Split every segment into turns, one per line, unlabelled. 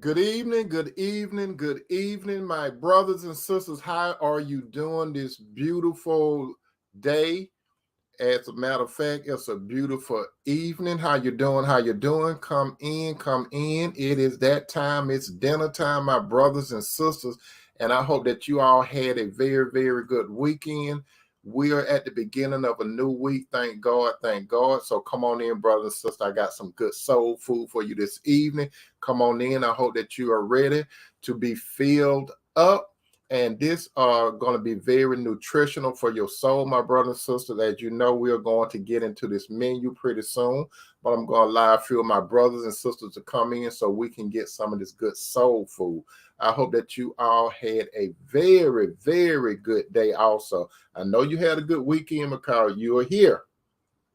Good evening, good evening, good evening, my brothers and sisters. How are you doing this beautiful day? As a matter of fact, it's a beautiful evening. How you doing? How you doing? Come in, come in. It is that time. It's dinner time, my brothers and sisters. And I hope that you all had a very, very good weekend. We are at the beginning of a new week. Thank God. Thank God. So come on in, brothers and sisters. I got some good soul food for you this evening. Come on in. I hope that you are ready to be filled up, and this are going to be very nutritional for your soul, my brother and sister. As you know, we are going to get into this menu pretty soon, but I'm going to allow a few of my brothers and sisters to come in so we can get some of this good soul food. I hope that you all had a very, very good day also. I know you had a good weekend because you are here.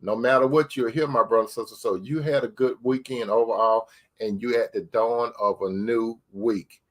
No matter what, you're here, my brother and sister. So you had a good weekend overall, and you at the dawn of a new week.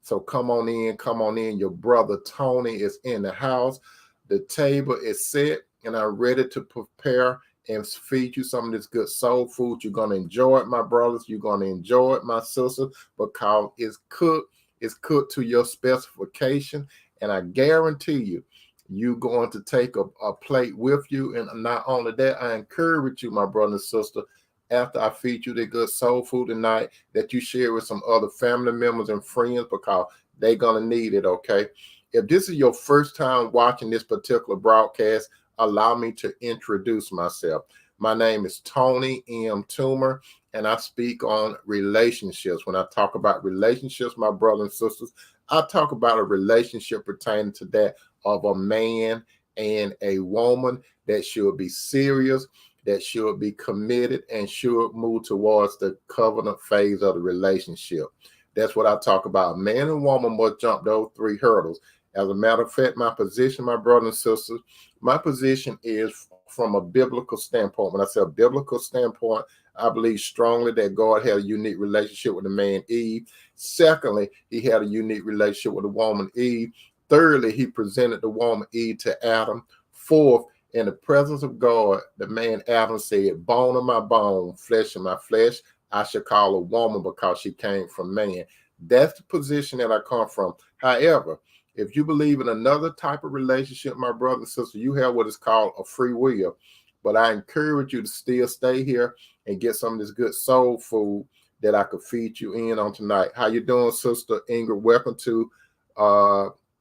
So come on in, come on in. Your brother Tony is in the house. The table is set, and I'm ready to prepare and feed you some of this good soul food. You're going to enjoy it, my brothers. You're going to enjoy it, my sisters, because it's cooked. It's cooked to your specification, and I guarantee you, you're going to take a plate with you. And not only that, I encourage you, my brother and sister, after I feed you the good soul food tonight, that you share with some other family members and friends because they're going to need it, okay? If this is your first time watching this particular broadcast, allow me to introduce myself. My name is Tony M. Toomer, and I speak on relationships. When I talk about relationships, my brothers and sisters, I talk about a relationship pertaining to that of a man and a woman that should be serious, that should be committed, and should move towards the covenant phase of the relationship. That's what I talk about. Man and woman must jump those three hurdles. As a matter of fact, my position, my brothers and sisters, my position is from a biblical standpoint. When I say a biblical standpoint, I believe strongly that God had a unique relationship with the man Eve. Secondly, he had a unique relationship with the woman Eve. Thirdly, he presented the woman Eve to Adam. Fourth, in the presence of God, the man Adam said, bone of my bone, flesh of my flesh, I should call a woman because she came from man. That's the position that I come from. However, if you believe in another type of relationship, my brother and sister, you have what is called a free will. But I encourage you to still stay here and get some of this good soul food that I could feed you in on tonight. How you doing, Sister Ingrid? Welcome to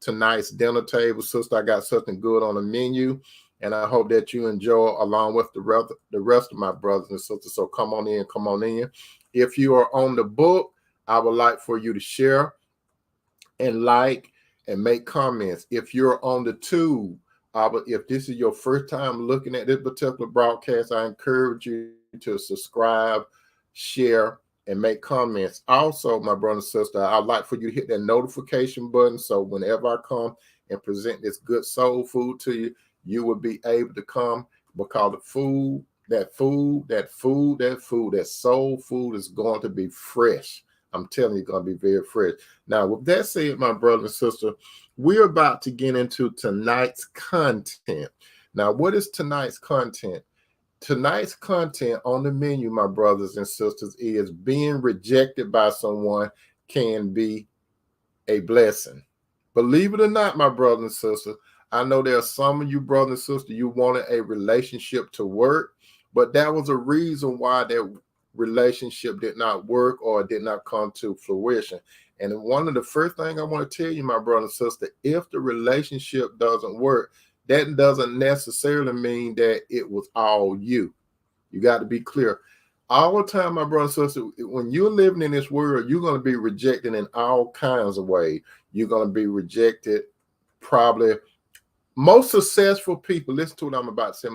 tonight's dinner table. Sister, I got something good on the menu, and I hope that you enjoy along with the rest of my brothers and sisters. So come on in, come on in. If you are on the book, I would like for you to share and like and make comments. If you're on the tube, if this is your first time looking at this particular broadcast, I encourage you to subscribe, share, and make comments. Also, my brother and sister, I'd like for you to hit that notification button so whenever I come and present this good soul food to you, you will be able to come because the food, that soul food is going to be fresh. I'm telling you, it's going to be very fresh. Now, with that said, my brother and sister, we're about to get into tonight's content. Now, what is tonight's content? Tonight's content on the menu, my brothers and sisters, is being rejected by someone can be a blessing. Believe it or not, my brothers and sisters, I know there are some of you brothers and sisters, you wanted a relationship to work, but that was a reason why that relationship did not work or did not come to fruition. And one of the first things I want to tell you, my brother and sister, if the relationship doesn't work, that doesn't necessarily mean that it was all you. You got to be clear. All the time, my brother and sister, when you're living in this world, you're going to be rejected in all kinds of ways. You're going to be rejected probably. Most successful people, listen to what I'm about to say,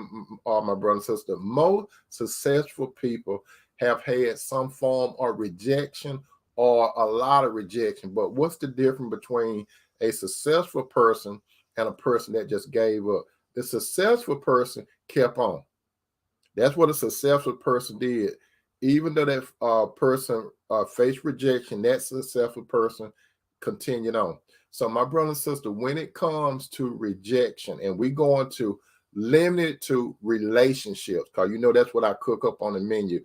all my brother and sister. Most successful people have had some form of rejection or a lot of rejection. But what's the difference between a successful person and a person that just gave up? The successful person kept on. That's what a successful person did. Even though that person faced rejection, that successful person continued on. So, my brother and sister, when it comes to rejection, and we're going to limit it to relationships, because you know that's what I cook up on the menu.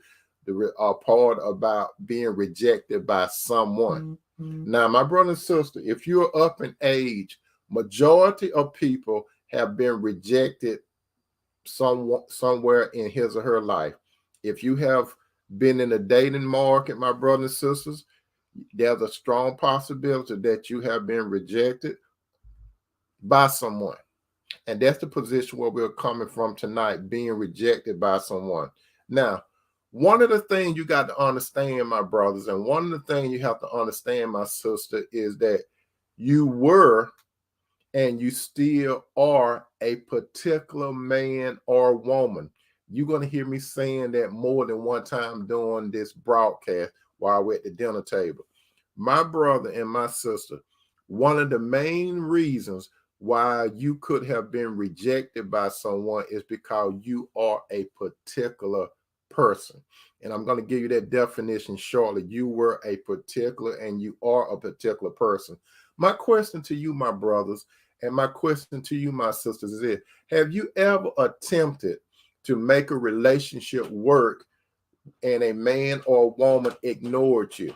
the part about being rejected by someone. Now, my brother and sister, if you're up in age, majority of people have been rejected somewhere in his or her life. If you have been in the dating market, my brothers and sisters, there's a strong possibility that you have been rejected by someone. And that's the position where we're coming from tonight, being rejected by someone. Now, one of the things you got to understand, my brothers, and one of the things you have to understand, my sister, is that you were and you still are a particular man or woman. You're going to hear me saying that more than one time during this broadcast while we're at the dinner table. My brother and my sister, one of the main reasons why you could have been rejected by someone is because you are a particular person. And I'm going to give you that definition shortly. You were a particular and you are a particular person. My question to you, my brothers, and my question to you, my sisters, is this: have you ever attempted to make a relationship work and a man or a woman ignored you?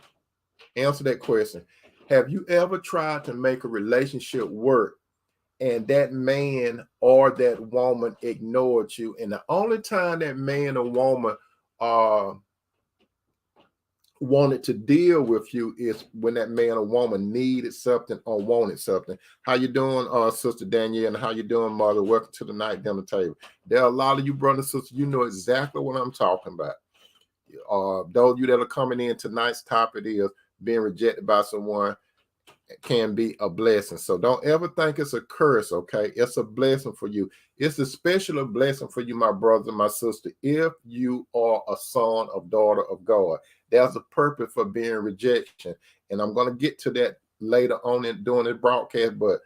Answer that question. Have you ever tried to make a relationship work and that man or that woman ignored you? And the only time that man or woman wanted to deal with you is when that man or woman needed something or wanted something. How you doing, Sister Danielle, and how you doing, Mother? Welcome to the night dinner table. There are a lot of you brothers and sisters, you know exactly what I'm talking about. Those of you that are coming in, tonight's topic is being rejected by someone can be a blessing. So don't ever think it's a curse, okay? It's a blessing for you. It's especially a blessing for you, my brother and my sister, if you are a son or daughter of God. There's a purpose for being rejection. And I'm going to get to that later on during the broadcast, but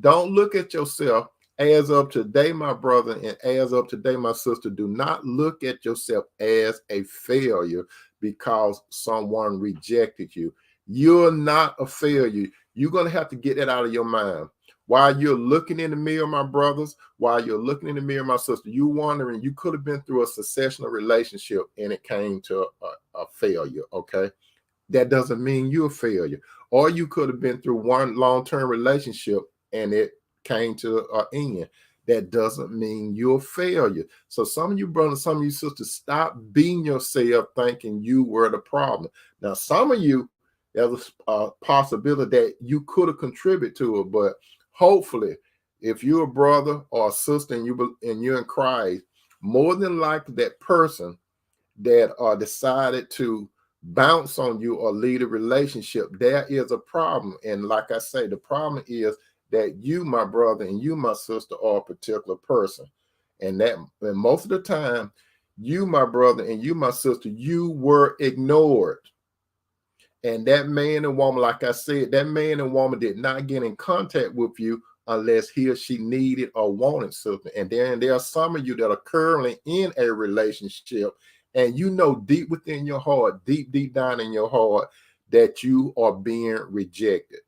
don't look at yourself as of today, my brother, and as of today, my sister. Do not look at yourself as a failure because someone rejected you. You're not a failure. You're going to have to get that out of your mind. While you're looking in the mirror, my brothers, while you're looking in the mirror, my sister, you wondering, you could have been through a succession of relationship and it came to a failure, okay? That doesn't mean you're a failure. Or you could have been through one long-term relationship and it came to an end. That doesn't mean you're a failure. So some of you brothers, some of you sisters, stop beating yourself thinking you were the problem. Now, some of you, there's a possibility that you could have contributed to it, but hopefully, if you're a brother or a sister and you're in Christ, more than likely that person that decided to bounce on you or lead a relationship, there is a problem. And like I say, the problem is that you, my brother, and you, my sister, are a particular person. And most of the time, you, my brother, and you, my sister, you were ignored. And that man and woman, like I said, that man and woman did not get in contact with you unless he or she needed or wanted something. And then there are some of you that are currently in a relationship, and you know deep within your heart, deep down in your heart, that you are being rejected.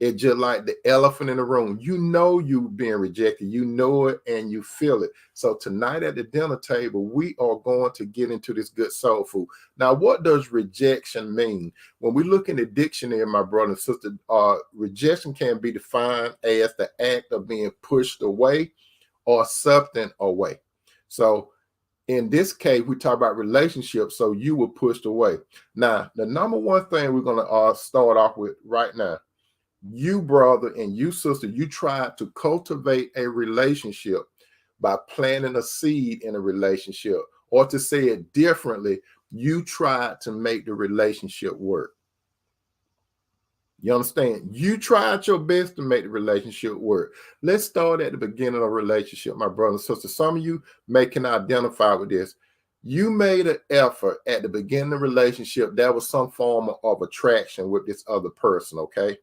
It's just like the elephant in the room. You know you're being rejected. You know it and you feel it. So tonight at the dinner table, we are going to get into this good soul food. Now, what does rejection mean? When we look in the dictionary, my brother and sister, rejection can be defined as the act of being pushed away or something away. So in this case, we talk about relationships. So you were pushed away. Now, the number one thing we're going to start off with right now, you, brother, and you, sister, you tried to cultivate a relationship by planting a seed in a relationship, or to say it differently, you tried to make the relationship work. You understand? You tried your best to make the relationship work. Let's start at the beginning of a relationship, my brother and sister. Some of you can identify with this. You made an effort at the beginning of the relationship. There was some form of attraction with this other person, okay?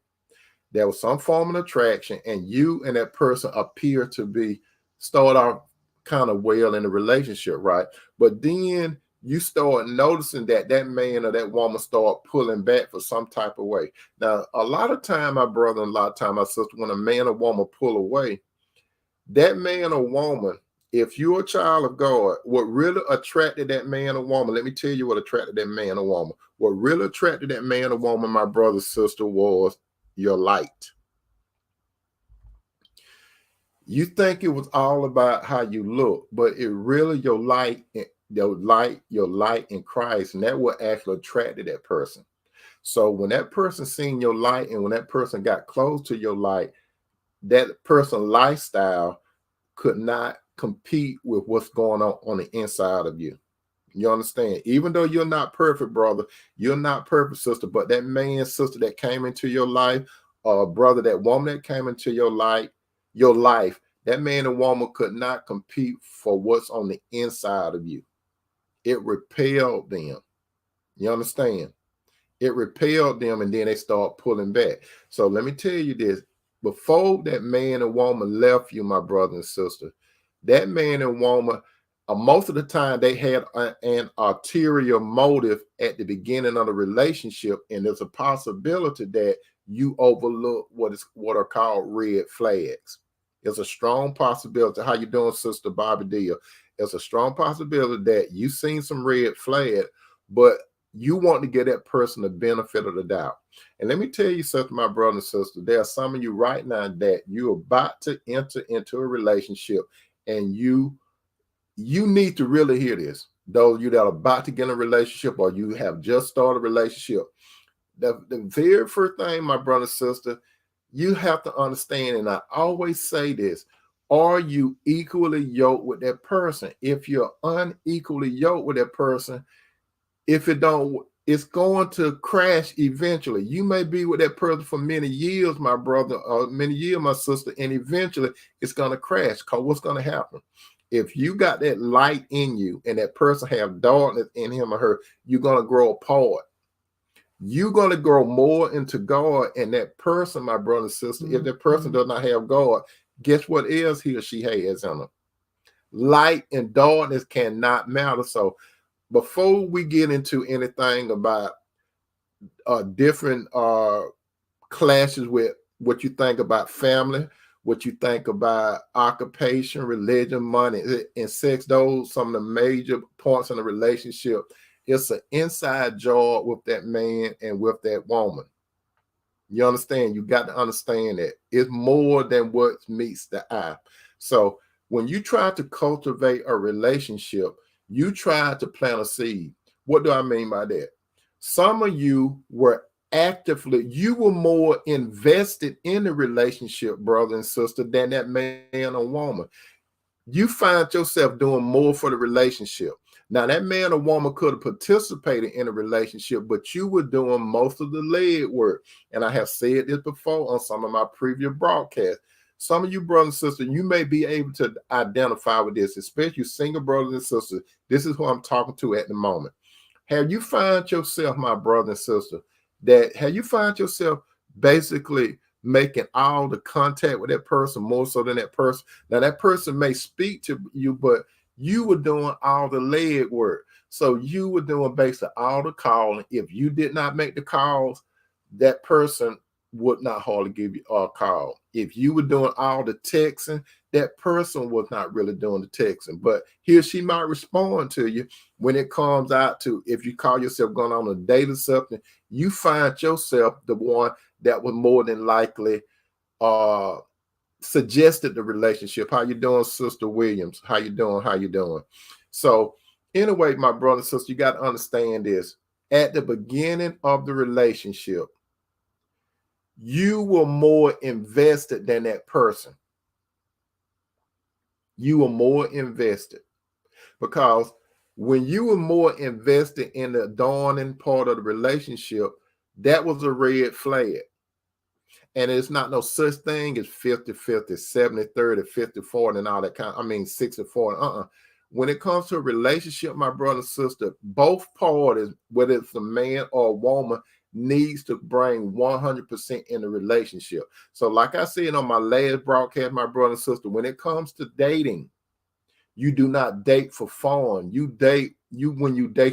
There was some form of attraction, and you and that person appear to be start off kind of well in a relationship, right? But then you start noticing that that man or that woman start pulling back for some type of way. Now, a lot of time, my brother, and a lot of time, my sister, when a man or woman pull away, that man or woman If you're a child of God, what really attracted that man or woman, let me tell you what attracted that man or woman. What really attracted that man or woman, my brother, sister, was your light. You think it was all about how you look, but it really your light in Christ, and that what actually attracted that person. So when that person seen your light and when that person got close to your light, that person's lifestyle could not compete with what's going on the inside of you. You understand? Even though you're not perfect, brother, you're not perfect, sister, but that man, sister that came into your life, brother, that woman that came into your life, that man and woman could not compete for what's on the inside of you. It repelled them. You understand? It repelled them, and then they start pulling back. So let me tell you this: before that man and woman left you, my brother and sister, that man and woman, most of the time they had an ulterior motive at the beginning of the relationship, and there's a possibility that you overlook what are called red flags. It's a strong possibility. How you doing, Sister Bobby Deal? It's a strong possibility that you seen some red flag, but you want to give that person the benefit of the doubt. And let me tell you something, my brother and sister. There are some of you right now that you're about to enter into a relationship, and you need to really hear this. Those of you that are about to get in a relationship or you have just started a relationship, the very first thing, my brother and sister, you have to understand, and I always say this: are you equally yoked with that person? If you're unequally yoked with that person, if it don't, it's going to crash eventually. You may be with that person for many years, my brother, or many years, my sister, and eventually it's going to crash. Because what's going to happen? If you got that light in you and that person have darkness in him or her, you're going to grow apart. You're going to grow more into God, and that person, my brother and sister, if that person does not have God, guess what else he or she has in them? Light and darkness cannot matter. So before we get into anything about different clashes with what you think about family, what you think about occupation, religion, money, and sex, those some of the major points in a relationship. It's an inside job with that man and with that woman. You understand? You got to understand that it's more than what meets the eye. So when you try to cultivate a relationship, you try to plant a seed. What do I mean by that? Some of you were you were more invested in the relationship, brother and sister, than that man or woman. You find yourself doing more for the relationship. Now, that man or woman could have participated in a relationship, but you were doing most of the leg work. And I have said this before on some of my previous broadcasts. Some of you brothers and sisters, you may be able to identify with this, especially single brothers and sisters. This is who I'm talking to at the moment. Have you found yourself, my brother and sister, have you found yourself basically making all the contact with that person more so than that person? Now, that person may speak to you, but you were doing all the leg work. So you were doing basically all the calling. If you did not make the calls, that person would not hardly give you a call. If you were doing all the texting, that person was not really doing the texting. But he or she might respond to you when it comes out to, if you call yourself going on a date or something, you find yourself the one that was more than likely suggested the relationship. How you doing, Sister Williams? How you doing? How you doing? So anyway, my brother and sister, you got to understand this. At the beginning of the relationship, you were more invested than that person. You were more invested because when you were more invested in the dawning part of the relationship, that was a red flag. And it's not no such thing as 50-50, 70-30, 50-40, and all that kind. 60-40. When it comes to a relationship, my brother and sister, both parties, whether it's a man or a woman, needs to bring 100% in the relationship. So like I said on my last broadcast, my brother and sister, when it comes to dating, you do not date for fun. When you date,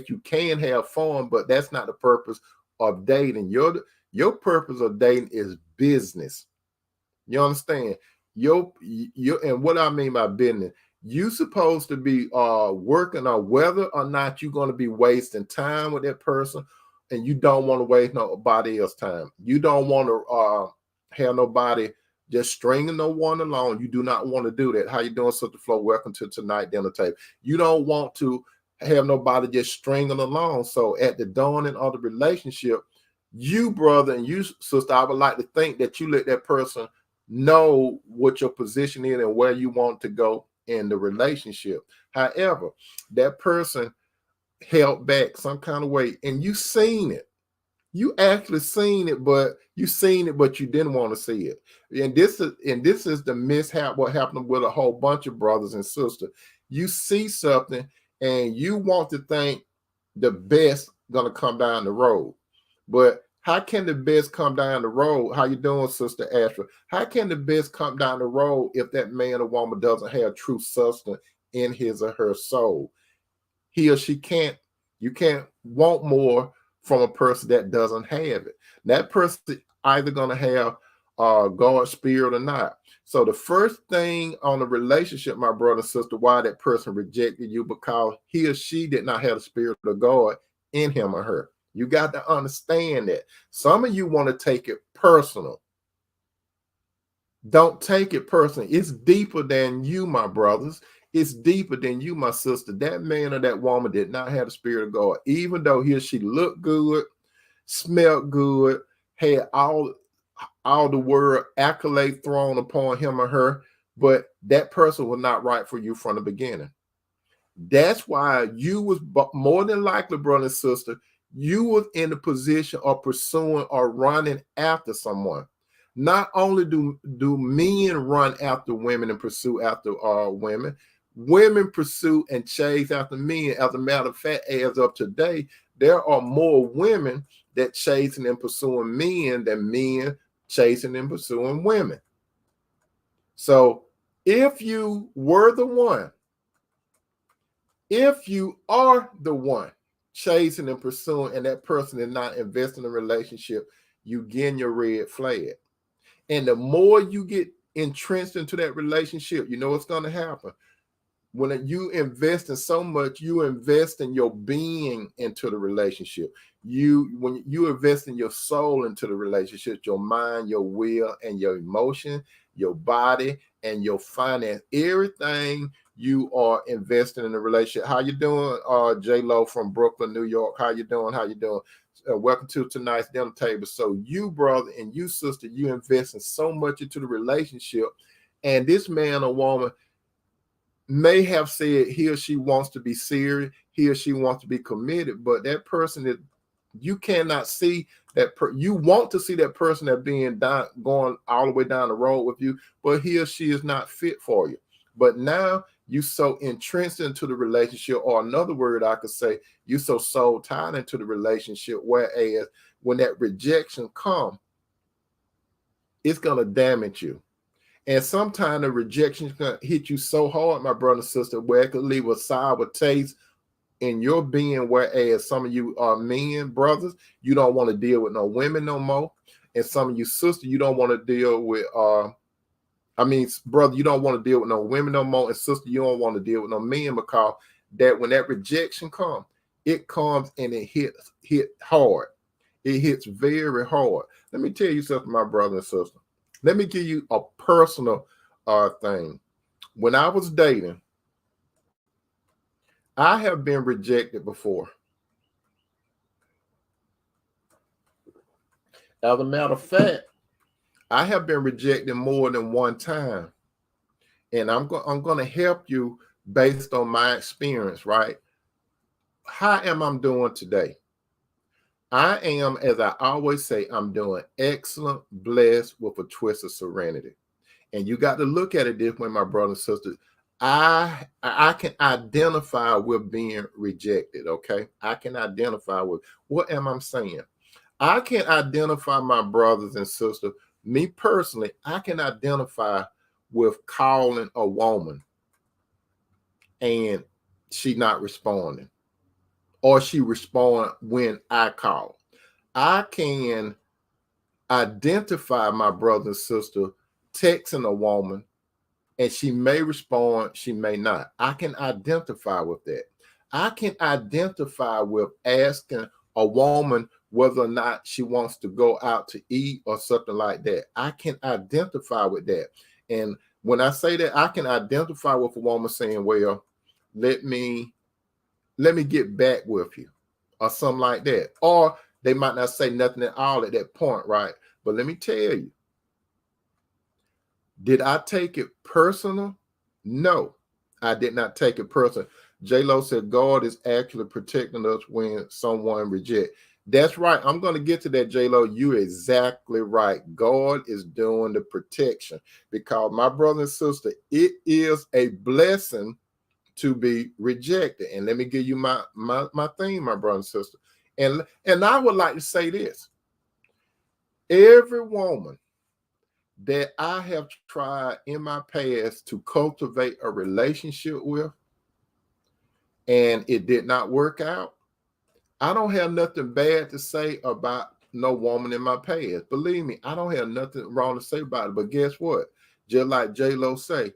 you can have fun, but that's not the purpose of dating. Your purpose of dating is business. You understand? And what I mean by business, You supposed to be working on whether or not you're going to be wasting time with that person, and you don't want to waste nobody else's time. You don't want to have nobody just stringing no one along. You do not want to do that. How you doing, Sister Flo? Welcome to tonight dinner table. You don't want to have nobody just stringing along. So at the dawning of the relationship, you, brother, and you, sister, I would like to think that you let that person know what your position is and where you want to go in the relationship. However, that person held back some kind of way, and you seen it. You actually seen it, but you didn't want to see it. And this is the mishap. What happened with a whole bunch of brothers and sisters? You see something, and you want to think the best gonna come down the road. But how can the best come down the road? How you doing, Sister Astra? How can the best come down the road if that man or woman doesn't have true substance in his or her soul? He or she can't, you can't want more from a person that doesn't have it. That person either going to have God's spirit or not. So the first thing on the relationship, my brother and sister, why that person rejected you, because he or she did not have the spirit of God in him or her. You got to understand that. Some of you want to take it personal. Don't take it personally. It's deeper than you, my brothers. It's deeper than you, my sister. That man or that woman did not have the spirit of God, even though he or she looked good, smelled good, had all the word accolade thrown upon him or her, but that person was not right for you from the beginning. That's why you was more than likely, brother and sister, you was in the position of pursuing or running after someone. Not only do men run after women and pursue after women, women pursue and chase after men. As a matter of fact, as of today, there are more women that chasing and pursuing men than men chasing and pursuing women. So if you were the one, if you are the one chasing and pursuing, and that person is not investing in a relationship, you getting your red flag. And the more you get entrenched into that relationship, you know what's going to happen. When you invest in so much, you invest in your being into the relationship. When you invest in your soul into the relationship, your mind, your will, and your emotion, your body, and your finance, everything you are investing in the relationship. How you doing, J-Lo from Brooklyn, New York? How you doing? How you doing? Welcome to tonight's dinner table. So you, brother, and you, sister, you invest in so much into the relationship, and this man or woman may have said he or she wants to be serious, he or she wants to be committed, but that person that you cannot see that you want to see that person that being down, going all the way down the road with you, but he or she is not fit for you. But now you so entrenched into the relationship, or another word I could say, you so soul tied into the relationship, whereas when that rejection comes, it's going to damage you. And sometimes the rejection is going to hit you so hard, my brother and sister, where it could leave a sour taste in your being, whereas some of you are men, brothers, you don't want to deal with no women no more. And some of you sisters, you don't want to deal with, brother, you don't want to deal with no women no more. And sister, you don't want to deal with no men, because that when that rejection comes, it comes and it hit hard. It hits very hard. Let me tell you something, my brother and sister. Let me give you a personal thing. When I was dating, I have been rejected before. As a matter of fact, I have been rejected more than one time. And I'm going to help you based on my experience, right? How am I doing today? I am, as I always say, I'm doing excellent, blessed with a twist of serenity. And you got to look at it this way, my brothers and sisters. I can identify with being rejected, okay? I can identify with, what am I saying? I can identify, my brothers and sisters, me personally, I can identify with calling a woman and she not responding, or she respond when I call. I can identify, my brother and sister, texting a woman And she may respond, she may not. I can identify with that. I can identify with asking a woman whether or not she wants to go out to eat or something like that. I can identify with that. And when I say that, I can identify with a woman saying, well, let me get back with you or something like that. Or they might not say nothing at all at that point, right? But let me tell you, did I take it personal? No, I did not take it personal. J-Lo said God is actually protecting us when someone rejects. That's right. I'm going to get to that, J-Lo. You're exactly right. God is doing the protection because, my brother and sister, it is a blessing to be rejected. And let me give you my theme, my brother and sister. And I would like to say this. Every woman that I have tried in my past to cultivate a relationship with and it did not work out, I don't have nothing bad to say about no woman in my past. Believe me, I don't have nothing wrong to say about it. But guess what? Just like J-Lo say,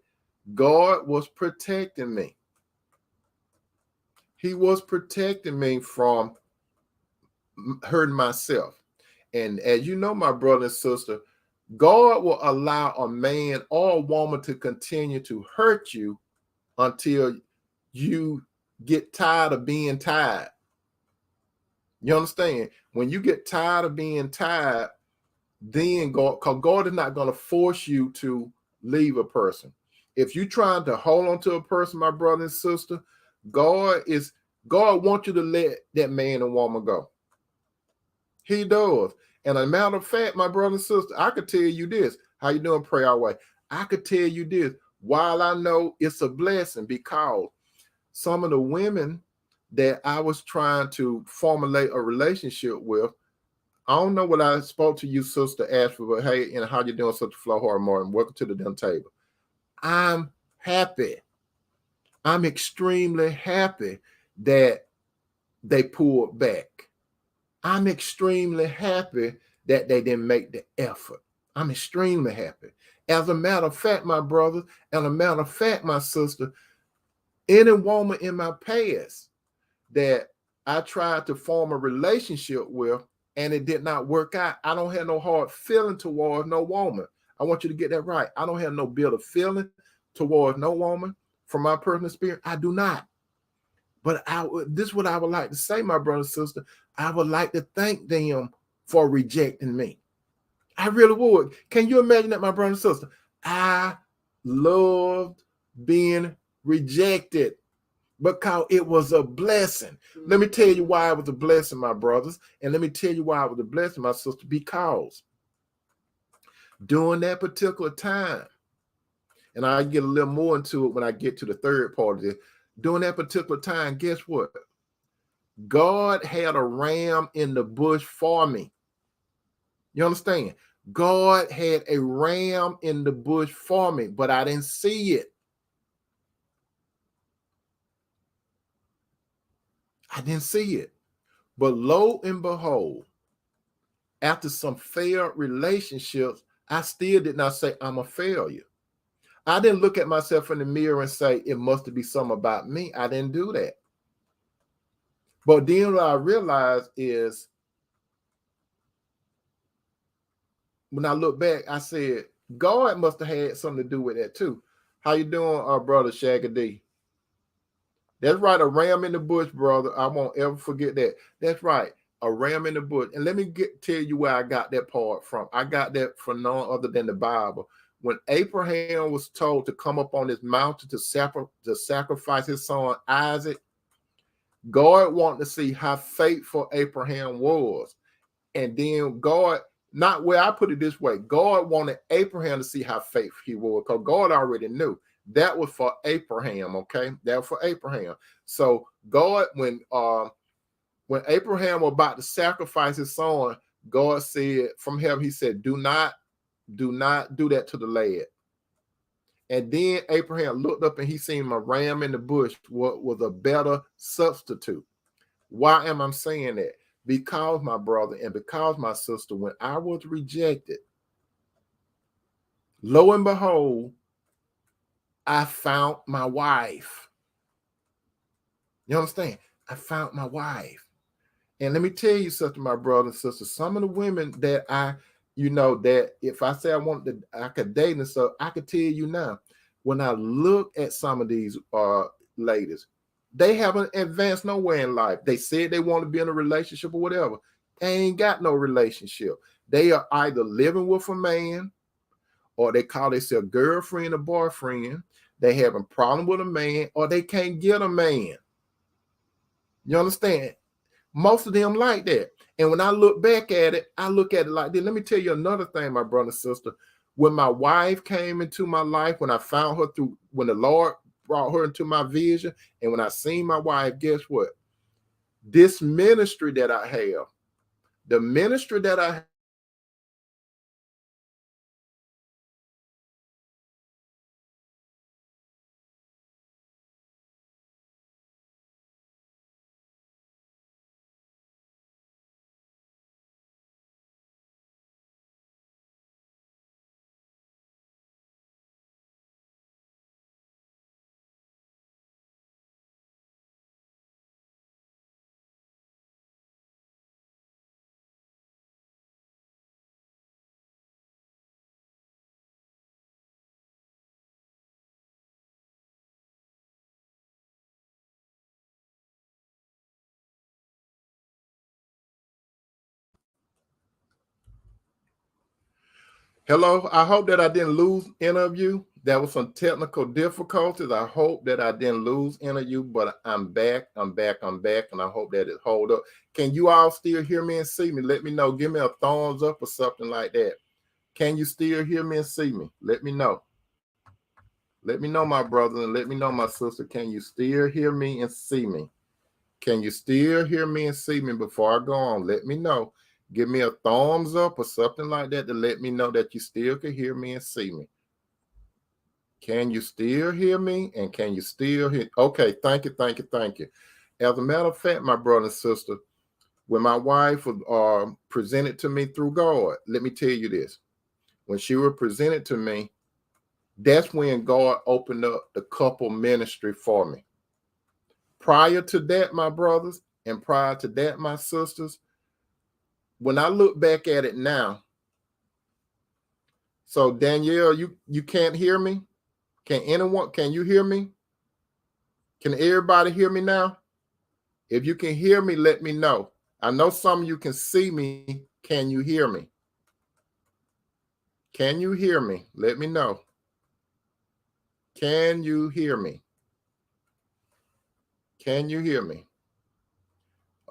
God was protecting me. He was protecting me from hurting myself. And as you know, my brother and sister, God will allow a man or a woman to continue to hurt you until you get tired of being tired. You understand? When you get tired of being tired, then God, because God is not going to force you to leave a person. If you're trying to hold on to a person, my brother and sister, God wants you to let that man and woman go. He does. And a matter of fact, my brother and sister, I could tell you this. How you doing, Pray Our Way? I could tell you this. While I know it's a blessing, because some of the women that I was trying to formulate a relationship with, I don't know what I spoke to you, sister Ashford, but hey, and how you doing, Sister Flo Martin? Welcome to the dinner table. I'm happy. I'm extremely happy that they pulled back. I'm extremely happy that they didn't make the effort. I'm extremely happy. As a matter of fact, my brother, and a matter of fact, my sister, any woman in my past that I tried to form a relationship with and it did not work out, I don't have no hard feeling towards no woman. I want you to get that right. I don't have no bitter feeling towards no woman from my personal experience. I do not. But this is what I would like to say, my brother and sister. I would like to thank them for rejecting me. I really would. Can you imagine that, my brother and sister? I loved being rejected because it was a blessing. Let me tell you why it was a blessing, my brothers. And let me tell you why it was a blessing, my sister, because during that particular time, and I get a little more into it when I get to the third part of this, during that particular time, guess what? God had a ram in the bush for me. You understand? God had a ram in the bush for me, but I didn't see it. I didn't see it. But lo and behold, after some failed relationships, I still did not say I'm a failure. I didn't look at myself in the mirror and say it must be something about me. I didn't do that. But then what I realized is when I look back, I said, God must have had something to do with that too. How you doing, brother Shaggy D? That's right, a ram in the bush, brother. I won't ever forget that. That's right, a ram in the bush. And let me tell you where I got that part from. I got that from none other than the Bible. When Abraham was told to come up on this mountain to sacrifice his son Isaac, God wanted to see how faithful Abraham was. And then God, not where I put it this way, God wanted Abraham to see how faithful he was, because God already knew. That was for Abraham, okay? That was for Abraham. So God, when Abraham was about to sacrifice his son, God said from heaven, he said, do not do that to the lad. And then Abraham looked up and he seen a ram in the bush, what was a better substitute. Why am I saying that? Because, my brother, and because, my sister, when I was rejected, lo and behold, I found my wife. You understand? I found my wife. And let me tell you something, my brothers and sisters. Some of the women that that if I say I want to, I could date and so I could tell you now, when I look at some of these ladies, they haven't advanced nowhere in life. They said they want to be in a relationship or whatever. They ain't got no relationship. They are either living with a man or they call themselves girlfriend or boyfriend. They having problem with a man or they can't get a man. You understand? Most of them like that. And when I look back at it, I look at it like this. Let me tell you another thing, my brother and sister. When my wife came into my life, when I found her when the Lord brought her into my vision, and when I seen my wife, guess what? This ministry that I have, the ministry that I Hello, I hope that I didn't lose any of you. There was some technical difficulties. I hope that I didn't lose any of you, but I'm back, I'm back, I'm back, and I hope that it hold up. Can you all still hear me and see me? Let me know. Give me a thumbs up or something like that. Can you still hear me and see me? Let me know. Let me know, my brother, and let me know, my sister. Can you still hear me and see me? Can you still hear me and see me before I go on? Let me know. Give me a thumbs up or something like that to let me know that you still can hear me and see me. Can you still hear me? And can you still hear? Okay, thank you, thank you, thank you. As a matter of fact, my brother and sister, when my wife was presented to me through God, let me tell you this. When she was presented to me, that's when God opened up the couple ministry for me. Prior to that, my brothers, and prior to that, my sisters, when I look back at it now, so Danielle, you can't hear me? Can you hear me? Can everybody hear me now? If you can hear me, let me know. I know some of you can see me. Can you hear me? Can you hear me? Let me know. Can you hear me? Can you hear me?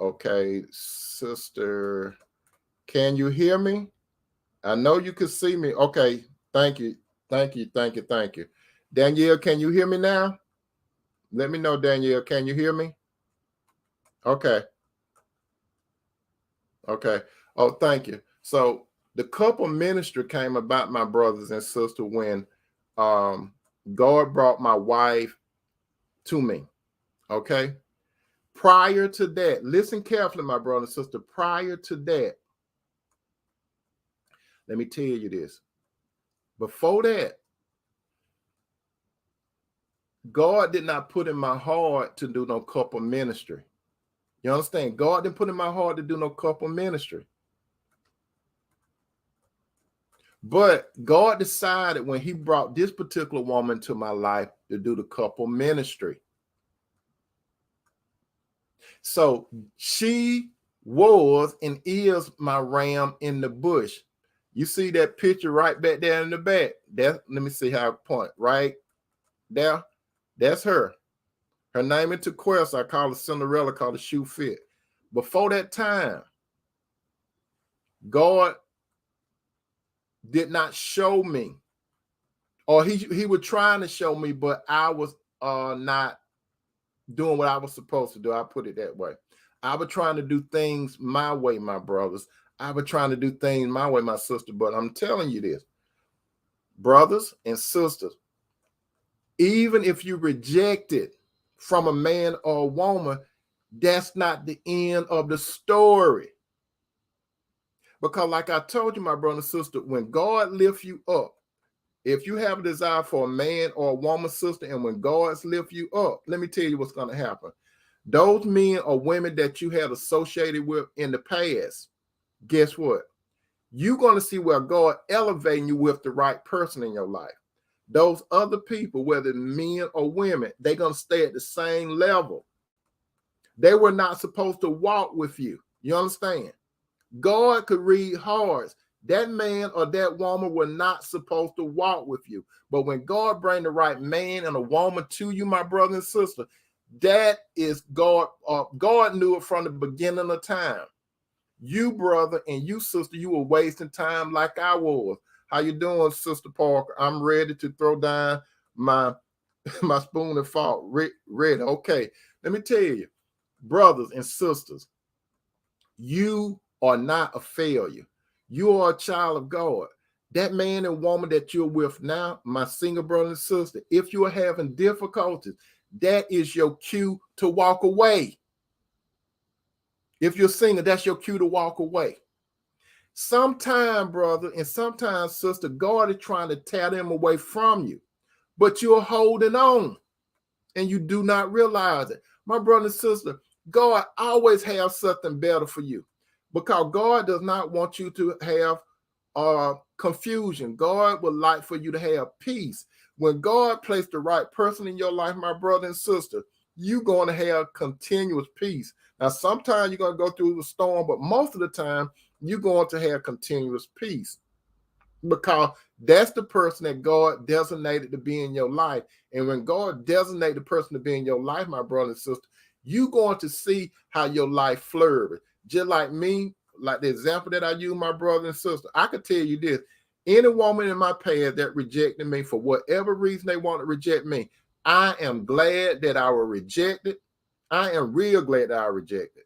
Okay, sister, can you hear me? I know you can see me. Okay, thank you. Thank you. Thank you. Thank you. Danielle, can you hear me now? Let me know, Danielle. Can you hear me? Okay. Okay. Oh, thank you. So the couple ministry came about, my brothers and sisters, when God brought my wife to me. Okay. Prior to that, listen carefully, my brother and sister. Prior to that, let me tell you this. Before that, God did not put in my heart to do no couple ministry. You understand? God didn't put in my heart to do no couple ministry. But God decided when he brought this particular woman to my life to do the couple ministry. So she was and is my ram in the bush. You see that picture right back there in the back? Let me see how I point. Right there. That's her. Her name is Tequest. I call her Cinderella, called the shoe fit. Before that time, God did not show me, or he was trying to show me, but I was not doing what I was supposed to do. I put it that way. I was trying to do things my way, my brothers. I was trying to do things my way, my sister. But I'm telling you this, brothers and sisters, even if you reject it from a man or a woman, that's not the end of the story. Because like I told you, my brother and sister, when God lifts you up, If you have a desire for a man or a woman, sister, and when God's lift you up, let me tell you what's going to happen. Those men or women that you had associated with in the past, guess what? You're going to see where God elevating you with the right person in your life. Those other people, whether men or women, they're going to stay at the same level. They were not supposed to walk with you. You understand? God could read hearts. That man or that woman were not supposed to walk with you. But when God bring the right man and a woman to you, my brother and sister, that is God. God knew it from the beginning of time. You, brother, and you, sister, you were wasting time like I was. How you doing, Sister Parker? I'm ready to throw down my spoon and fork. Ready. Okay. Let me tell you, brothers and sisters, you are not a failure. You are a child of God. That man and woman that you're with now, my single brother and sister, if you are having difficulties, that is your cue to walk away. If you're single, that's your cue to walk away. Sometime, brother, and sometimes, sister, God is trying to tear them away from you, but you're holding on and you do not realize it. My brother and sister, God always has something better for you because God does not want you to have confusion. God would like for you to have peace. When God placed the right person in your life, my brother and sister, you're going to have continuous peace. Now, sometimes you're going to go through the storm, but most of the time, you're going to have continuous peace because that's the person that God designated to be in your life. And when God designated the person to be in your life, my brother and sister, you're going to see how your life flourishes. Just like me, like the example that I use, my brother and sister, I could tell you this. Any woman in my past that rejected me for whatever reason they want to reject me, I am glad that I was rejected. I am real glad that I was rejected.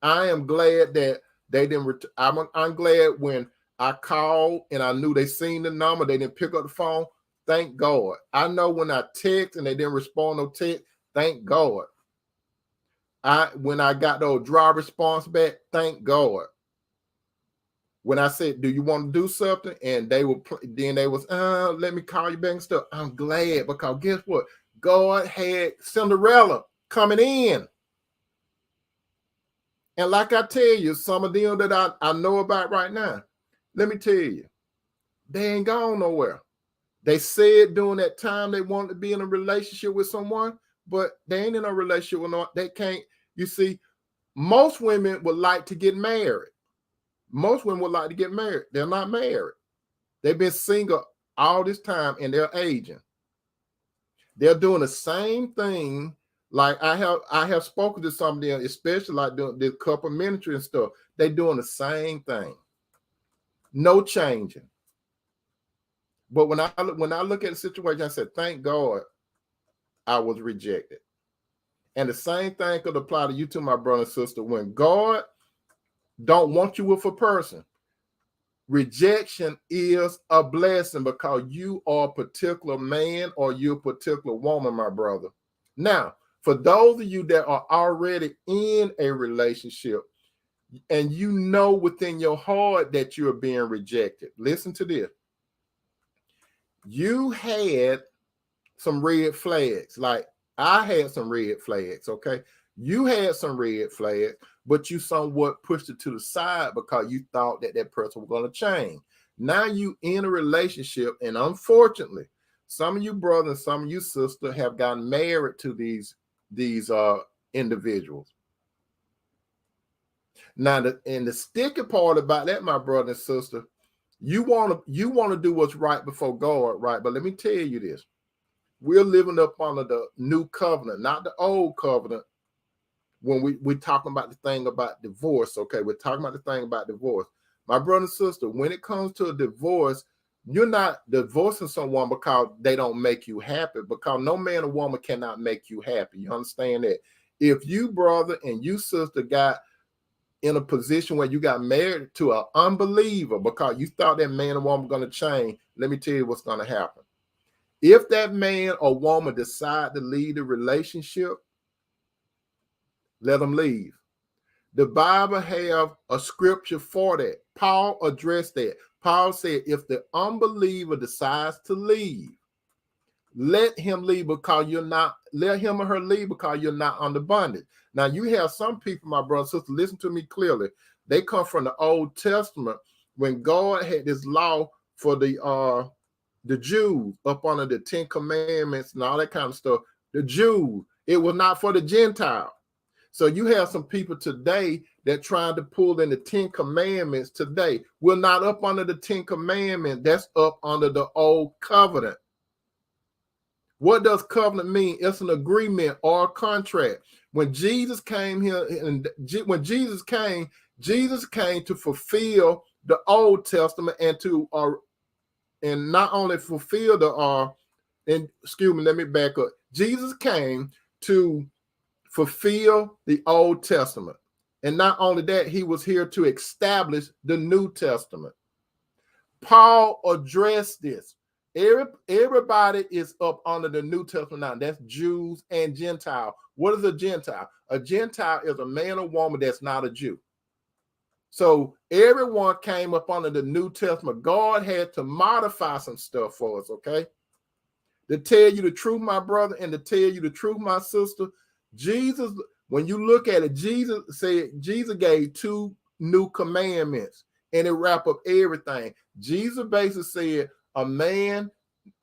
I am glad that they didn't. I'm glad when I called and I knew they seen the number, they didn't pick up the phone. Thank God. I know when I text and they didn't respond no text. Thank God. When I got those dry response back, thank God. When I said, "Do you want to do something?" and they were, then they was, let me call you back and stuff. I'm glad because guess what? God had Cinderella coming in. And like I tell you, some of them that I know about right now, let me tell you, they ain't gone nowhere. They said during that time they wanted to be in a relationship with someone, but they ain't in a relationship with no, they can't. You see, most women would like to get married. Most women would like to get married. They're not married. They've been single all this time and they're aging. They're doing the same thing. Like I have spoken to some of them, especially like doing the couple ministry and stuff. They're doing the same thing. No changing. But when I look at the situation, I said, thank God I was rejected. And the same thing could apply to you too, my brother and sister. When God don't want you with a person, rejection is a blessing because you are a particular man or you're a particular woman, my brother. Now, for those of you that are already in a relationship and you know within your heart that you're being rejected, listen to this. You had some red flags. Like I had some red flags, okay? You had some red flags, but you somewhat pushed it to the side because you thought that that person was going to change. Now you in a relationship, and unfortunately, some of you brothers, some of you sisters have gotten married to these individuals. Now, the sticky part about that, my brother and sister, you want to do what's right before God, right? But let me tell you this. We're living up under the new covenant, not the old covenant. When we're talking about the thing about divorce, okay? We're talking about the thing about divorce. My brother and sister, when it comes to a divorce, you're not divorcing someone because they don't make you happy, because no man or woman cannot make you happy. You understand that? If you, brother, and you, sister, got in a position where you got married to an unbeliever because you thought that man or woman was going to change, let me tell you what's going to happen. If that man or woman decide to leave the relationship, let them leave. The Bible have a scripture for that. Paul addressed that. Paul said, if the unbeliever decides to leave, let him leave because you're not, let him or her leave because you're not under bondage. Now, you have some people, my brother and sister, listen to me clearly. They come from the Old Testament when God had this law for the Jews up under the 10 Commandments and all that kind of stuff. The Jews, it was not for the Gentile. So you have some people today that trying to pull in the 10 Commandments today. We're not up under the 10 Commandments. That's up under the old covenant. What does covenant mean? It's an agreement or a contract. When Jesus came here, and when Jesus came to fulfill the Old Testament and to and not only fulfill the and excuse me, let me back up. Jesus came to fulfill the Old Testament. And not only that, he was here to establish the New Testament. Paul addressed this. Everybody is up under the New Testament now. That's Jews and Gentile. What is a Gentile? A Gentile is a man or woman that's not a Jew. So everyone came up under the New Testament. God had to modify some stuff for us, okay? To tell you the truth, my brother, and to tell you the truth, my sister, Jesus, when you look at it, Jesus gave 2 new commandments, and it wrap up everything. Jesus basically said a man,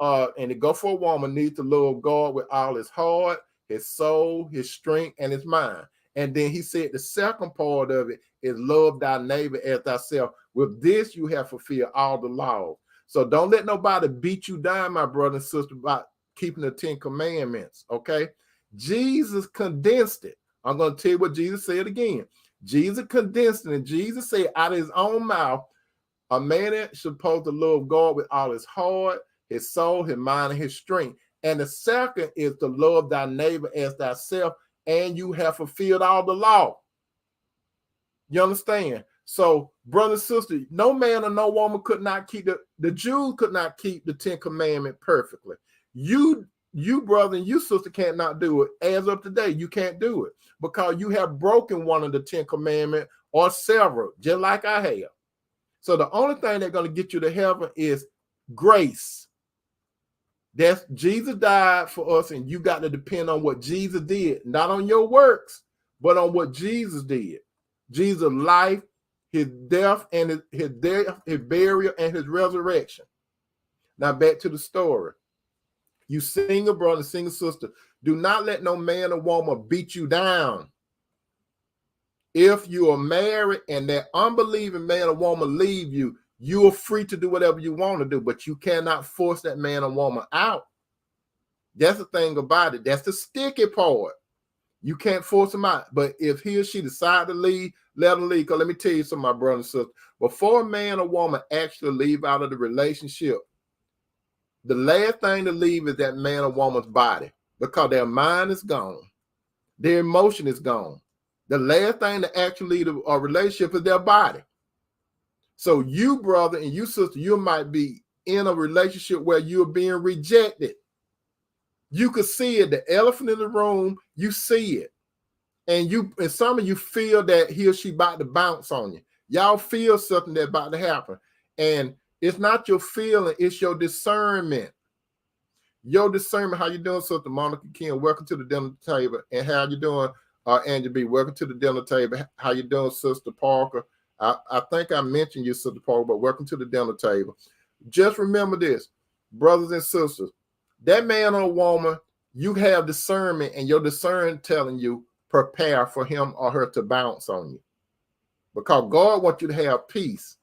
and it go for a woman, needs to love God with all his heart, his soul, his strength, and his mind. And then he said the second part of it is love thy neighbor as thyself. With this, you have fulfilled all the laws. So don't let nobody beat you down, my brother and sister, about keeping the 10 Commandments, okay? Jesus condensed it. I'm going to tell you what Jesus said again. Jesus condensed it, and Jesus said out of his own mouth, a man is supposed to love God with all his heart, his soul, his mind, and his strength. And the second is to love thy neighbor as thyself, and you have fulfilled all the law. You understand? So, brother and sister, no man or no woman could not keep the Jews could not keep the 10 Commandments perfectly. You brother and you sister cannot do it. As of today, you can't do it because you have broken one of the 10 Commandments or several, just like I have. So the only thing that's going to get you to heaven is grace. That's Jesus died for us, and you got to depend on what Jesus did, not on your works, but on what Jesus did. Jesus' life, his death, and his burial, and his resurrection. Now back to the story. You single brother, single sister, do not let no man or woman beat you down. If you are married and that unbelieving man or woman leave you, you are free to do whatever you want to do, but you cannot force that man or woman out. That's the thing about it. That's the sticky part. You can't force them out. But if he or she decide to leave, let them leave. Because let me tell you something, my brother and sister. Before a man or woman actually leave out of the relationship, the last thing to leave is that man or woman's body, because their mind is gone. Their emotion is gone. The last thing to actually leave a relationship is their body. So you, brother, and you, sister, you might be in a relationship where you're being rejected. You could see it, the elephant in the room, you see it. And some of you feel that he or she about to bounce on you. Y'all feel something that's about to happen. And it's not your feeling, it's your discernment. Your discernment. How you doing, Sister Monica King? Welcome to the dinner table. And how you doing, Angie B? Welcome to the dinner table. How you doing, Sister Parker? I think I mentioned you, Sister Parker, but welcome to the dinner table. Just remember this, brothers and sisters. That man or woman, you have discernment, and your discernment telling you prepare for him or her to bounce on you. Because God wants you to have peace.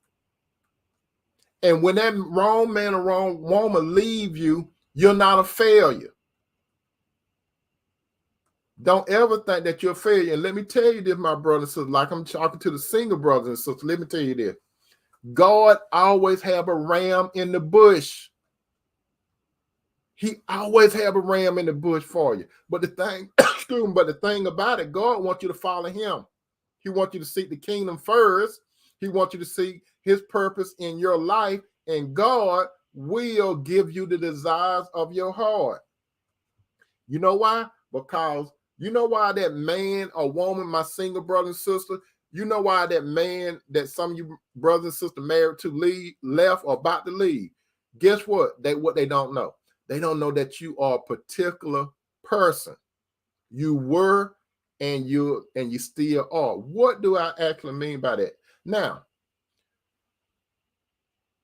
And when that wrong man or wrong woman leave you, you're not a failure. Don't ever think that you're a failure. And let me tell you this, my brother and sister, like I'm talking to the single brothers and sisters, let me tell you this. God always have a ram in the bush. He always have a ram in the bush for you. But the thing about it, God wants you to follow him. He wants you to seek the kingdom first. He wants you to seek his purpose in your life, and God will give you the desires of your heart. You know why? Because you know why that man or woman, my single brother and sister, You know why that man that some of you brothers and sisters married to left or about to leave? Guess what? What they don't know. They don't know that you are a particular person. You were and you still are. What do I actually mean by that? Now,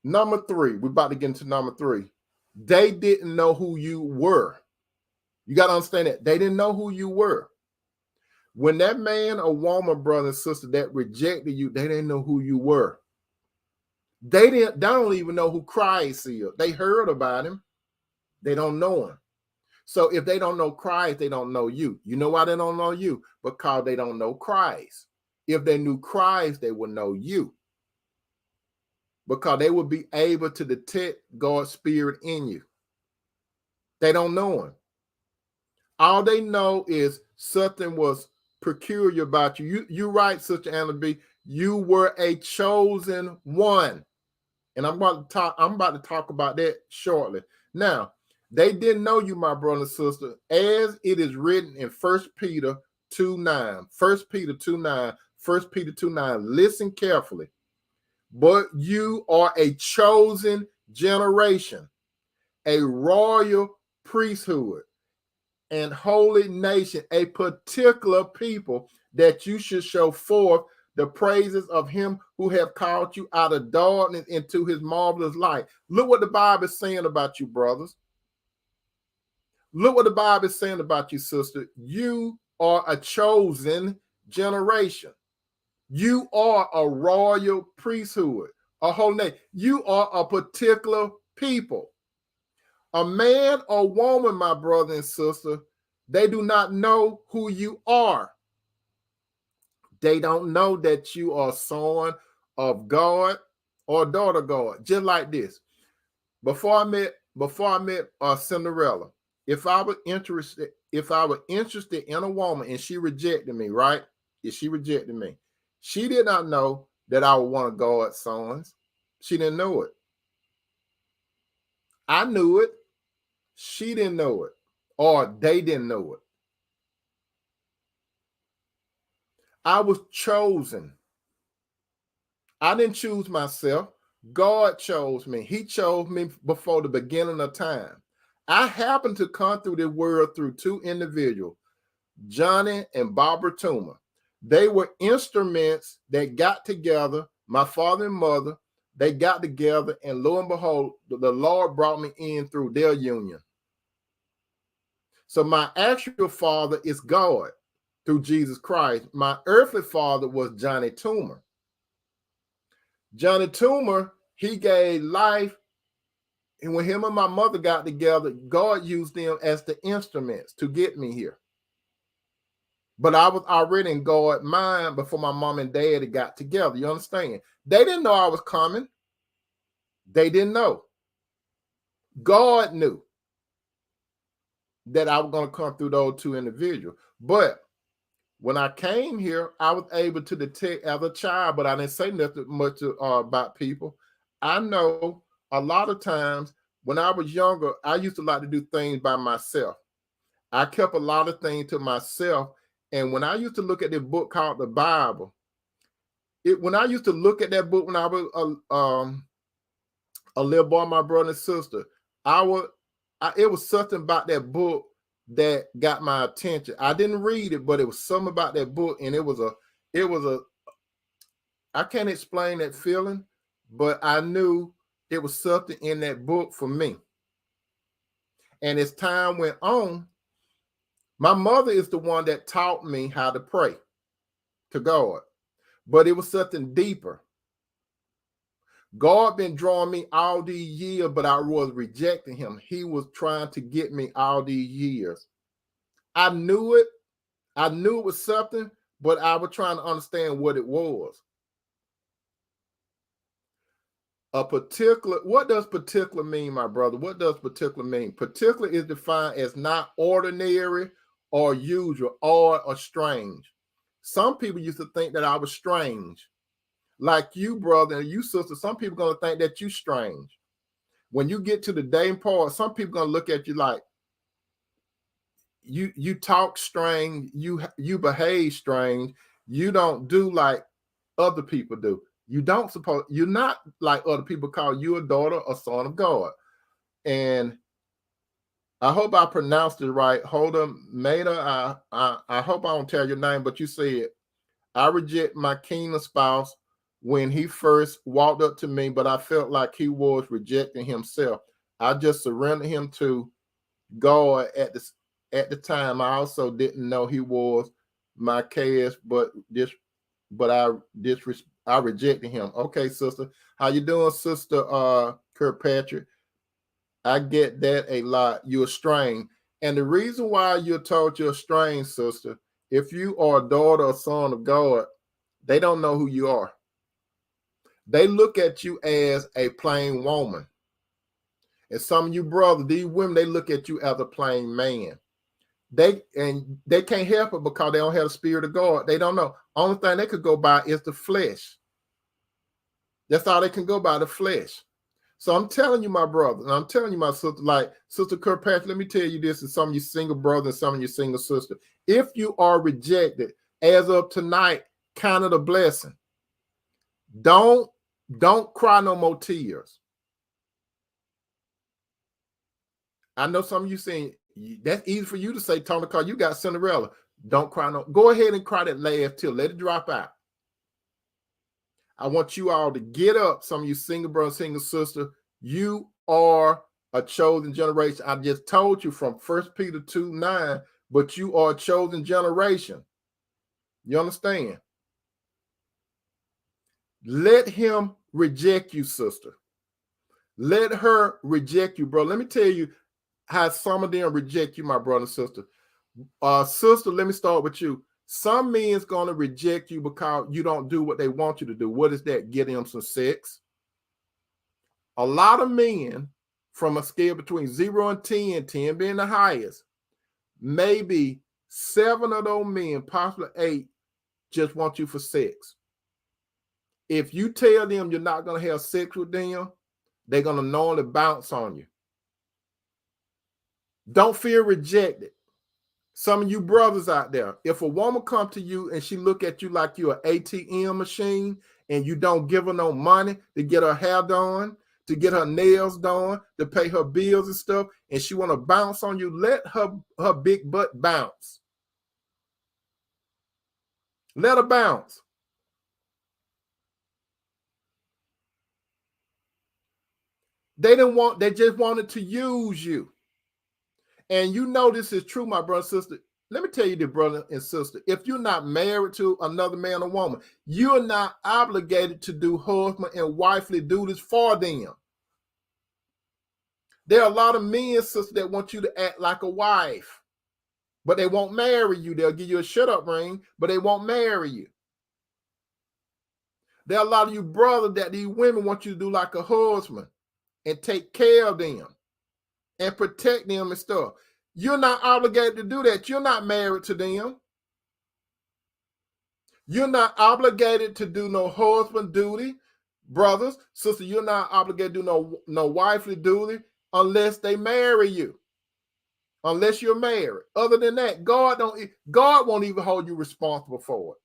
number 3, we're about to get into number 3. They didn't know who you were. You got to understand that. They didn't know who you were. When that man or woman, brother and sister, that rejected you, they didn't know who you were. They don't even know who Christ is. They heard about him. They don't know him. So if they don't know Christ, they don't know you. You know why they don't know you? Because they don't know Christ. If they knew Christ, they would know you. Because they would be able to detect God's spirit in you. They don't know him. All they know is something was peculiar about you. You right, Sister Anna B. You were a chosen one. And I'm about to talk about that shortly. Now, they didn't know you, my brother and sister, as it is written in 1 Peter 2:9. 1 Peter 2:9. 1 Peter 2:9. Listen carefully. But you are a chosen generation, a royal priesthood, and holy nation, a particular people, that you should show forth the praises of him who have called you out of darkness into his marvelous light. Look what the Bible is saying about you, brothers. Look what the Bible is saying about you, sister. You are a chosen generation. You are a royal priesthood, a holy nation. You are a particular people. A man or woman, my brother and sister, they do not know who you are. They don't know that you are son of God or daughter of God. Just like this. Before I met Cinderella, if I was interested in a woman and she rejected me, right? If she rejected me, she did not know that I was one of God's sons. She didn't know it. I knew it. She didn't know it, or they didn't know it. I was chosen. I didn't choose myself. God chose me. He chose me before the beginning of time. I happened to come through the world through 2 individuals, Johnny and Barbara Toomer. They were instruments that got together, my father and mother, they got together, and lo and behold, the Lord brought me in through their union. So my actual father is God through Jesus Christ. My earthly father was Johnny Toomer. Johnny Toomer, he gave life, and when him and my mother got together, God used them as the instruments to get me here. But I was already in God's mind before my mom and dad got together. You understand? They didn't know I was coming. They didn't know. God knew that I was going to come through those 2 individuals. But when I came here, I was able to detect as a child, but I didn't say nothing much about people. I know a lot of times when I was younger, I used to like to do things by myself. I kept a lot of things to myself. And when I used to look at this book called the Bible, when I used to look at that book when I was a little boy, my brother and sister, it was something about that book that got my attention. I didn't read it, but it was something about that book, and it was a I can't explain that feeling, but I knew it was something in that book for me. And as time went on, my mother is the one that taught me how to pray to God, but it was something deeper. God been drawing me all these years, but I was rejecting him. He was trying to get me all these years. I knew it. I knew it was something, but I was trying to understand what it was. What does particular mean, my brother? What does particular mean? Particular is defined as not ordinary or usual or strange. Some people used to think that I was strange. Like you, brother, and you, sister, some people are going to think that you're strange. When you get to the dating part, some people are going to look at you like, you talk strange, you behave strange, you don't do like other people do. You're not like other people call you a daughter or son of God. And I hope I pronounced it right. Holden Maida, I hope I don't tell your name, but you said, I reject my kingdom spouse when he first walked up to me, but I felt like he was rejecting himself. I just surrendered him to God at the time. I also didn't know he was my cast, but I rejected him. Okay, sister. How you doing, sister Kirkpatrick? I get that a lot. You're strange. And the reason why you're told you're strange, sister, if you are a daughter or son of God, they don't know who you are. They look at you as a plain woman. And some of you brothers, these women, they look at you as a plain man. They can't help it because they don't have the spirit of God. They don't know. Only thing they could go by is the flesh. That's all they can go by, the flesh. So I'm telling you, my brother, and I'm telling you, my sister, like Sister Kirkpatrick, let me tell you this, and some of you single brothers and some of you single sisters. If you are rejected, as of tonight, count it a blessing. Don't cry no more tears. I know some of you saying that's easy for you to say, Tony, because you got Cinderella. Don't cry no. Go ahead and cry that last tear. Let it drop out. I want you all to get up. Some of you single brothers, single sister, you are a chosen generation. I just told you from 1 Peter 2:9, but you are a chosen generation. You understand? Let him reject you, sister. Let her reject you, bro. Let me tell you how some of them reject you, my brother and sister. Sister, let me start with you. Some men's going to reject you because you don't do what they want you to do. What is that? Get them some sex. A lot of men, from a scale between 0 and 10, 10 being the highest, maybe 7 of those men, possibly 8, just want you for sex. If you tell them you're not going to have sex with them, they're going to normally bounce on you. Don't feel rejected. Some of you brothers out there, if a woman come to you and she look at you like you're an ATM machine and you don't give her no money to get her hair done, to get her nails done, to pay her bills and stuff, and she want to bounce on you, let her big butt bounce. Let her bounce. They just wanted to use you. And you know this is true, my brother and sister. Let me tell you this, brother and sister. If you're not married to another man or woman, you're not obligated to do husband and wifely duties for them. There are a lot of men, sister, that want you to act like a wife, but they won't marry you. They'll give you a shut-up ring, but they won't marry you. There are a lot of you brothers that these women want you to do like a husband and take care of them and protect them and stuff. You're not obligated to do that. You're not married to them. You're not obligated to do no husband duty, brothers, sister. You're not obligated to do no wifely duty unless they marry you. Unless you're married. Other than that, God won't even hold you responsible for it.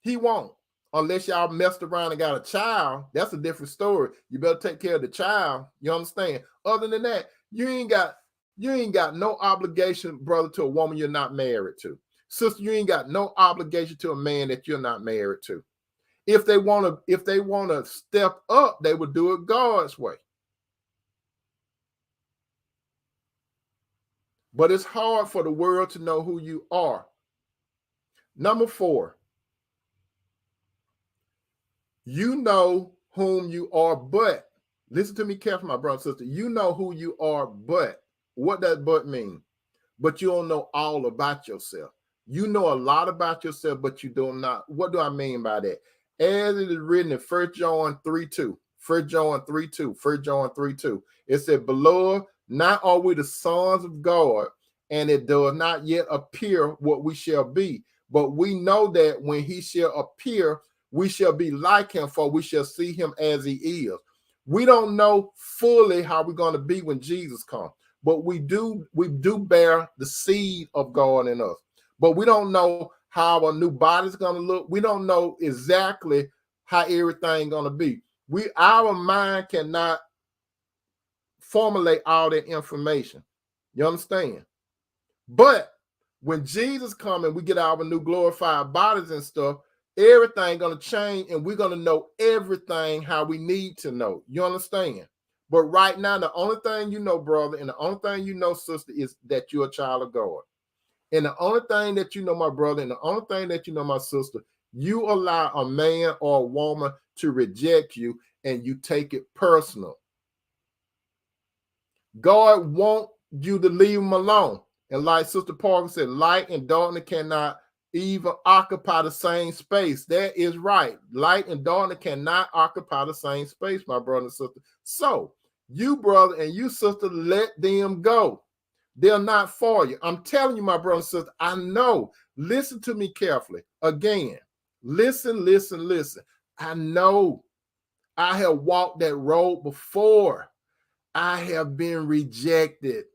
He won't. Unless y'all messed around and got a child, that's a different story. You better take care of the child. You understand? Other than that, you ain't got no obligation, brother, to a woman you're not married to. Sister, you ain't got no obligation to a man that you're not married to. If they want to step up, they would do it God's way. But it's hard for the world to know who you are. Number 4, you know whom you are, but listen to me carefully, my brother and sister. You know who you are, but what does but mean? But you don't know all about yourself. You know a lot about yourself, but you do not. What do I mean by that? As it is written in 1 John 3:2, 1 John 3:2, 1 John 3:2. It said, beloved, not are we the sons of God, and it does not yet appear what we shall be. But we know that when he shall appear, we shall be like him, for we shall see him as he is. We don't know fully how we're going to be when Jesus comes, but we do bear the seed of God in us. But we don't know how our new body's gonna look. We don't know exactly how everything gonna be. Our mind cannot formulate all that information. You understand? But when Jesus comes and we get our new glorified bodies and stuff, everything gonna change, and we're gonna know everything how we need to know. You understand? But right now, the only thing you know, brother, and the only thing you know, sister, is that you're a child of God. And the only thing that you know, my brother, and the only thing that you know, my sister, you allow a man or a woman to reject you, and you take it personal. God wants you to leave him alone. And like Sister Parker said, light and darkness cannot even occupy the same space. That is right. Light and darkness cannot occupy the same space, my brother and sister. So you, brother, and you, sister, let them go. They're not for you. I'm telling you, my brother and sister, I know. Listen to me carefully. Again, listen. I know. I have walked that road before. I have been rejected.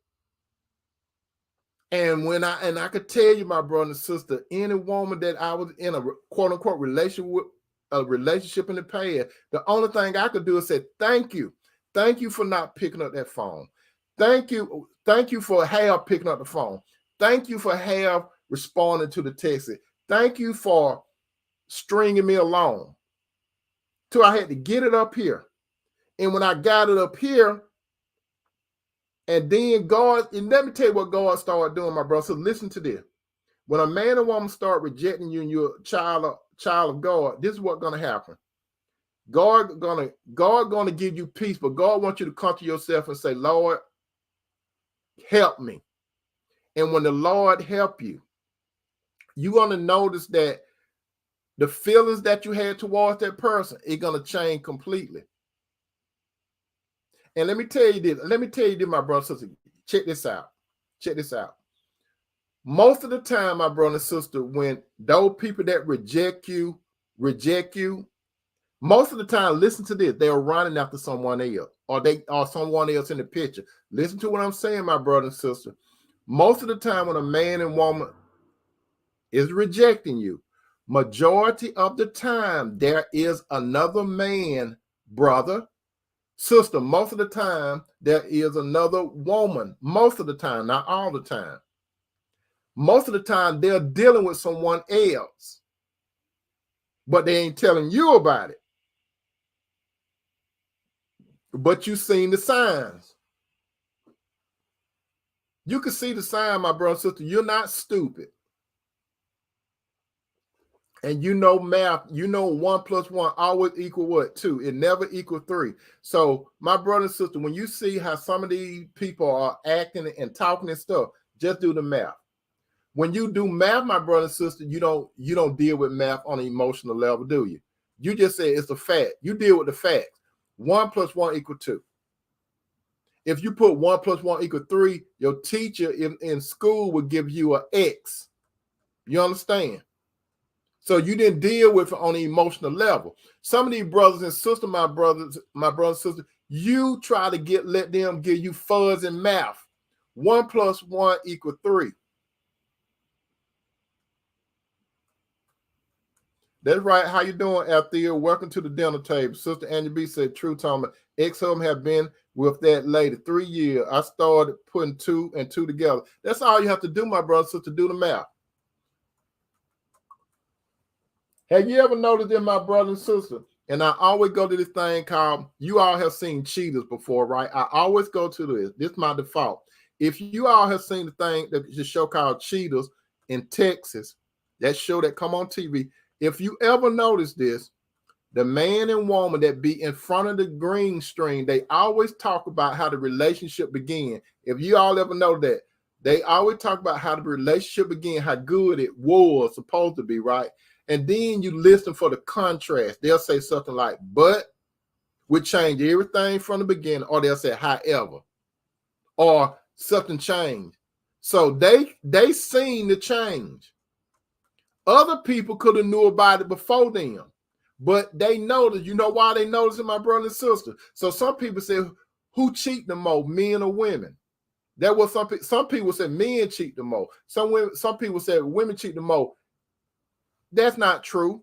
And I could tell you, my brother and sister, any woman that I was in a quote unquote relationship in the past, the only thing I could do is say, thank you. Thank you for not picking up that phone. Thank you for Hal picking up the phone. Thank you for Hal responding to the text. Thank you for stringing me along. Till I had to get it up here. And when I got it up here, and then God, and let me tell you what God started doing, my brother. So listen to this. When a man and woman start rejecting you and you're a child of God, this is what's going to happen. God gonna give you peace, but God wants you to come to yourself and say, Lord, help me. And when the Lord help you, you're going to notice that the feelings that you had towards that person is going to change completely. And let me tell you this, my brother and sister. Check this out. Most of the time, my brother and sister, when those people that reject you, most of the time, listen to this, they're running after someone else, or someone else in the picture. Listen to what I'm saying, my brother and sister. Most of the time when a man and woman is rejecting you, majority of the time, there is another man, brother, sister. Most of the time, there is another woman. Most of the time, not all the time. Most of the time, they're dealing with someone else, but they ain't telling you about it. But you seen the signs. You can see the sign, my brother and sister. You're not stupid. And you know math, you know 1 + 1 always equal what? 2. It never equal 3. So my brother and sister, when you see how some of these people are acting and talking and stuff, just do the math. When you do math, my brother and sister, you don't deal with math on an emotional level, do you? You just say it's a fact. You deal with the facts. 1 + 1 = 2. If you put 1 + 1 = 3, your teacher in school would give you an X. You understand? So you didn't deal with it on an emotional level. Some of these brothers and sisters, my brothers and sisters, you try to let them give you fuzz in math. 1 + 1 = 3. That's right. How you doing, Althea? Welcome to the dinner table. Sister Angie B said, true, Toomer. Ex-husband have been with that lady 3 years. I started putting 2 and 2 together. That's all you have to do, my brother, sister, do the math. Have you ever noticed that, my brother and sister? And I always go to this thing called, you all have seen Cheaters before, right? I always go to this. This is my default. If you all have seen the show called Cheaters in Texas, that show that come on TV, if you ever notice this, the man and woman that be in front of the green screen, they always talk about how the relationship began. If you all ever know that, they always talk about how the relationship began, how good it was supposed to be, right? And then you listen for the contrast. They'll say something like, but we change everything from the beginning, or they'll say, however, or something changed. So they seen the change. Other people could have knew about it before them, but they noticed. You know why they noticed it, my brother and sister? So some people say, who cheat the most, men or women? That was some people said men cheat the most. Some people said women cheat the most. That's not true.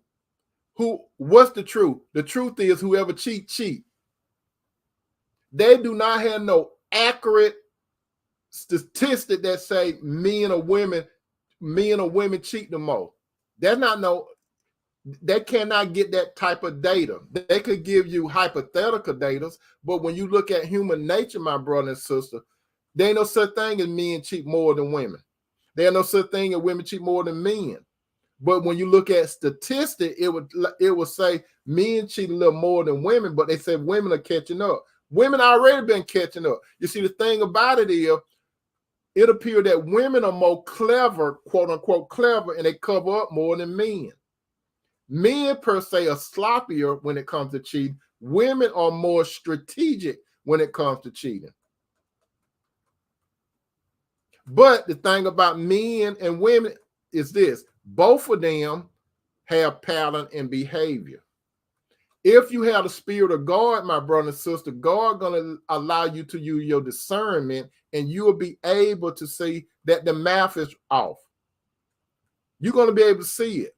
What's the truth? The truth is whoever cheat. They do not have no accurate statistic that say men or women cheat the most. That's not no, they cannot get that type of data. They could give you hypothetical data, but when you look at human nature, my brother and sister, there ain't no such thing as men cheat more than women. There ain't no such thing as women cheat more than men. But when you look at statistics, it would say men cheat a little more than women, but they say women are catching up. Women already been catching up. You see, the thing about it is, it appears that women are more clever, quote unquote clever, and they cover up more than men. Men per se are sloppier when it comes to cheating. Women are more strategic when it comes to cheating. But the thing about men and women is this: both of them have pattern and behavior. If you have the spirit of God, my brother and sister, God gonna allow you to use your discernment, and you will be able to see that the math is off. You're gonna be able to see it.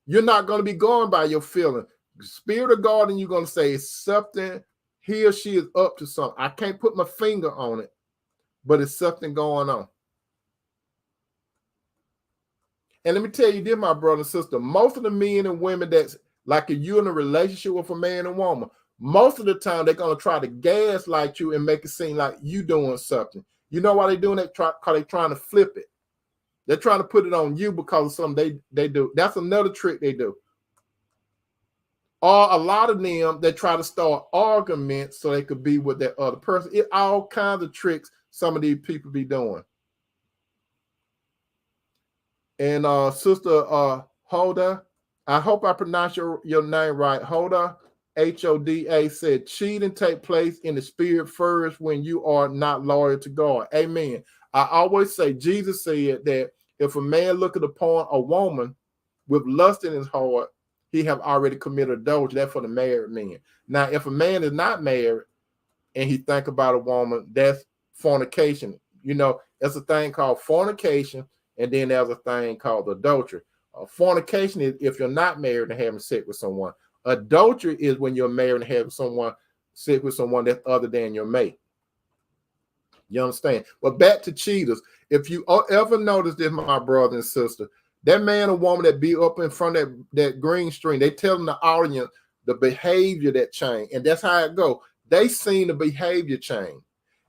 You're not gonna be going by your feeling. The spirit of God, and you're gonna say it's something. He or she is up to something. I can't put my finger on it, but it's something going on. And let me tell you this, my brother and sister, most of the men and women that's like if you're in a relationship with a man and woman, most of the time they're going to try to gaslight you and make it seem like you doing something. You know why they're doing that? Because they're trying to flip it. They're trying to put it on you because of something they do. That's another trick they do. Or a lot of them, they try to start arguments so they could be with that other person. It all kinds of tricks some of these people be doing. And Sister Hoda, I hope I pronounce your name right. Hoda, Hoda, said, cheating take place in the spirit first when you are not loyal to God. Amen. I always say, Jesus said that if a man looketh upon a woman with lust in his heart, he have already committed adultery. That's for the married man. Now, if a man is not married and he think about a woman, that's fornication. You know, there's a thing called fornication, and then there's a thing called adultery. Fornication is if you're not married and having sex with someone. Adultery is when you're married and having sex with someone that's other than your mate. You understand? But back to cheaters. If you ever notice this, my brother and sister, that man or woman that be up in front of that green screen, they telling the audience the behavior that changed. And that's how it go. They seen the behavior change.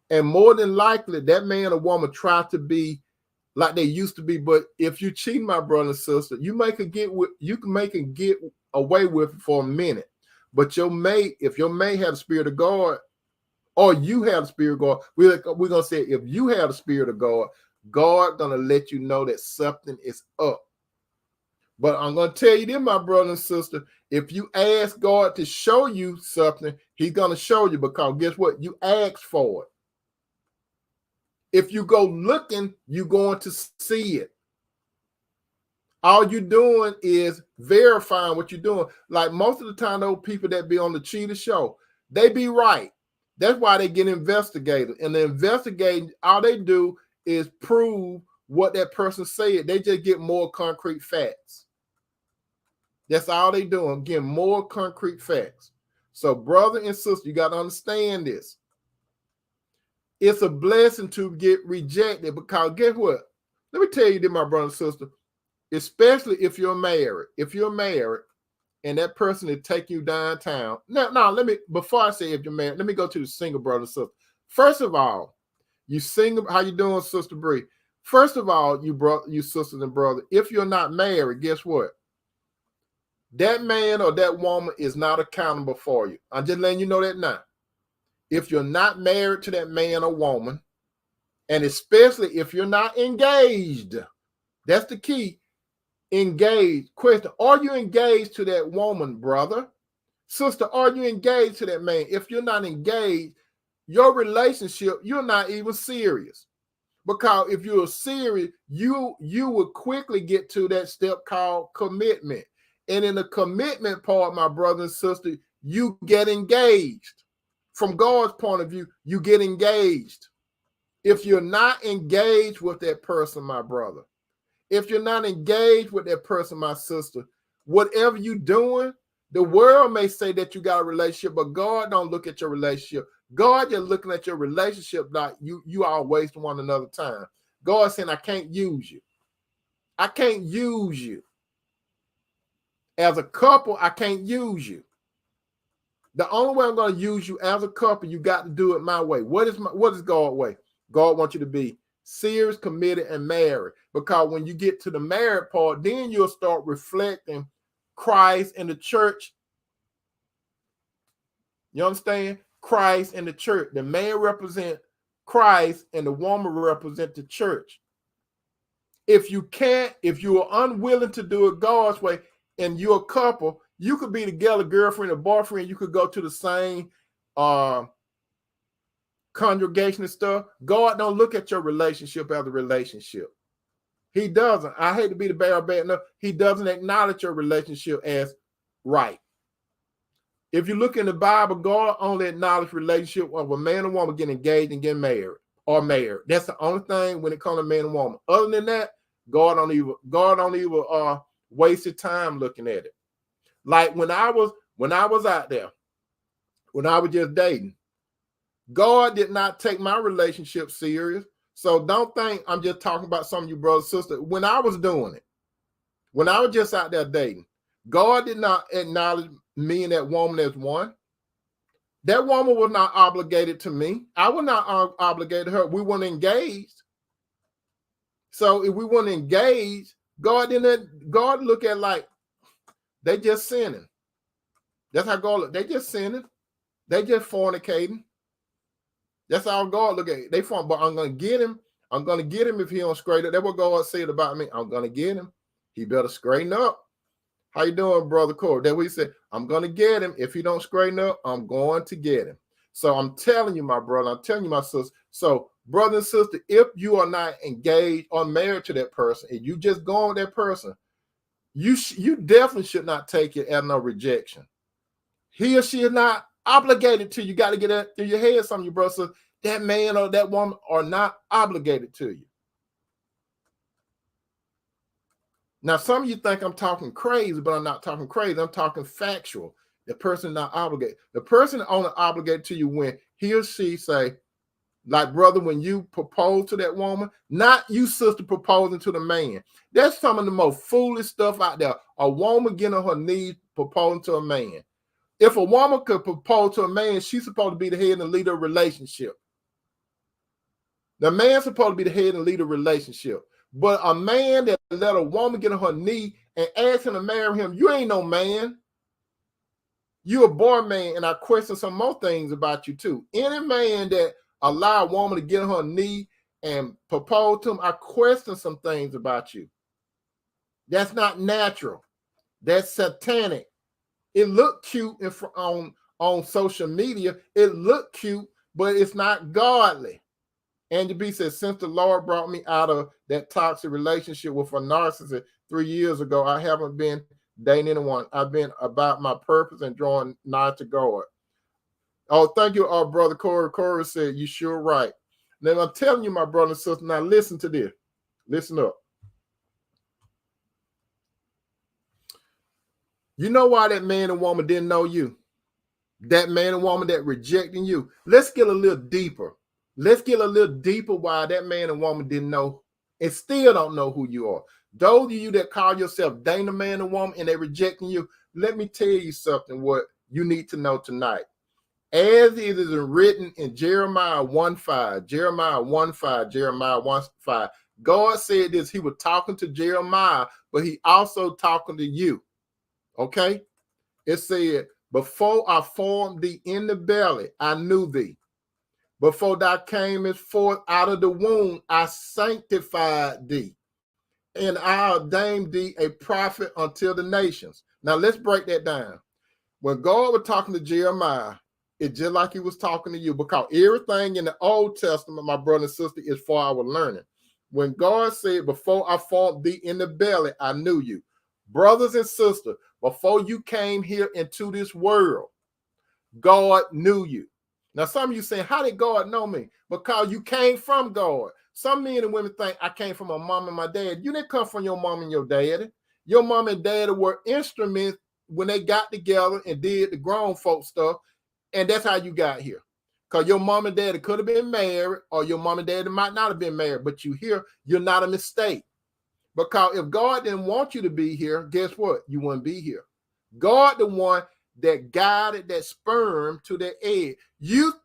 And more than likely, that man or woman tried to be like they used to be. But if you cheat, my brother and sister, you can make it get away with it for a minute. But your mate, if your mate have the spirit of God, or you have the spirit of God, we're gonna say if you have the spirit of God, God gonna let you know that something is up. But I'm gonna tell you this, my brother and sister, if you ask God to show you something, he's gonna show you, because guess what? You asked for it. If you go looking, you're going to see it. All you're doing is verifying what you're doing. Like most of the time, those people that be on the cheater show, they be right. That's why they get investigated. And the investigating, all they do is prove what that person said. They just get more concrete facts. That's all they doing, getting more concrete facts. So brother and sister, you got to understand this. It's a blessing to get rejected, because guess what? Let me tell you this, my brother and sister, especially if you're married. If you're married and that person is taking you downtown. Now, before I say if you're married, let me go to the single brother and sister. First of all, you single, how you doing, Sister Bree? First of all, you sisters and brothers, if you're not married, guess what? That man or that woman is not accountable for you. I'm just letting you know that now. If you're not married to that man or woman, and especially if you're not engaged, that's the key. Engaged. Question: are you engaged to that woman, brother? Sister, are you engaged to that man? If you're not engaged, your relationship, you're not even serious. Because if you're serious, you will quickly get to that step called commitment. And in the commitment part, my brother and sister, you get engaged. From God's point of view, you get engaged. If you're not engaged with that person, my brother, if you're not engaged with that person, my sister, whatever you're doing, the world may say that you got a relationship, but God don't look at your relationship. God just looking at your relationship like you all wasting one another time. God saying, I can't use you. I can't use you. As a couple, I can't use you. The only way I'm going to use you as a couple, you got to do it my way. What is God's way? God wants you to be serious, committed, and married. Because when you get to the married part, then you'll start reflecting Christ and the church. You understand? Christ and the church. The man represent Christ and the woman represent the church. If you are unwilling to do it God's way and you're a couple, you could be together, girlfriend or boyfriend. You could go to the same congregation and stuff. God don't look at your relationship as a relationship. He doesn't. I hate to be the bearer of bad news. He doesn't acknowledge your relationship as right. If you look in the Bible, God only acknowledges relationship of a man and woman getting engaged and getting married or married. That's the only thing when it comes to man and woman. Other than that, God don't even waste your time looking at it. Like when I was out there, when I was just dating, God did not take my relationship serious. So don't think I'm just talking about some of you brothers and sisters. When I was doing it, when I was just out there dating, God did not acknowledge me and that woman as one. That woman was not obligated to me. I was not obligated to her. We weren't engaged. So if we weren't engaged, God look at like they just sinning. That's how God look. They just sinning. They just fornicating. That's how God look at it. They form, but I'm gonna get him. I'm gonna get him if he don't straighten up. That's what God said about me. I'm gonna get him. He better straighten up. How you doing, Brother Corey? That we said, I'm gonna get him. If he don't straighten up, I'm going to get him. So I'm telling you, my brother, I'm telling you, my sister. So, brother and sister, if you are not engaged or married to that person, and you just go on with that person, you definitely should not take it as no rejection. He or she is not obligated to you. Got to get that through your head, some of you brothers. That man or that woman are not obligated to you. Now, some of you think I'm talking crazy, but I'm not talking crazy. I'm talking factual. The person not obligated. The person only obligated to you when he or she say, like, brother, when you propose to that woman, not you, sister, proposing to the man. That's some of the most foolish stuff out there. A woman getting on her knees proposing to a man. If a woman could propose to a man, she's supposed to be the head and the leader of a relationship. The man's supposed to be the head and leader of a relationship. But a man that let a woman get on her knee and ask him to marry him, you ain't no man. You a boy man, and I question some more things about you too. Any man that allow a woman to get on her knee and propose to him, I question some things about you. That's not natural. That's satanic. It look cute on social media. It look cute, but it's not godly. Angie B says, since the Lord brought me out of that toxic relationship with a narcissist 3 years ago, I haven't been dating anyone. I've been about my purpose and drawing nigh to God. Oh, thank you, Brother Corey. Corey said, you sure right. Now, I'm telling you, my brother and sister, now listen to this. Listen up. You know why that man and woman didn't know you? That man and woman that rejecting you. Let's get a little deeper. Let's get a little deeper why that man and woman didn't know and still don't know who you are. Those of you that call yourself dating a man and woman and they're rejecting you, let me tell you something what you need to know tonight. As it is written in Jeremiah 1:5, Jeremiah 1:5, Jeremiah 1:5, God said this. He was talking to Jeremiah, but he also talking to you. Okay? It said, before I formed thee in the belly, I knew thee. Before thou camest forth out of the womb, I sanctified thee, and I ordained thee a prophet until the nations. Now let's break that down. When God was talking to Jeremiah, it's just like he was talking to you, because everything in the Old Testament, my brother and sister, is for our learning. When God said, before I formed thee in the belly, I knew you. Brothers and sisters, before you came here into this world, God knew you. Now, some of you saying, how did God know me? Because you came from God. Some men and women think I came from a mom and my dad. You didn't come from your mom and your daddy. Your mom and daddy were instruments when they got together and did the grown folk stuff, and that's how you got here. Because your mom and daddy could have been married, or your mom and daddy might not have been married, but you here, you're not a mistake. Because if God didn't want you to be here, guess what? You wouldn't be here. God, the one that guided that sperm to that egg.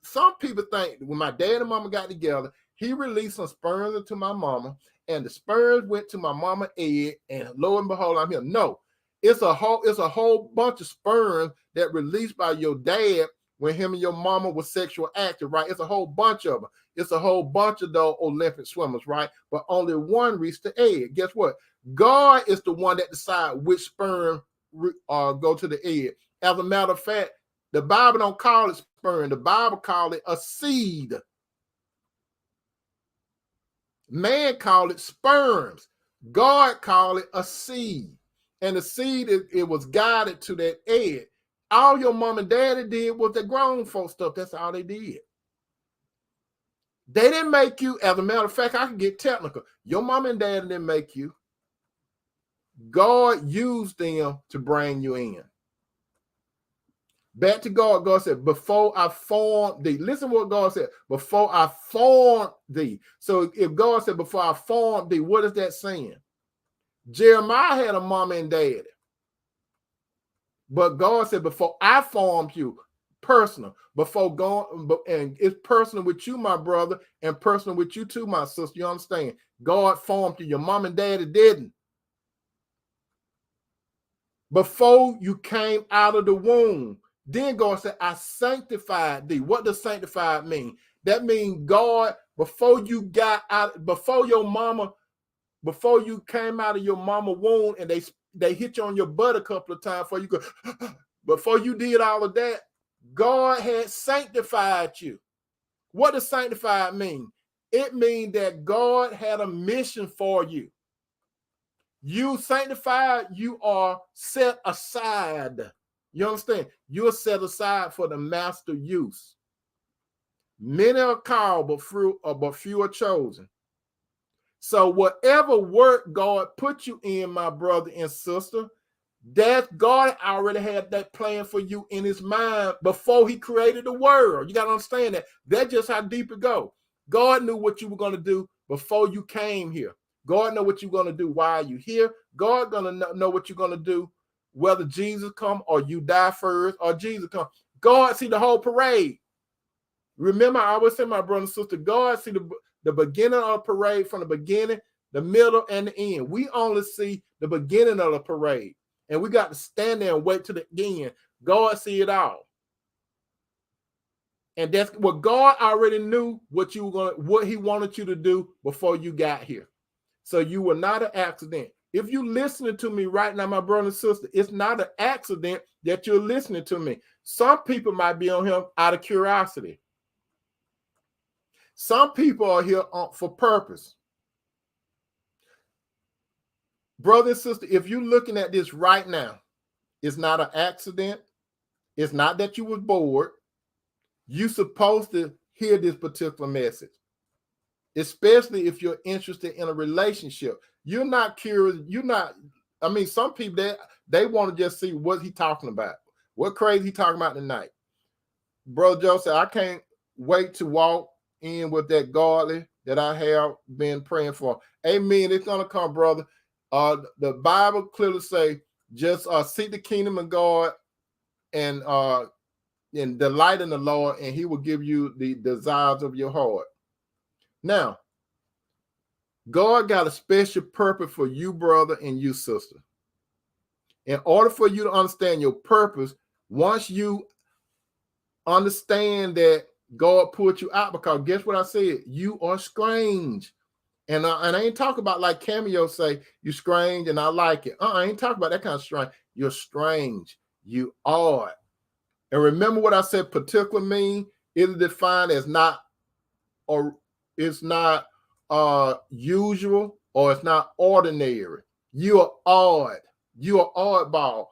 Some people think when my dad and mama got together, he released some sperms into my mama, and the sperms went to my mama egg, and lo and behold, I'm here. No, it's a whole bunch of sperms that released by your dad when him and your mama was sexual active, right? It's a whole bunch of them. It's a whole bunch of those Olympic swimmers, right? But only one reached the egg. Guess what? God is the one that decides which sperm go to the egg. As a matter of fact, the Bible don't call it sperm. The Bible call it a seed. Man call it sperms. God called it a seed. And the seed, it was guided to that egg. All your mom and daddy did was the grown folk stuff. That's all they did. They didn't make you. As a matter of fact, I can get technical. Your mom and daddy didn't make you. God used them to bring you in. Back to God, God said, before I formed thee. Listen what God said, before I formed thee. So if God said, before I formed thee, what is that saying? Jeremiah had a mom and daddy. But God said, before I formed you, personal. Before God, and it's personal with you, my brother, and personal with you too, my sister. You understand? God formed you. Your mom and daddy didn't. Before you came out of the womb, then God said, I sanctified thee. What does sanctified mean? That means God, before you got out, before your mama, before you came out of your mama womb and they hit you on your butt a couple of times before you go, before you did all of that, God had sanctified you. What does sanctified mean? It means that God had a mission for you. You sanctified, you are set aside. You understand? You're set aside for the master use. Many are called, but few are chosen. So whatever work God put you in, my brother and sister, that God already had that plan for you in his mind before he created the world. You got to understand that. That's just how deep it goes. God knew what you were going to do before you came here. God know what you're going to do while you're here. God going to know what you're going to do whether Jesus come or you die first or Jesus come. God see the whole parade. Remember, I always say, my brother and sister, God see the beginning of the parade from the beginning, the middle, and the end. We only see the beginning of the parade. And we got to stand there and wait to the end. God see it all. And that's what God already knew what he wanted you to do before you got here. So you were not an accident. If you're listening to me right now, my brother and sister, it's not an accident that you're listening to me. Some people might be on here out of curiosity. Some people are here for purpose. Brother and sister, if you're looking at this right now, it's not an accident. It's not that you was bored. You're supposed to hear this particular message, especially if you're interested in a relationship. You're not curious. Some people they want to just see what he's talking about. What crazy he talking about tonight. Brother Joe said, I can't wait to walk in with that godly that I have been praying for. Amen. It's going to come, brother. The Bible clearly say, just seek the kingdom of God and delight in the Lord, and he will give you the desires of your heart. Now, God got a special purpose for you, brother, and you, sister. In order for you to understand your purpose, once you understand that God put you out, because guess what I said? You are strange. And I ain't talking about like Cameo say, you strange and I like it. I ain't talking about that kind of strange. You're strange. You are. And remember what I said, particular mean, it is defined as not, or it's not usual, or it's not ordinary. You are odd. You are oddball.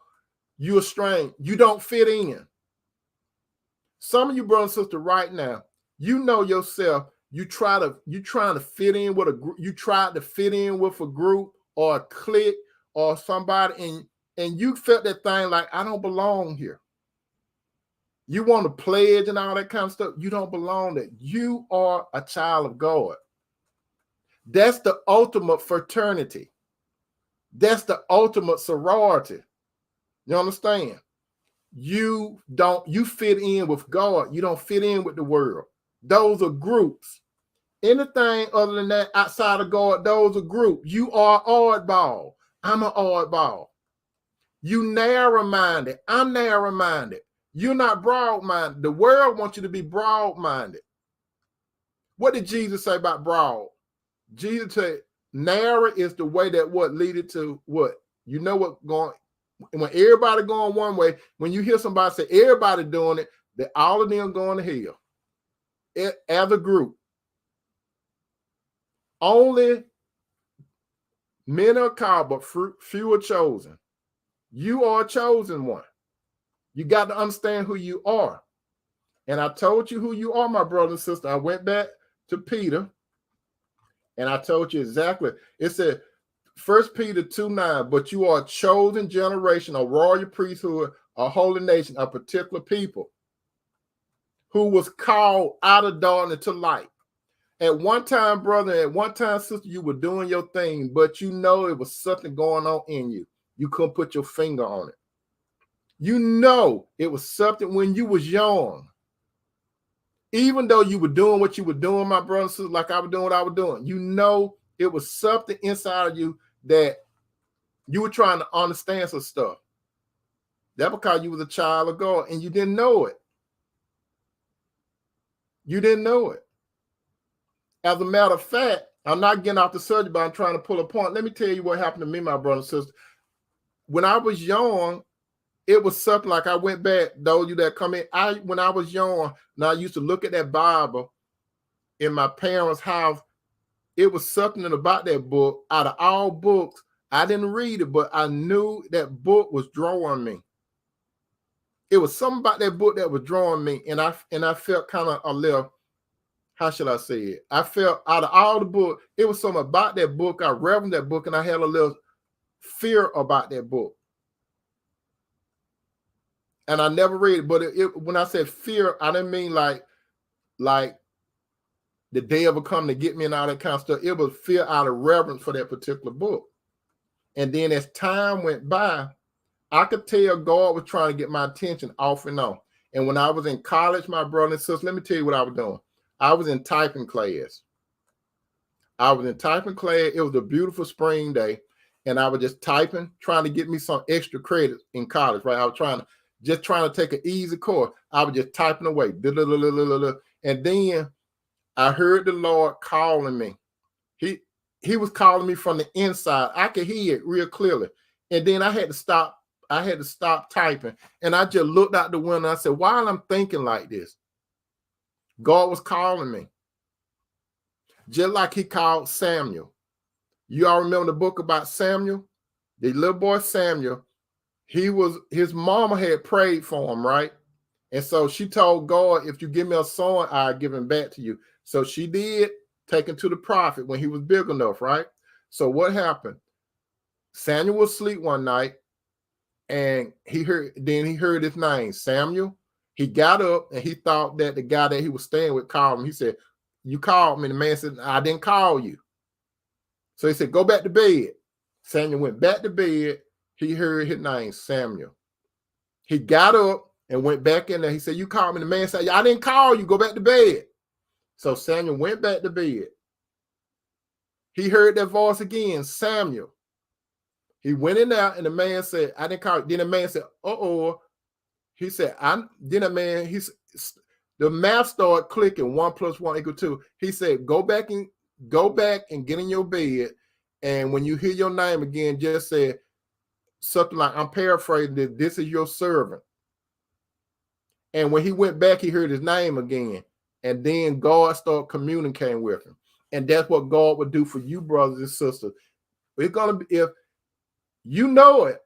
You are strange. You don't fit in. Some of you brothers and sisters right now, you know yourself, you trying to fit in with a group, you tried to fit in with a group or a clique or somebody, and you felt that thing like, I don't belong here. You want to pledge and all that kind of stuff. You don't belong there. You are a child of God. That's the ultimate fraternity. That's the ultimate sorority. You understand? You fit in with God. You don't fit in with the world. Those are groups. Anything other than that outside of God, those are groups. You are oddball. I'm an oddball. You narrow-minded. I'm narrow-minded. You're not broad-minded. The world wants you to be broad-minded. What did Jesus say about broad? Jesus said, narrow is the way that what leaded to what? You know what going, when everybody going one way, when you hear somebody say everybody doing it, that all of them going to hell. As a group. Only men are called, but few are chosen. You are a chosen one. You got to understand who you are. And I told you who you are, my brother and sister. I went back to Peter, and I told you exactly. It said, 1 Peter 2:9, but you are a chosen generation, a royal priesthood, a holy nation, a particular people who was called out of darkness to light. At one time, brother, at one time, sister, you were doing your thing, but you know it was something going on in you. You couldn't put your finger on it. You know it was something when you was young. Even though you were doing what you were doing, my brother and sister, like I was doing what I was doing, you know it was something inside of you that you were trying to understand some stuff. That's because you was a child of God and you didn't know it. You didn't know it. As a matter of fact, I'm not getting off the subject, but I'm trying to pull a point. Let me tell you what happened to me, my brother and sister. When I was young, it was something like, I went back, those of you that come in, when I was young, and I used to look at that Bible in my parents' house, it was something about that book. Out of all books, I didn't read it, but I knew that book was drawing me. It was something about that book that was drawing me, and I felt kind of a little, how should I say it? I felt out of all the book, it was something about that book. I reverenced that book, and I had a little fear about that book. And I never read it, but when I said fear, I didn't mean like the devil come to get me and all that kind of stuff. It was fear out of reverence for that particular book. And then as time went by, I could tell God was trying to get my attention off and on. And when I was in college, my brother and sister, let me tell you what I was doing. I was in typing class. It was a beautiful spring day. And I was just typing, trying to get me some extra credit in college, right? I was trying to take an easy course. I was just typing away. And then I heard the Lord calling me. He was calling me from the inside. I could hear it real clearly. And then I had to stop typing. And I just looked out the window and I said, why am I thinking like this? God was calling me. Just like he called Samuel. You all remember the book about Samuel? The little boy Samuel, his mama had prayed for him, right? And so she told God, if you give me a son, I'll give him back to you. So she did, take him to the prophet when he was big enough, right? So what happened? Samuel was asleep one night, and he heard his name, Samuel. He got up, and he thought that the guy that he was staying with called him. He said, you called me. The man said, I didn't call you. So he said, go back to bed. Samuel went back to bed. He heard his name, Samuel. He got up and went back in there. He said, you called me. The man said, I didn't call you. Go back to bed. So Samuel went back to bed. He heard that voice again, Samuel. He went in there, and the man said, I didn't call you. Then the man said, uh-oh. He said, the math started clicking. 1 + 1 = 2. He said, go back and get in your bed. And when you hear your name again, just say something like, I'm paraphrasing this is your servant. And when he went back, he heard his name again. And then God started communicating with him. And that's what God would do for you, brothers and sisters. It's going to be, if you know it,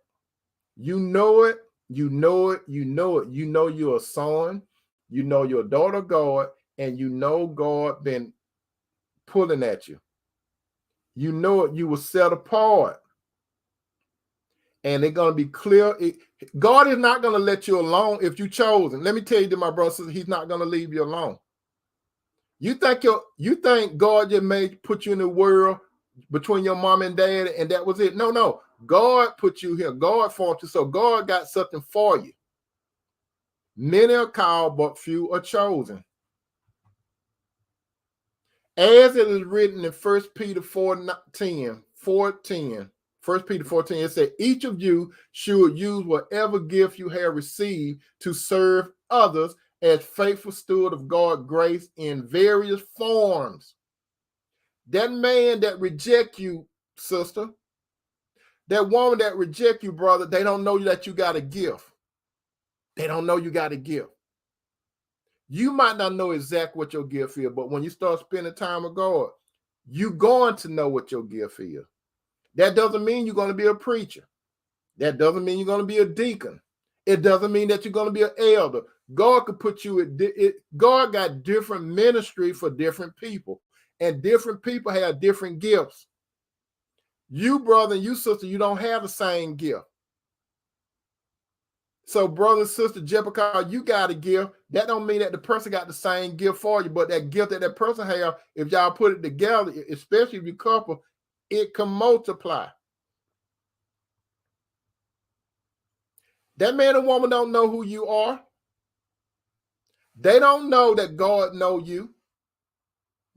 you know it, you know it, you know it. You know you're a son, you know you're a daughter of God, and you know God been pulling at you. You know it. You were set apart. And they're going to be clear. God is not going to let you alone if you chosen. Let me tell you, my brother, he's not going to leave you alone. You think God just put you in the world between your mom and dad and that was it? No. God put you here. God formed you. So God got something for you. Many are called, but few are chosen. As it is written in 1 Peter 4:10, 1 Peter 4:10, it said, each of you should use whatever gift you have received to serve others as faithful steward of God's grace in various forms. That man that reject you, sister, that woman that reject you, brother, they don't know that you got a gift. They don't know you got a gift. You might not know exactly what your gift is, but when you start spending time with God, you're going to know what your gift is. That doesn't mean you're going to be a preacher. That doesn't mean you're going to be a deacon. It doesn't mean that you're going to be an elder. God could put you at God got different ministry for different people, and different people have different gifts. You, brother, and you, sister, you don't have the same gift. So, brother and sister, just because you got a gift, that don't mean that the person got the same gift for you, but that gift that person have, if y'all put it together, especially if you couple, it can multiply. That man and woman don't know who you are. They don't know that God knows you.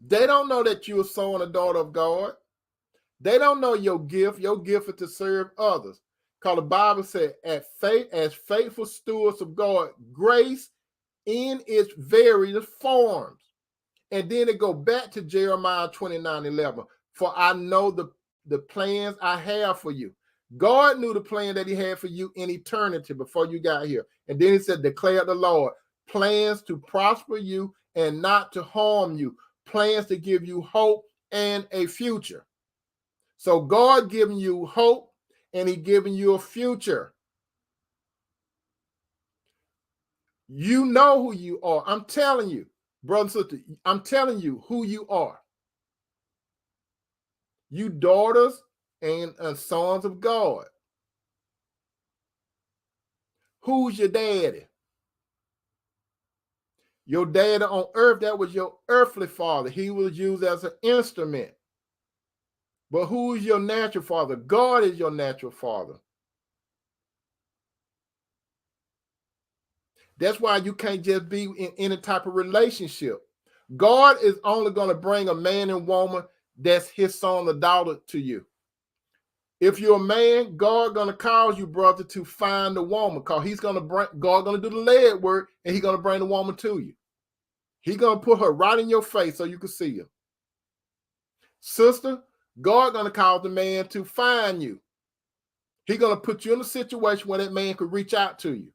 They don't know that you're a son and daughter of God. They don't know your gift. Your gift is to serve others. Because the Bible said, as faithful stewards of God's grace in its various forms. And then it go back to Jeremiah 29:11. For I know the plans I have for you. God knew the plan that he had for you in eternity before you got here. And then he said, declare the Lord, plans to prosper you and not to harm you, plans to give you hope and a future. So God giving you hope and he giving you a future. You know who you are. I'm telling you, brother and sister, I'm telling you who you are. You daughters and sons of God. Who's your daddy? Your daddy on earth, that was your earthly father. He was used as an instrument. But who is your natural father? God is your natural father. That's why you can't just be in any type of relationship. God is only going to bring a man and woman that's his son or daughter to you. If you're a man, God going to cause you, brother, to find the woman, because he's going to bring, God going to do the lead work, and he's going to bring the woman to you. He's going to put her right in your face so you can see her. Sister, God going to cause the man to find you. He's going to put you in a situation where that man could reach out to you.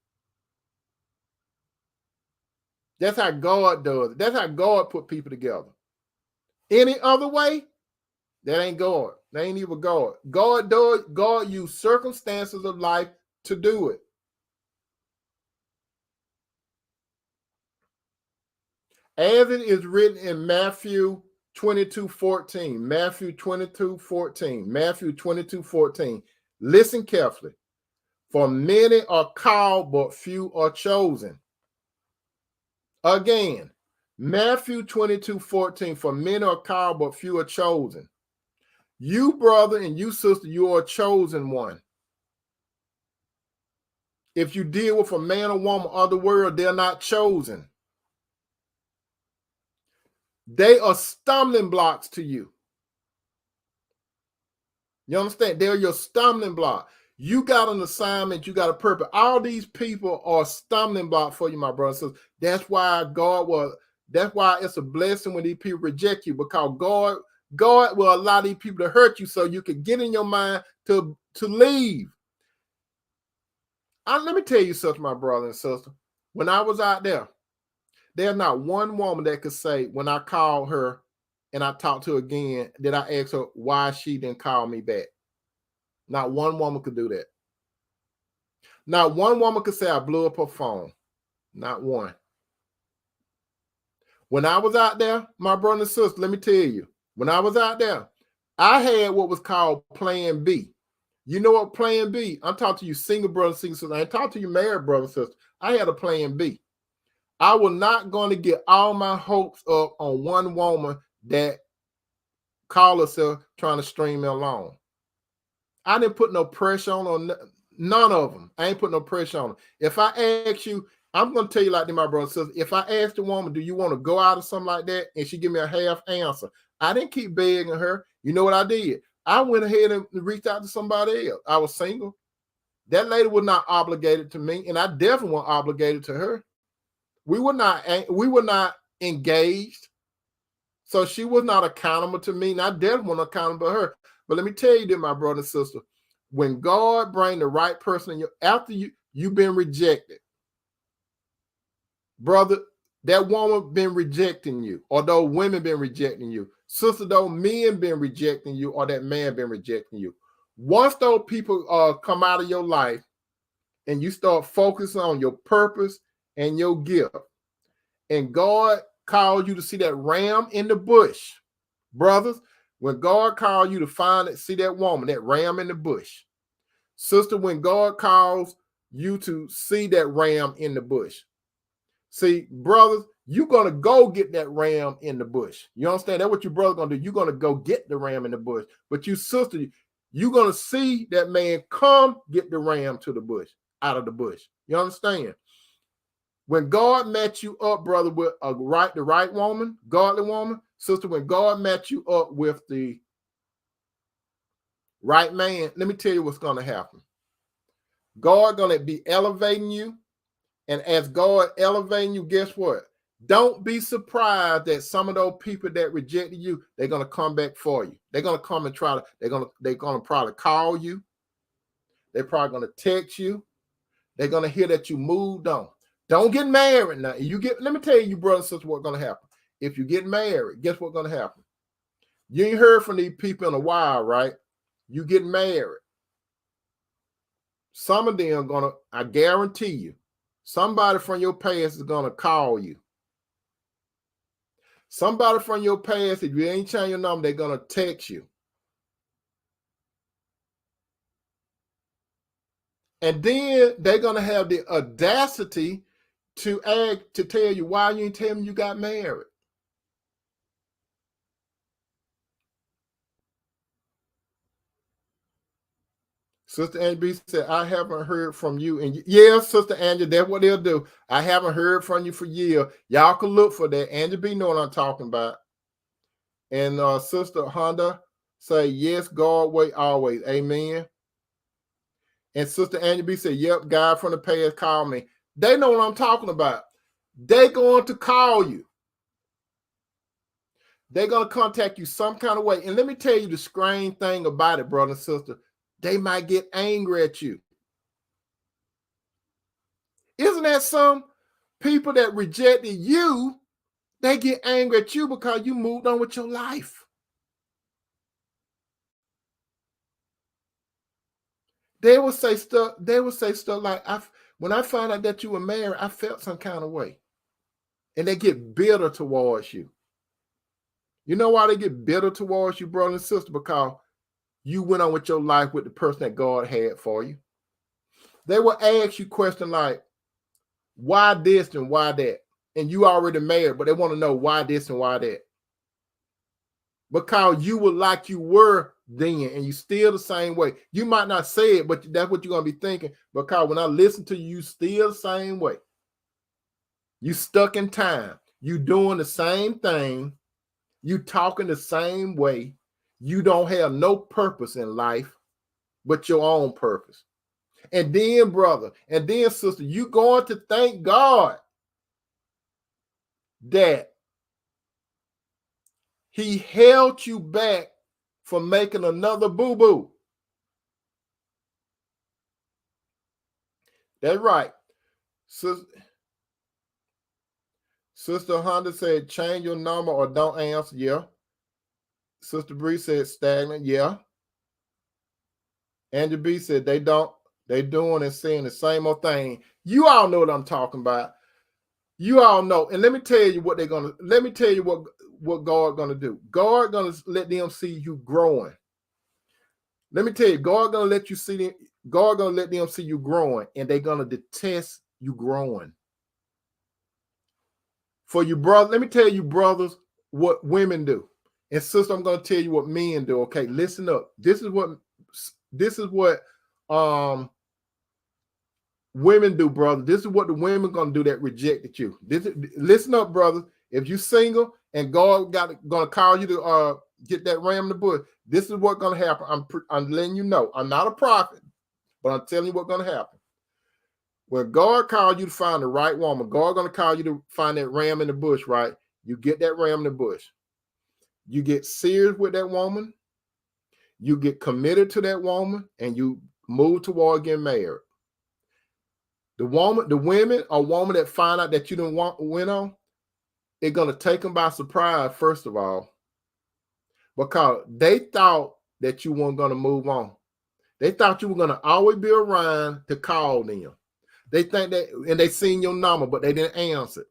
That's how God does it. That's how God put people together. Any other way, that ain't God. That ain't even God. God used circumstances of life to do it. As it is written in Matthew 22:14. Matthew 22:14. Matthew 22:14. Listen carefully. For many are called, but few are chosen. Again, Matthew 22:14. For many are called, but few are chosen. You, brother, and you, sister, you are a chosen one. If you deal with a man or woman of the world, they're not chosen. They are stumbling blocks to you. You understand? They're your stumbling block. You got an assignment. You got a purpose. All these people are stumbling block for you, my brothers. That's why that's why it's a blessing when these people reject you, because God will allow these people to hurt you so you can get in your mind to leave. Let me tell you something, my brother and sister. When I was out there, there's not one woman that could say, when I called her and I talked to her again, did I ask her why she didn't call me back? Not one woman could do that. Not one woman could say I blew up her phone. Not one. When I was out there, my brother and sister, let me tell you, When I was out there, I had what was called Plan B. You know what Plan B? I'm talking to you single brothers, single sisters. I ain't talking to you married brothers, sisters. I had a Plan B. I was not going to get all my hopes up on one woman that called herself trying to string me along. I didn't put no pressure on none of them. I ain't put no pressure on them. If I ask you, I'm going to tell you like that, my brother says, if I asked a woman, do you want to go out or something like that? And she give me a half answer. I didn't keep begging her. You know what I did? I went ahead and reached out to somebody else. I was single. That lady was not obligated to me, and I definitely wasn't obligated to her. We were not engaged. So she was not accountable to me, and I definitely wasn't accountable to her. But let me tell you this, my brother and sister, when God bring the right person in after you've been rejected, brother, that woman been rejecting you, or those women been rejecting you. Sister, those men been rejecting you, or that man been rejecting you. Once those people come out of your life and you start focusing on your purpose and your gift, and God called you to see that ram in the bush, brothers, when God called you to see that woman, that ram in the bush. Sister, when God calls you to see that ram in the bush. See, brothers, you're going to go get that ram in the bush. You understand? That's what your brother going to do. You're going to go get the ram in the bush. But you, sister, you're going to see that man come get the ram to the bush, out of the bush. You understand? When God met you up, brother, with the right woman, godly woman, sister, when God met you up with the right man, let me tell you what's going to happen. God going to be elevating you. And as God elevating you, guess what? Don't be surprised that some of those people that rejected you, they're going to come back for you. They're going to come and they're going to probably call you. They're probably going to text you. They're going to hear that you moved on. Don't get married now. Let me tell you, brothers and sisters, what's going to happen. If you get married, guess what's going to happen? You ain't heard from these people in a while, right? You get married. Some of them are going to, I guarantee you, somebody from your past is going to call you. Somebody from your past, if you ain't changed your number, they're going to text you. And then they're going to have the audacity to tell you why you ain't telling them you got married. Sister Angie B said, I haven't heard from you. And yeah, Sister Angie, that's what they'll do. I haven't heard from you for years. Y'all can look for that. Angie B know what I'm talking about. And Sister Honda say, yes, God wait always. Amen. And Sister Angie B said, yep, God from the past called me. They know what I'm talking about. They're going to call you. They're going to contact you some kind of way. And let me tell you the strange thing about it, brother and sister. They might get angry at you. Isn't that some people that rejected you, they get angry at you because you moved on with your life? They will say stuff like, when I found out that you were married, I felt some kind of way. And they get bitter towards you. You know why they get bitter towards you, brother and sister? Because you went on with your life with the person that God had for you. They will ask you questions like, why this and why that? And you already married, but they want to know why this and why that. Because you were like you were then, and you still the same way. You might not say it, but that's what you're going to be thinking. Because when I listen to you, you still the same way. You stuck in time. You doing the same thing. You talking the same way. You don't have no purpose in life but your own purpose. And then, brother, and then, sister, you going to thank God that he held you back from making another boo-boo. That's right. Sister Honda said, change your number or don't answer. Yeah. Sister Bree said, stagnant. Yeah. Andrew B said, they doing and saying the same old thing. You all know what I'm talking about. You all know. And let me tell you what what God gonna do. God gonna let them see you growing. Let me tell you, God gonna let them see you growing, and they're gonna detest you growing. For you, brother, let me tell you, brothers, what women do. And sister, I'm gonna tell you what men do. Okay, listen up. This is what women do, brother. This is what the women gonna do that rejected you. Listen up, brother. If you single and God gonna call you to get that ram in the bush, this is what's gonna happen. I'm letting you know. I'm not a prophet, but I'm telling you what's gonna happen. When God called you to find the right woman, God gonna call you to find that ram in the bush, right? You get that ram in the bush. You get serious with that woman. You get committed to that woman, and you move toward getting married. The women or woman that find out that you didn't win on, it's gonna take them by surprise, first of all, because they thought that you weren't gonna move on. They thought you were gonna always be around to call them. They think that, and they seen your number, but they didn't answer.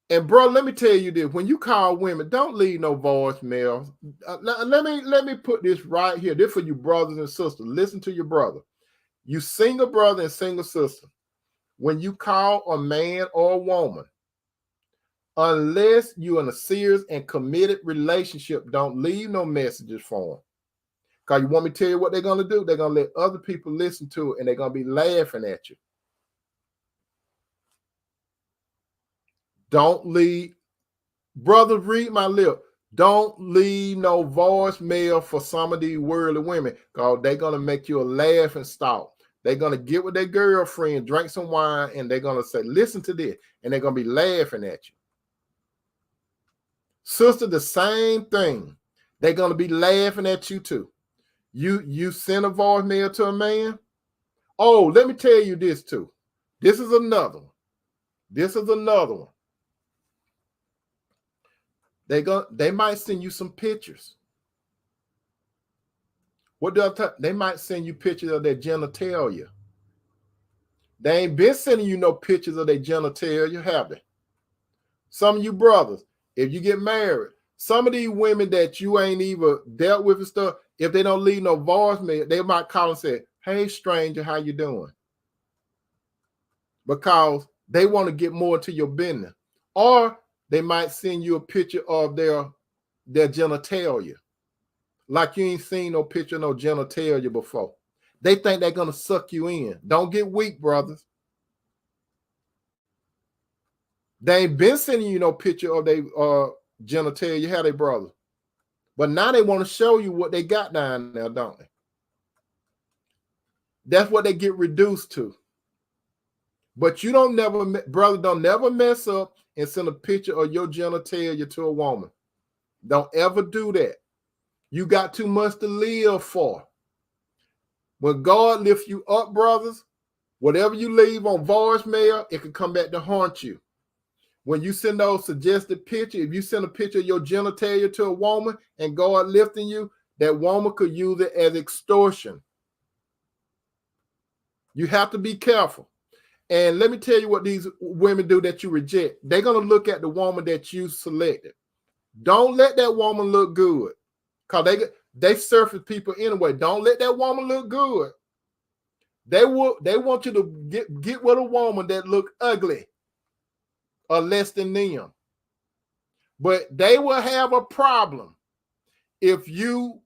And bro, let me tell you this: when you call women, don't leave no voicemail. Let me put this right here. This for you brothers and sisters. Listen to your brother. You single brother and single sister. When you call a man or a woman, unless you're in a serious and committed relationship, don't leave no messages for them. Because you want me to tell you what they're going to do? They're going to let other people listen to it, and they're going to be laughing at you. Don't leave. Brothers, read my lip. Don't leave no voicemail for some of these worldly women, because they're going to make you a laughing stock. They're going to get with their girlfriend, drink some wine, and they're going to say, listen to this, and they're going to be laughing at you. Sister, the same thing. They're going to be laughing at you too. You send a voicemail to a man. Oh, let me tell you this too. This is another one. They might send you some pictures. They might send you pictures of their genitalia. They ain't been sending you no pictures of their genitalia, have they? Some of you brothers, if you get married, some of these women that you ain't even dealt with and stuff, if they don't leave no voicemail, they might call and say, hey, stranger, how you doing? Because they want to get more into your business. Or they might send you a picture of their genitalia. Like you ain't seen no picture of no genitalia before. They think they're going to suck you in. Don't get weak, brothers. They ain't been sending you no picture of their genitalia, have they, brother? But now they want to show you what they got down there, don't they? That's what they get reduced to. But you don't never mess up and send a picture of your genitalia to a woman. Don't ever do that. You got too much to live for. When God lifts you up, brothers, whatever you leave on voicemail, it can come back to haunt you. When you send those suggested pictures, if you send a picture of your genitalia to a woman and God lifting you, that woman could use it as extortion. You have to be careful. And let me tell you what these women do that you reject. They're going to look at the woman that you selected. Don't let that woman look good, because they surface people anyway. Don't let that woman look good. They want you to get with a woman that look ugly or less than them. But they will have a problem if you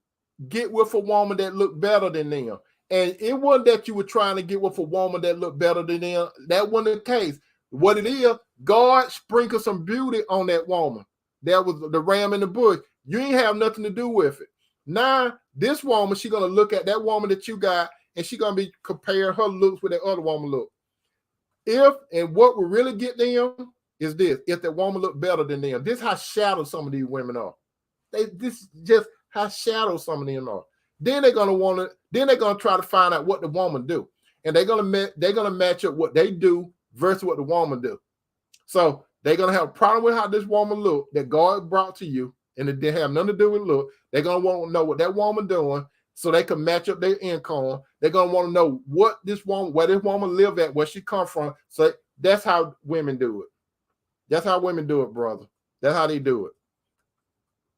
get with a woman that look better than them. And it wasn't that you were trying to get with a woman that looked better than them. That wasn't the case. What it is, God sprinkled some beauty on that woman. That was the ram in the bush. You ain't have nothing to do with it. Now, this woman, she's going to look at that woman that you got, and she's going to be comparing her looks with that other woman look. What will really get them is this: if that woman look better than them. This is how shallow some of these women are. This is just how shallow some of them are. Then they're gonna try to find out what the woman do, and they're gonna match up what they do versus what the woman do. So they're gonna have a problem with how this woman look that God brought to you, and it didn't have nothing to do with look. They're gonna want to know what that woman doing, so they can match up their income. They're gonna want to know where this woman live at, where she come from. So that's how women do it. That's how women do it, brother. That's how they do it.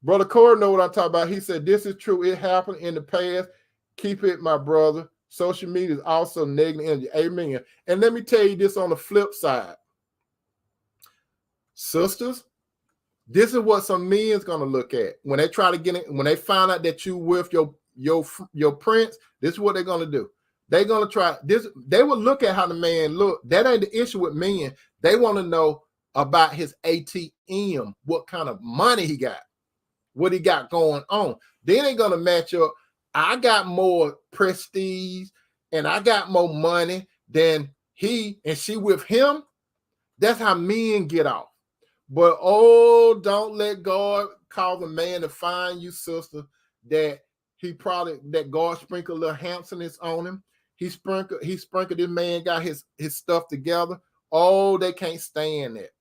Brother Corey know what I'm talking about. He said, this is true. It happened in the past. Keep it, my brother. Social media is also negative energy. Amen. And let me tell you this on the flip side. Sisters, this is what some men's going to look at. When they try to get in, when they find out that you with your prince, this is what they're going to do. They're going to try this. They will look at how the man look. That ain't the issue with men. They want to know about his ATM, what kind of money he got, what he got going on. Then they're going to match up. I got more prestige and I got more money than he, and she with him. That's how men get off. But oh, don't let God cause a man to find you, sister, that that God sprinkled a little handsomeness on him. He sprinkled this man, got his stuff together. Oh, they can't stand that.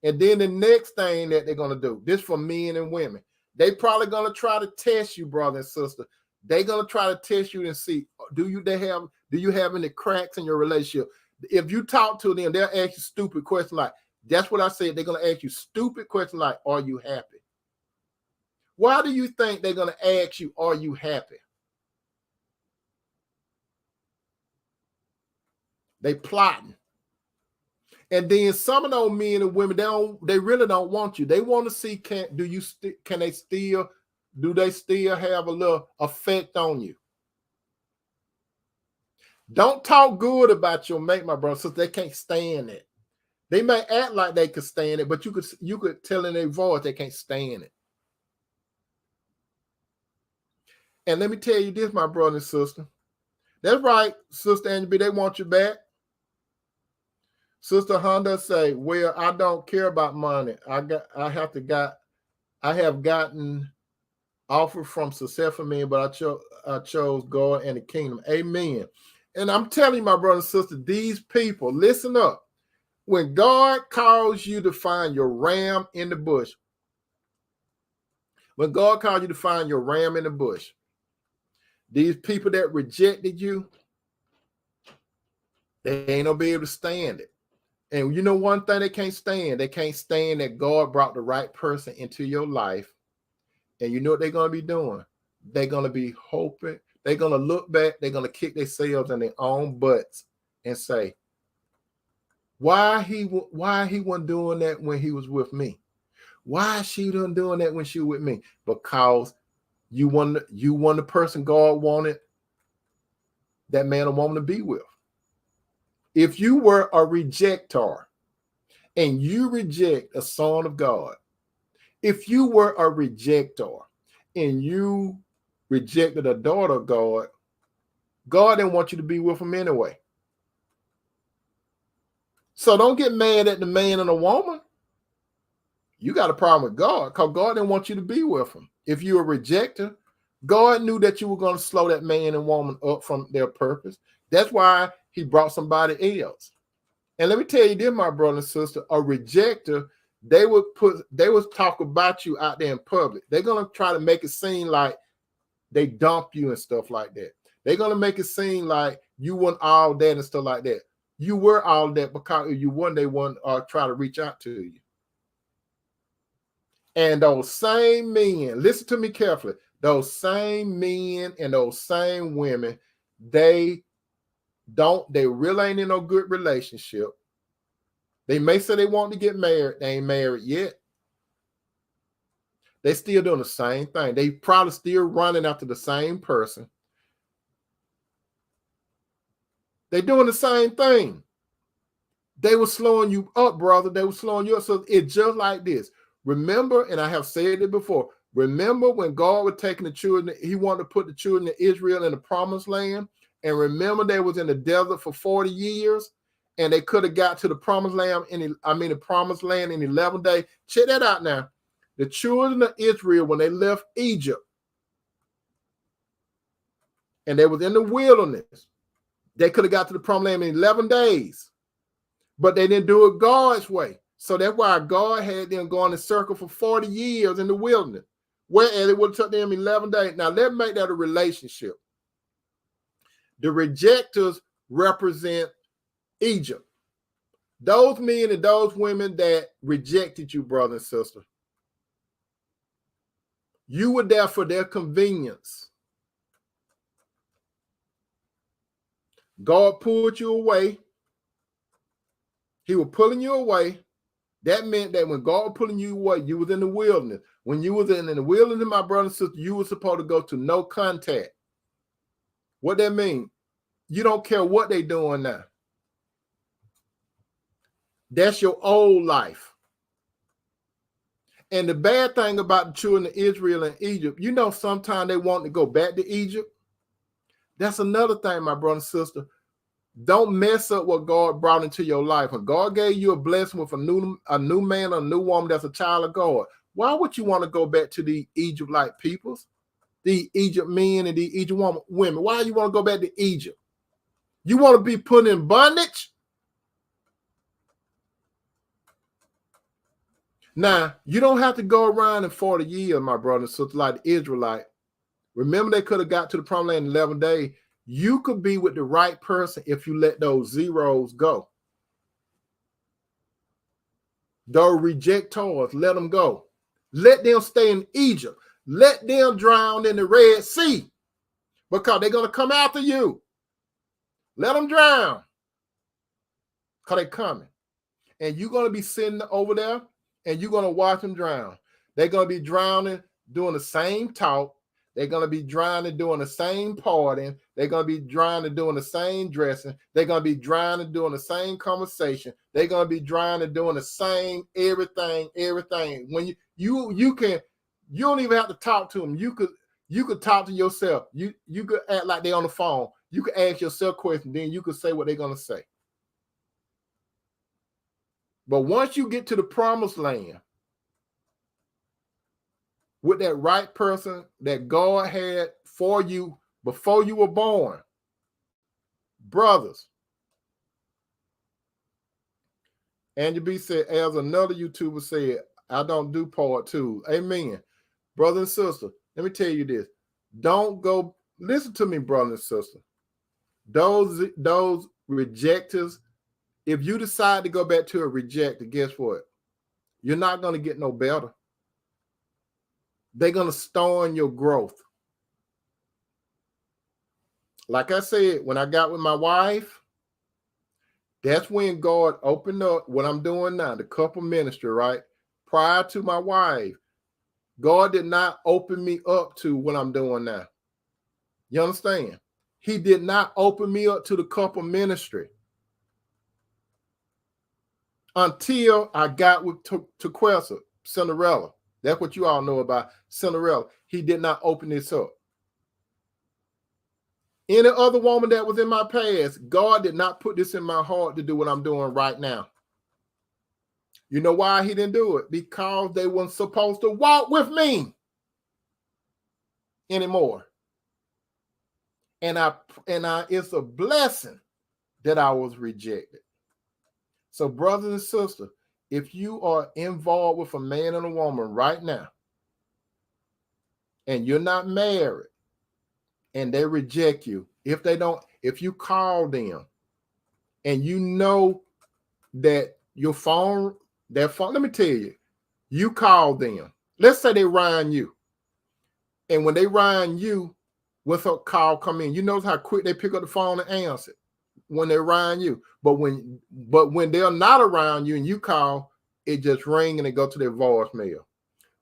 And then the next thing that they're gonna do, this for men and women, they probably gonna try to test you, brother and sister. They're gonna try to test you and see, do you have any cracks in your relationship? If you talk to them, they'll ask you stupid questions like, that's what I said. They're going to ask you stupid questions like, are you happy? Why do you think they're going to ask you, are you happy? They plotting. And then some of those men and women, they really don't want you. They want to see, do they still have a little effect on you? Don't talk good about your mate, my brother, since they can't stand it. They may act like they could stand it, but you could tell in their voice they can't stand it. And let me tell you this, my brother and sister. That's right, Sister Angie, they want you back. Sister Honda say, well, I don't care about money. I have gotten offer from successful men, but I chose God and the kingdom. Amen. And I'm telling you, my brother and sister, these people, listen up. When God calls you to find your ram in the bush, these people that rejected you, they ain't gonna be able to stand it. And you know one thing they can't stand that God brought the right person into your life. And you know what they're gonna be doing? They're gonna be hoping, they're gonna look back, they're gonna kick themselves in their own butts and say, why he wasn't doing that when he was with me? Why she done doing that when she was with me? Because you want the person God wanted that man or woman to be with. If you were a rejector and you reject a son of God, if you were a rejector and you rejected a daughter of God, God didn't want you to be with him anyway. So don't get mad at the man and the woman. You got a problem with God because God didn't want you to be with him. If you're a rejector, God knew that you were going to slow that man and woman up from their purpose. That's why he brought somebody else. And let me tell you this, my brother and sister, a rejector, they would talk about you out there in public. They're going to try to make it seem like they dump you and stuff like that. They're going to make it seem like you weren't all that and stuff like that. You were all that because you weren't, they wouldn't try to reach out to you. And those same men, listen to me carefully, those same men and those same women, they really ain't in no good relationship. They may say they want to get married. They ain't married yet. They still doing the same thing. They probably still running after the same person. They doing the same thing. They were slowing you up, brother. They were slowing you up. So it's just like this. Remember, and I have said it before, remember when God was taking the children, he wanted to put the children of Israel in the promised land. And remember they was in the desert for 40 years and they could have got to the promised land the promised land in 11 days. Check that out now. The children of Israel, when they left Egypt and they was in the wilderness, they could have got to the promised land in 11 days, but they didn't do it God's way. So that's why God had them go in a circle for 40 years in the wilderness, whereas it would have took them 11 days. Now, let's make that a relationship. The rejectors represent Egypt. Those men and those women that rejected you, brother and sister, You were there for their convenience. God pulled you away. He was pulling you away. That meant that when God was pulling you away, you was in the wilderness. When you was in the wilderness, my brother and sister, you were supposed to go to no contact. What that mean? You don't care what they doing now. That's your old life. And the bad thing about the children of Israel and Egypt, you know, sometimes they want to go back to Egypt. That's another thing, my brother and sister. Don't mess up what God brought into your life. When God gave you a blessing with a new man or a new woman that's a child of God, why would you want to go back to the Egypt-like peoples, the Egypt men and the Egypt women? Why you want to go back to Egypt? You want to be put in bondage? Now, you don't have to go around in 40 years, my brother and sister, like the Israelite. Remember, they could have got to the promised land in 11 days. You could be with the right person if you let those zeros go. Those rejectors, let them go. Let them stay in Egypt. Let them drown in the Red Sea because they're going to come after you. Let them drown because they're coming. And you're going to be sitting over there and you're going to watch them drown. They're going to be drowning, doing the same talk. They're going to be drowning, doing the same partying. They're going to be drowning, doing the same dressing. They're going to be drowning, doing the same conversation. They're going to be drowning, doing the same everything. When you don't even have to talk to them. You could talk to yourself. You could act like they're on the phone. You could ask yourself questions, then you could say what they're going to say. But once you get to the promised land, with that right person that God had for you before you were born, brothers. Angie B said, as another YouTuber said, I don't do part two. Amen. Brother and sister, let me tell you this. Don't go, listen to me, brother and sister. Those rejectors, if you decide to go back to a rejector, guess what? You're not going to get no better. They're going to stone your growth. Like I said, when I got with my wife, that's when God opened up what I'm doing now, the couple ministry, right? Prior to my wife, God did not open me up to what I'm doing now. You understand? He did not open me up to the couple ministry until I got with Tequessa, Cinderella. That's what you all know about Cinderella. He did not open this up. Any other woman that was in my past, God did not put this in my heart to do what I'm doing right now. You know why he didn't do it? Because they weren't supposed to walk with me anymore. And it's a blessing that I was rejected. So brothers and sisters, if you are involved with a man and a woman right now, and you're not married, and they reject you, if you call them and you know that your phone, let me tell you, you call them. Let's say they rhyme you. And when they rhyme you, with a call come in, you notice how quick they pick up the phone and answer it when they rhyme you. But when they're not around you and you call, it just ring and it go to their voicemail.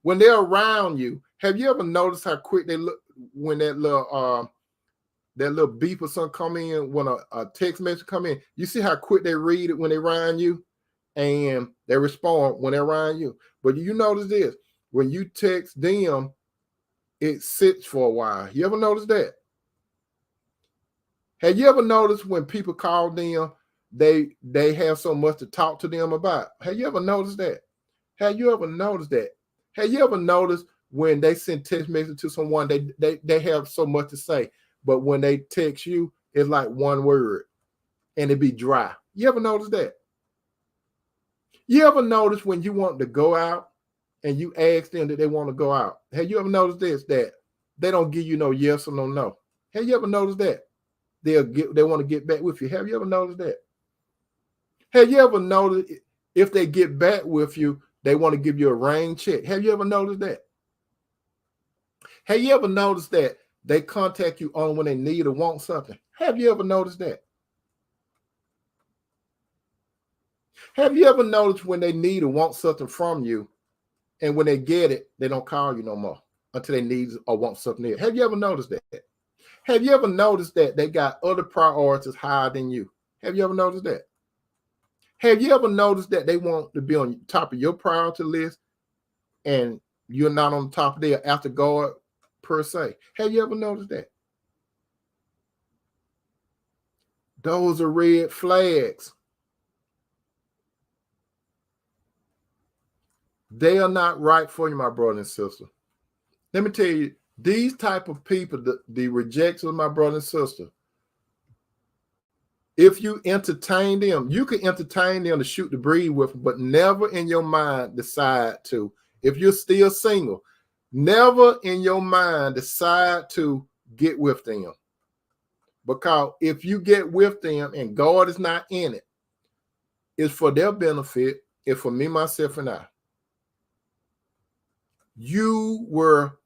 When they're around you, have you ever noticed how quick they look when that little beep or something come in, when a text message come in? You see how quick they read it when they rhyme you, and they respond when they're around you. But you notice this, when you text them, it sits for a while. You ever notice that? Have you ever noticed when people call them, they have so much to talk to them about? Have you ever noticed that? Have you ever noticed that? Have you ever noticed when they send text message to someone, they have so much to say, but when they text you, it's like one word and it be dry. You ever notice that? You ever notice when you want to go out and you ask them that they want to go out? Have you ever noticed this, that they don't give you no yes or no? Have you ever noticed that? They want to get back with you. Have you ever noticed that? Have you ever noticed if they get back with you, they want to give you a rain check? Have you ever noticed that? Have you ever noticed that they contact you only when they need or want something? Have you ever noticed that? Have you ever noticed when they need or want something from you, and when they get it, they don't call you no more until they need or want something else? Have you ever noticed that? Have you ever noticed that they got other priorities higher than you? Have you ever noticed that? Have you ever noticed that they want to be on top of your priority list and you're not on top of their after God per se? Have you ever noticed that? Those are red flags. They are not right for you, my brother and sister. Let me tell you, these type of people, the rejections, my brother and sister, if you entertain them, you can entertain them to shoot the breeze with them, but never in your mind decide to, if you're still single, never in your mind decide to get with them. Because if you get with them and God is not in it, it's for their benefit. It's for me, myself, and I. You were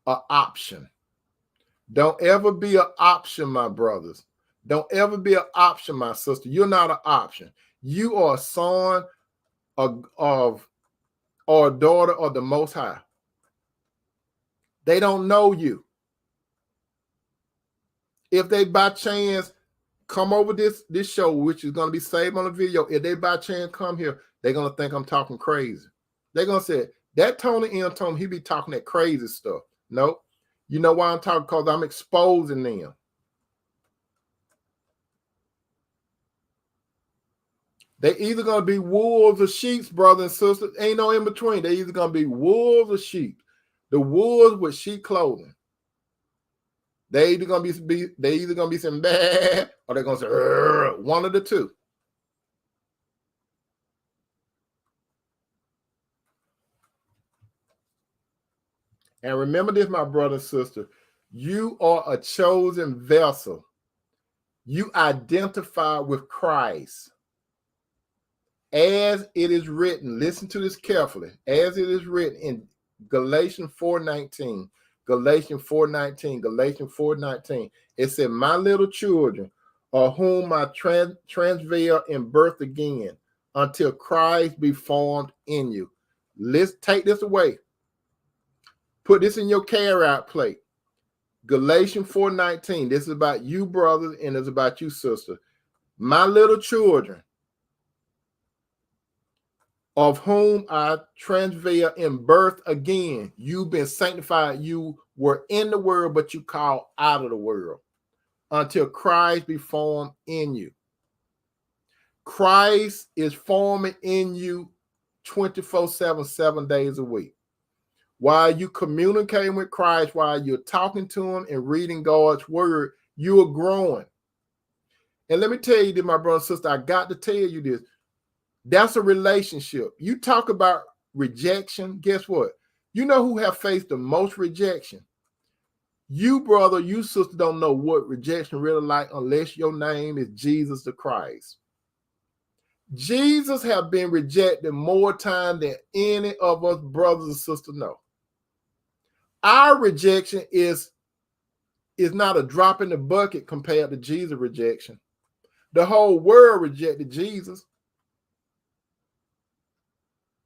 an option. Don't ever be an option, my brothers. Don't ever be an option, my sister. You're not an option. You are a son of or a daughter of the Most High. They don't know you. If they by chance come over this show, which is going to be saved on the video, if they by chance come here, they're going to think I'm talking crazy. They're going to say, that Tony M. Tony, he be talking that crazy stuff. Nope. You know why I'm talking? Because I'm exposing them. They either going to be wolves or sheep, brothers and sisters. Ain't no in between. They either going to be wolves or sheep. The wolves with sheep clothing. They either going to be saying bad or they're going to say one of the two. And remember this, my brother and sister. You are a chosen vessel. You identify with Christ. As it is written, listen to this carefully. As it is written in Galatians 4:19, Galatians 4:19, Galatians 4:19. It said, my little children, of whom I travail in birth again, until Christ be formed in you. Let's take this away. Put this in your carry-out plate. Galatians 4:19. This is about you, brothers, and it's about you, sister. My little children, of whom I travail in birth again. You've been sanctified. You were in the world, but you called out of the world until Christ be formed in you. Christ is forming in you 24/7, 7 days a week. While you communicating with Christ, while you're talking to him and reading God's word, you are growing. And let me tell you this, my brother and sister, I got to tell you this. That's a relationship. You talk about rejection. Guess what? You know who have faced the most rejection? You, brother, you, sister, don't know what rejection really like unless your name is Jesus the Christ. Jesus have been rejected more time than any of us brothers and sisters know. Our rejection is not a drop in the bucket compared to Jesus' rejection. The whole world rejected Jesus.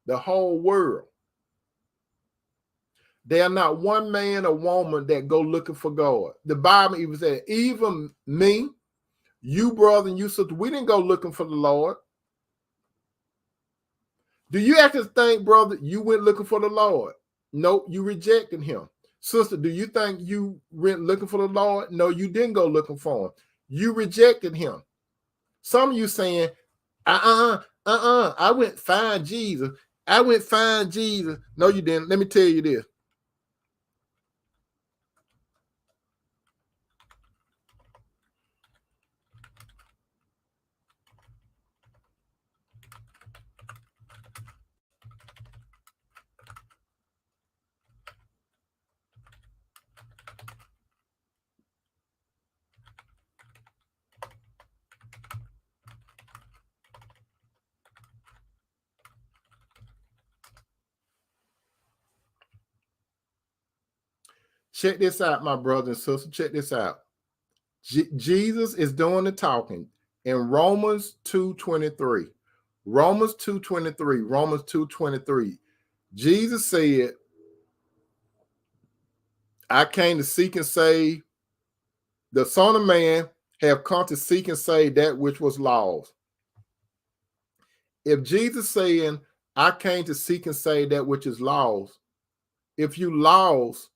The whole world. There are not one man or woman that go looking for God. The Bible even said, even me, you brother and you sister, we didn't go looking for the Lord. Do you actually think, brother, you went looking for the Lord? No, you rejected him. Sister, do you think you went looking for the Lord? No, you didn't go looking for him. You rejected him. Some of you saying, I went find Jesus. I went find Jesus. No, you didn't. Let me tell you this. Check this out, my brother and sister. Check this out. Jesus is doing the talking in Romans 2:23. Romans 2:23. Romans 2:23. Jesus said, I came to seek and save. The Son of Man have come to seek and save that which was lost. If Jesus saying, I came to seek and save that which is lost, if you lost,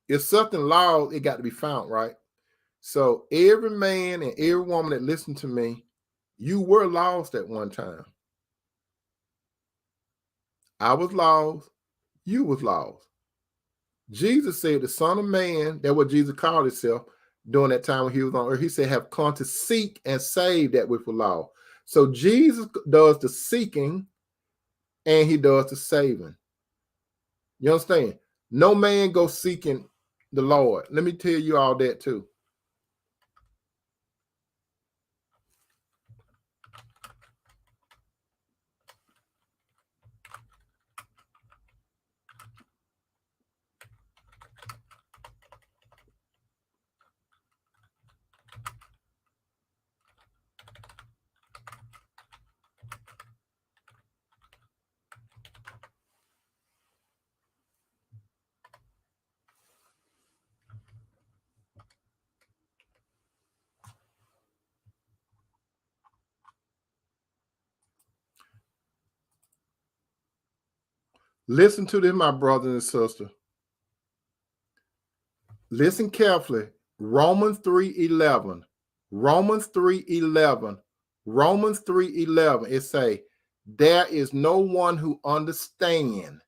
if something lost, it got to be found, right? So every man and every woman that listened to me, you were lost at one time. I was lost. You was lost. Jesus said the Son of Man, that's what Jesus called himself during that time when he was on earth. He said, have come to seek and save that which was lost. So Jesus does the seeking and he does the saving. You understand? No man goes seeking the Lord. Let me tell you all that too. Listen to this, my brothers and sisters. Listen carefully. Romans 3:11. Romans 3:11. Romans 3:11. It say, there is no one who understands.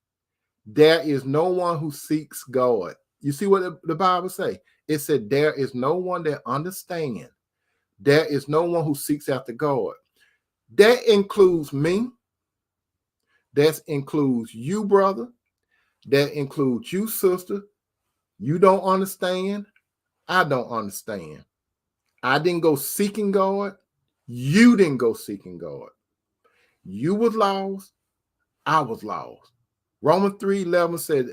There is no one who seeks God. You see what the Bible say? It said, there is no one that understands. There is no one who seeks after God. That includes me. That includes you, brother. That includes you, sister. You don't understand. I don't understand. I didn't go seeking God. You didn't go seeking God. You was lost. I was lost. Romans 3:11 said,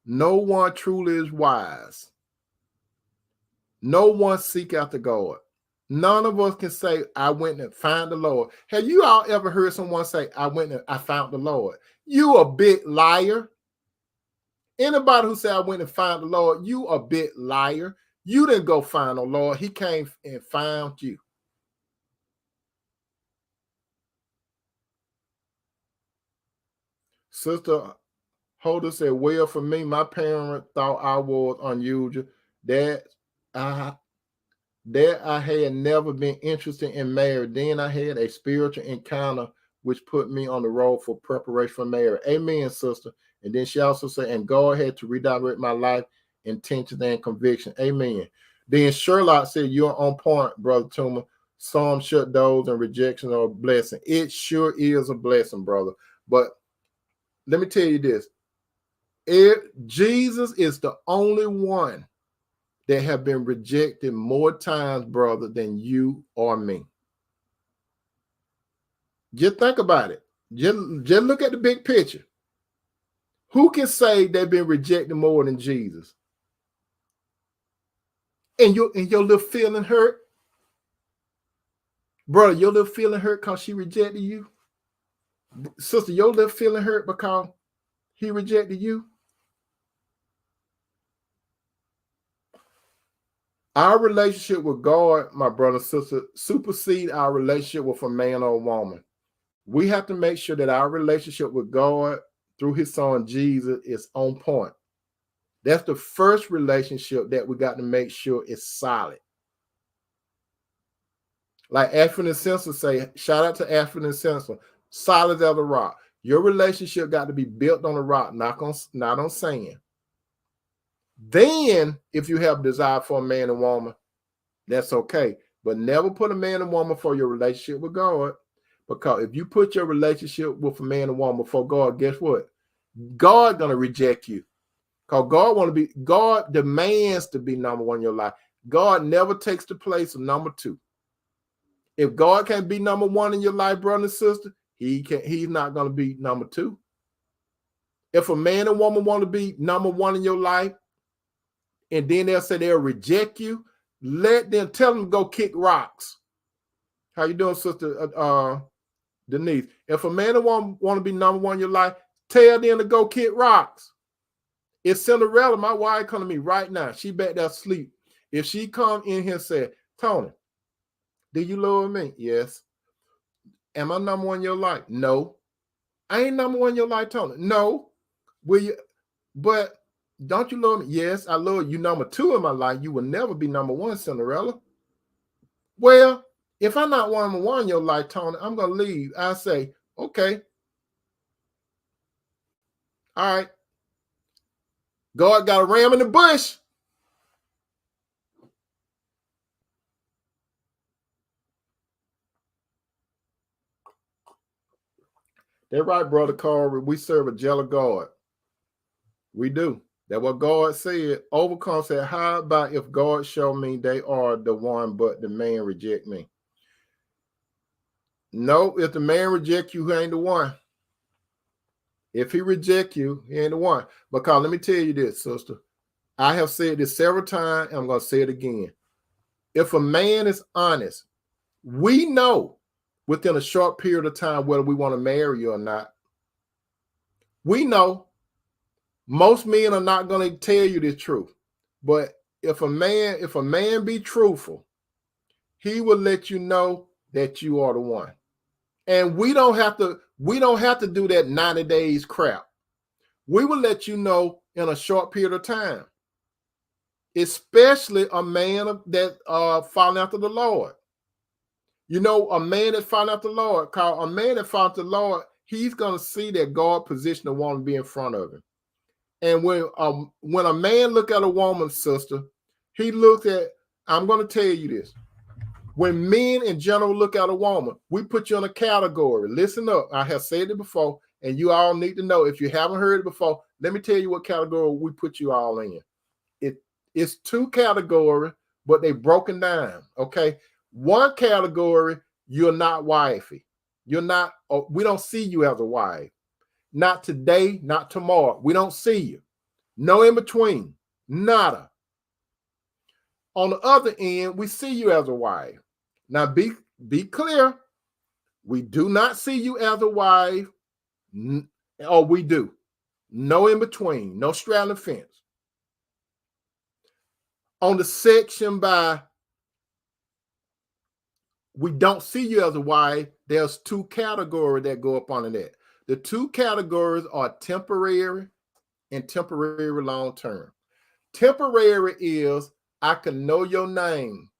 no one truly is wise. No one seek after God. None of us can say, I went and found the Lord. Have you all ever heard someone say, I went and I found the Lord? You a big liar. Anybody who say I went and found the Lord, you a big liar. You didn't go find the Lord. He came and found you. Sister Holder said, well, for me, my parents thought I was unusual. That I had never been interested in marriage. Then I had a spiritual encounter which put me on the road for preparation for marriage. Amen, sister. And then she also said, and God had to redirect my life, intentions, and conviction. Amen. Then Sherlock said, you're on point, Brother Toomer. Some shut doors and rejection are a blessing. It sure is a blessing, brother. But let me tell you this. Jesus is the only one that have been rejected more times, brother, than you or me. Just think about it. Just look at the big picture. Who can say they've been rejected more than Jesus? And your little feeling hurt? Brother, your little feeling hurt because she rejected you? Sister, your little feeling hurt because he rejected you? Our relationship with God, my brother and sister, supersede our relationship with a man or a woman. We have to make sure that our relationship with God through his son Jesus is on point. That's the first relationship that we got to make sure is solid. Like Ashford and Simpson say, shout out to Ashford and Simpson, solid as a rock. Your relationship got to be built on a rock, not on sand. Then, if you have desire for a man and woman, that's okay. But never put a man and woman for your relationship with God. Because if you put your relationship with a man and woman before God, guess what? God gonna reject you. Because God demands to be number one in your life. God never takes the place of number two. If God can't be number one in your life, brother and sister, he's not gonna be number two. If a man and woman want to be number one in your life, and then they'll say they'll reject you. Let them, tell them to go kick rocks. How you doing, Sister Denise? If a man want to be number one in your life, tell them to go kick rocks. If Cinderella, my wife, come to me right now, she back there asleep. If she come in here and say, Tony, do you love me? Yes. Am I number one in your life? No. I ain't number one in your life, Tony. No. Will you? But don't you love me? Yes, I love you. Number two in my life. You will never be number one, Cinderella. Well, if I'm not number one in your life, Tony, I'm going to leave. I say, okay. All right. God got a ram in the bush. That's right, Brother Carver. We serve a jealous God. We do. That's what God said. Overcome said, how about if God show me they are the one, but the man reject me? No, if the man reject you, he ain't the one. If he reject you, he ain't the one. Because let me tell you this, sister. I have said this several times, and I'm going to say it again. If a man is honest, we know within a short period of time whether we want to marry you or not. We know. Most men are not going to tell you the truth. But if a man be truthful, he will let you know that you are the one. And we don't have to do that 90 days crap. We will let you know in a short period of time. Especially a man that following after the Lord. You know, a man that following after the Lord, a man that following after the Lord, he's going to see that God positioned a woman to be in front of him. And when a man look at a woman, sister, he looks at, I'm going to tell you this. When men in general look at a woman, we put you in a category. Listen up. I have said it before, and you all need to know. If you haven't heard it before, let me tell you what category we put you all in. It's two categories, but they broken down, okay? One category, you're not wifey. You're not, we don't see you as a wife. Not today, not tomorrow. We don't see you. No in between. Nada. On the other end, we see you as a wife. Now, be clear. We do not see you as a wife. Or we do. No in between. No straddling fence. On the section by we don't see you as a wife, there's two categories that go up under that. The two categories are temporary and temporary long-term. Temporary is I can know your name.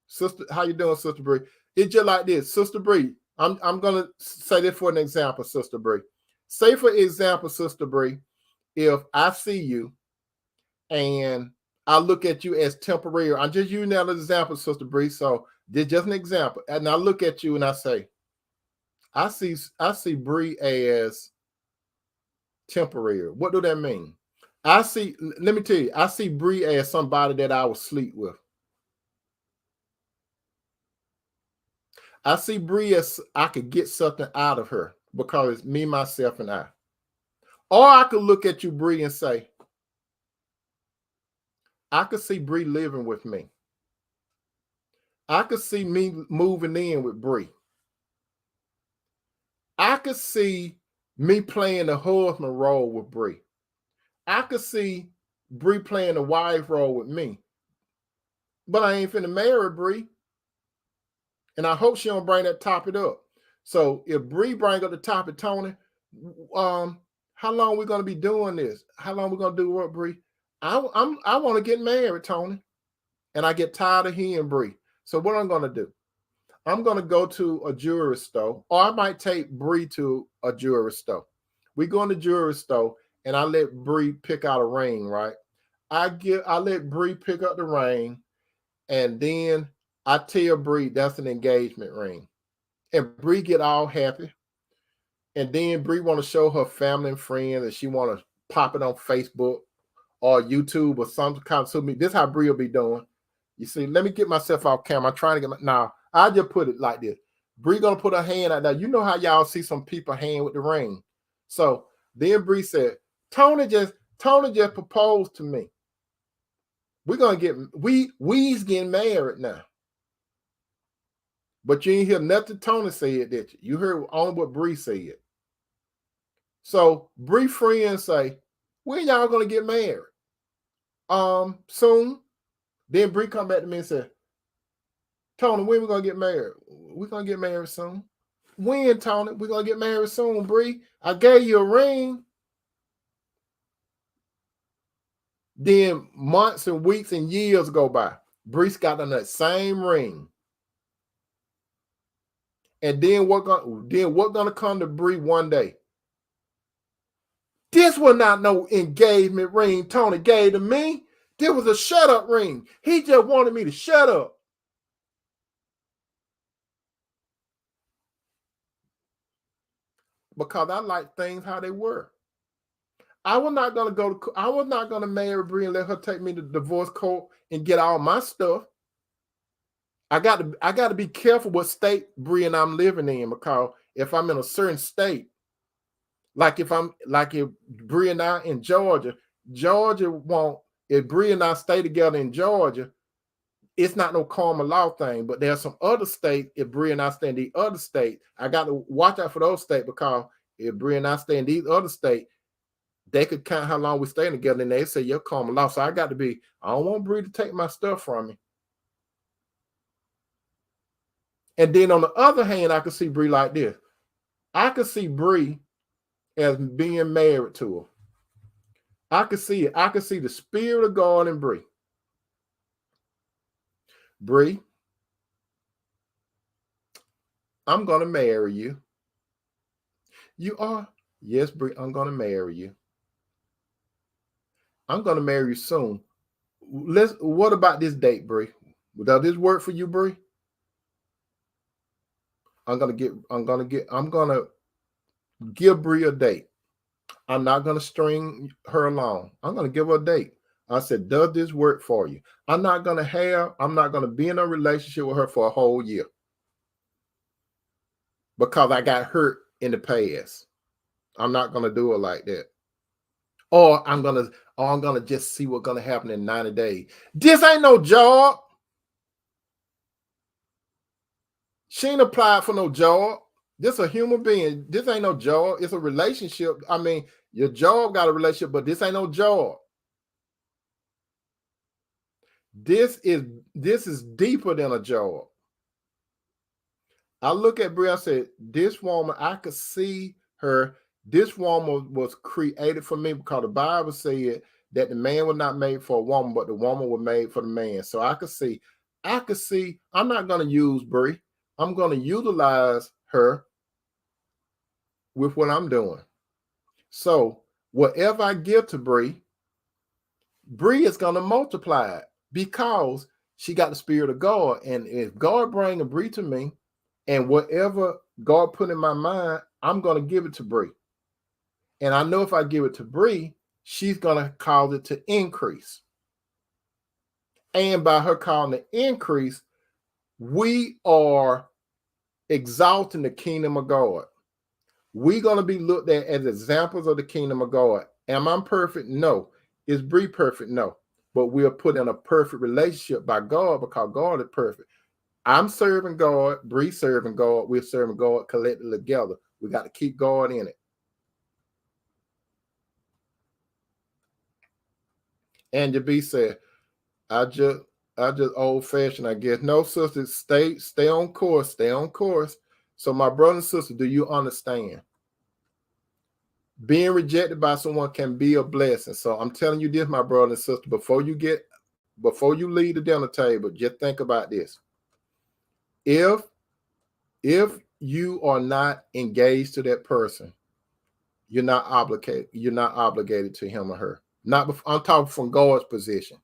Sister, how you doing, Sister Bree? It's just like this. Sister Bree, I'm going to say this for an example, Sister Bree. Say, for example, Sister Bree, if I see you and I look at you as temporary, I'm just using that as an example, Sister Bree, so this just an example. And I look at you and I say, I see Bree as temporary. What do that mean? Let me tell you, I see Bree as somebody that I will sleep with. I see Bree as I could get something out of her because it's me, myself, and I. Or I could look at you, Bree, and say, I could see Bree living with me. I could see me moving in with Bree. I could see me playing the husband role with Bree. I could see Bree playing the wife role with me. But I ain't finna marry Bree. And I hope she don't bring that topic up. So if Bree bring up the topic, Tony, how long we gonna be doing this? How long we gonna do what, Bree? I want to get married, Tony. And I get tired of hearing Bree. So what I'm gonna do? I'm gonna go to a jewelry store, or I might take Bree to a jewelry store. We go in the jewelry store and I let Bree pick out a ring, right? I let Bree pick up the ring, and then I tell Bree that's an engagement ring. And Bree get all happy. And then Bree want to show her family and friends, and she want to pop it on Facebook or YouTube or some kind of social media. This is how Bree will be doing. You see, let me get myself off camera. I'm trying to get now. I just put it like this. Bree gonna put her hand out there. You know how y'all see some people hand with the ring. So then Bree said, Tony just proposed to me. We's getting married now. But you ain't hear nothing Tony said, did you? You heard only what Bree said. So Bree friends say, when y'all gonna get married? Soon. Then Bree come back to me and said, Tony, when we gonna get married? We're gonna get married soon. When, Tony? We're gonna get married soon, Bree. I gave you a ring. Then months and weeks and years go by. Bree's got on that same ring. And then what gonna come to Bree one day? This was not no engagement ring Tony gave to me. This was a shut up ring. He just wanted me to shut up. Because I like things how they were. I was not gonna marry Bree and let her take me to divorce court and get all my stuff. I got to be careful what state Bree and I'm living in, because if I'm in a certain state, like if Bree and I in Georgia won't. If Bree and I stay together in Georgia, it's not no common law thing. But there's some other states. If Bree and I stay in the other state, I got to watch out for those states, because if Bree and I stay in these other states, they could count how long we stay together, and they say you're common law. So I got to be. I don't want Bree to take my stuff from me. And then on the other hand, I could see Bree like this. I could see Bree as being married to her. I could see it. I could see the Spirit of God in Bree. Bree, I'm going to marry you. You are? Yes, Bree, I'm going to marry you. I'm going to marry you soon. What about this date, Bree? Does this work for you, Bree? I'm gonna give Bree a date. I'm not gonna string her along. I'm gonna give her a date. I said, does this work for you? I'm not gonna be in a relationship with her for a whole year, because I got hurt in the past. I'm not gonna do it like that. Or I'm gonna just see what's gonna happen in 90 days. This ain't no job. She ain't applied for no job. This a human being. This ain't no job. It's a relationship. I mean, your job got a relationship, but this ain't no job. This is deeper than a job. I look at Brie, I said, this woman, I could see her. This woman was created for me, because the Bible said that the man was not made for a woman, but the woman was made for the man. So I could see, I'm not going to use Brie. I'm going to utilize her with what I'm doing. So whatever I give to Bree is going to multiply it, because she got the Spirit of God. And if God bring a Bree to me, and whatever God put in my mind, I'm going to give it to Bree. And I know if I give it to Bree, she's going to cause it to increase. And by her calling it increase, we are exalting the kingdom of God. We're going to be looked at as examples of the kingdom of God. Am I perfect? No. Is Bree perfect? No. But we are put in a perfect relationship by God, because God is perfect. I'm serving God, Bree serving God, we're serving God collectively together. We got to keep God in it. And to be said, I just old fashioned, I guess. No, sister, stay on course, stay on course. So my brother and sister, do you understand? Being rejected by someone can be a blessing. So I'm telling you this, my brother and sister, before you leave the dinner table, just think about this. If you are not engaged to that person, you're not obligated to him or her. I'm talking from God's position.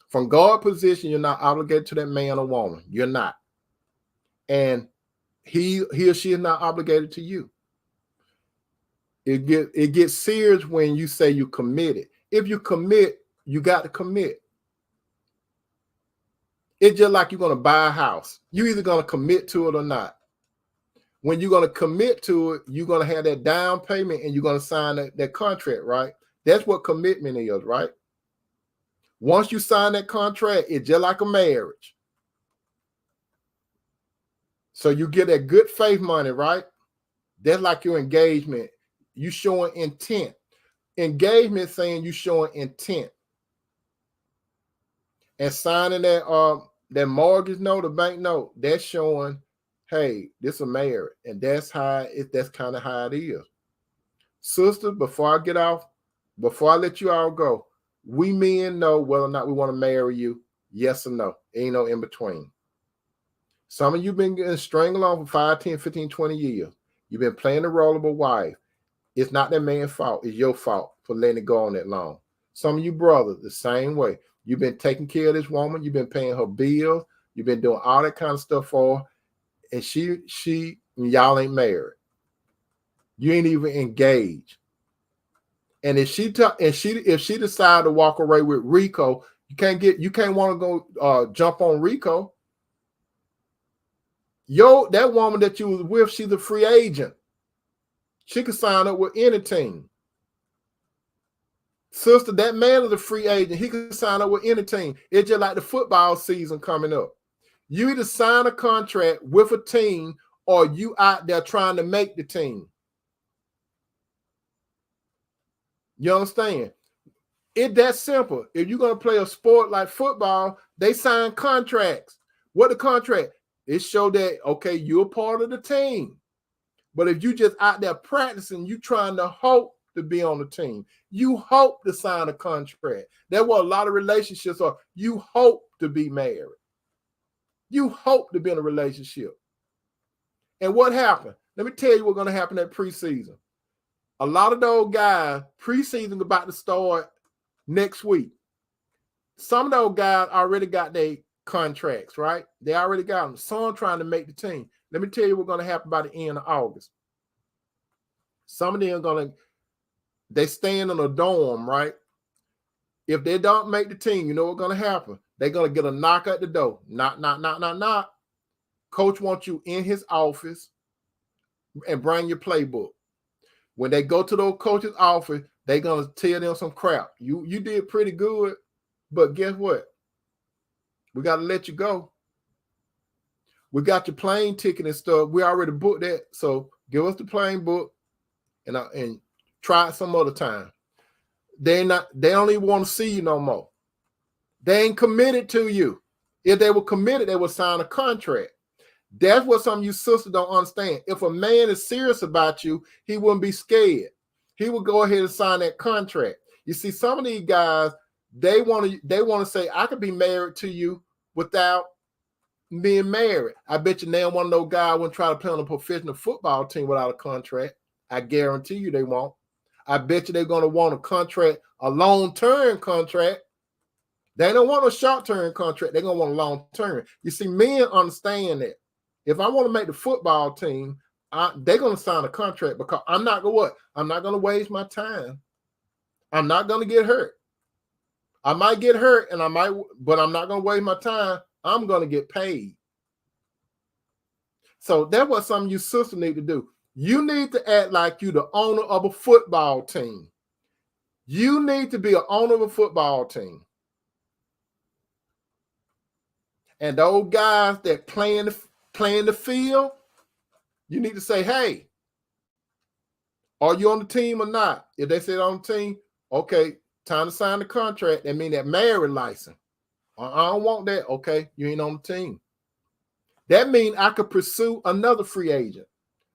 From God's position, you're not obligated to that man or woman. You're not. And he or she is not obligated to you. It gets serious when you say you committed. If you commit, you got to commit. It's just like you're going to buy a house. You're either going to commit to it or not. When you're going to commit to it, you're going to have that down payment and you're going to sign that contract, right? That's what commitment is, right? Once you sign that contract, it's just like a marriage. So you get that good faith money, right? That's like your engagement. You showing intent. Engagement saying you showing intent. And signing that mortgage note, the bank note, that's showing, hey, this is marriage. And that's kind of how it is. Sister, before I get off, before I let you all go, we men know whether or not we want to marry you, yes or no. Ain't no in between. Some of you been getting string along for 5, 10, 15, 20 years. You've been playing the role of a wife. It's not that man's fault. It's your fault for letting it go on that long. Some of you brothers, the same way. You've been taking care of this woman. You've been paying her bills. You've been doing all that kind of stuff for her. And y'all ain't married. You ain't even engaged. And if she decide to walk away with Rico, you can't want to go jump on Rico. That woman that you was with, she's a free agent. She could sign up with any team. Sister, that man is a free agent. He could sign up with any team. It's just like the football season coming up. You either sign a contract with a team or you out there trying to make the team. You understand? It's that simple. If you're going to play a sport like football, they sign contracts. What the contract? It show that, okay, you're part of the team. But if you just out there practicing, you trying to hope to be on the team. You hope to sign a contract. That's what a lot of relationships are. You hope to be married. You hope to be in a relationship. And what happened? Let me tell you what's going to happen at preseason. A lot of those guys, preseason about to start next week. Some of those guys already got their contracts, right? They already got them. Some trying to make the team. Let me tell you what's going to happen by the end of August. Some of them they stand in a dorm, right? If they don't make the team, you know what's going to happen? They're going to get a knock at the door. Knock, knock, knock, knock, knock. Coach wants you in his office and bring your playbook. When they go to those coaches' office, they're going to tell them some crap. You did pretty good, but guess what? We got to let you go. We got your plane ticket and stuff. We already booked that. So give us the plane book and try it some other time. They don't even want to see you no more. They ain't committed to you. If they were committed, they would sign a contract. That's what some of you sisters don't understand. If a man is serious about you, he wouldn't be scared. He would go ahead and sign that contract. You see, some of these guys, they want to say, I could be married to you without being married. I bet you now one of those guys wouldn't try to play on a professional football team without a contract. I guarantee you they won't. I bet you they're going to want a contract, a long-term contract. They don't want a short-term contract. They're going to want a long-term. You see, men understand that. If I want to make the football team, they're going to sign a contract because I'm not going to what? I'm not going to waste my time. I'm not going to get hurt. I might get hurt, but I'm not going to waste my time. I'm going to get paid. So that's what some of you sisters need to do. You need to act like you're the owner of a football team. You need to be an owner of a football team. And those guys that playing the field, you need to say, hey, are you on the team or not? If they say on the team, okay, time to sign the contract. That means that marriage license. I don't want that. Okay, you ain't on the team. That means I could pursue another free agent.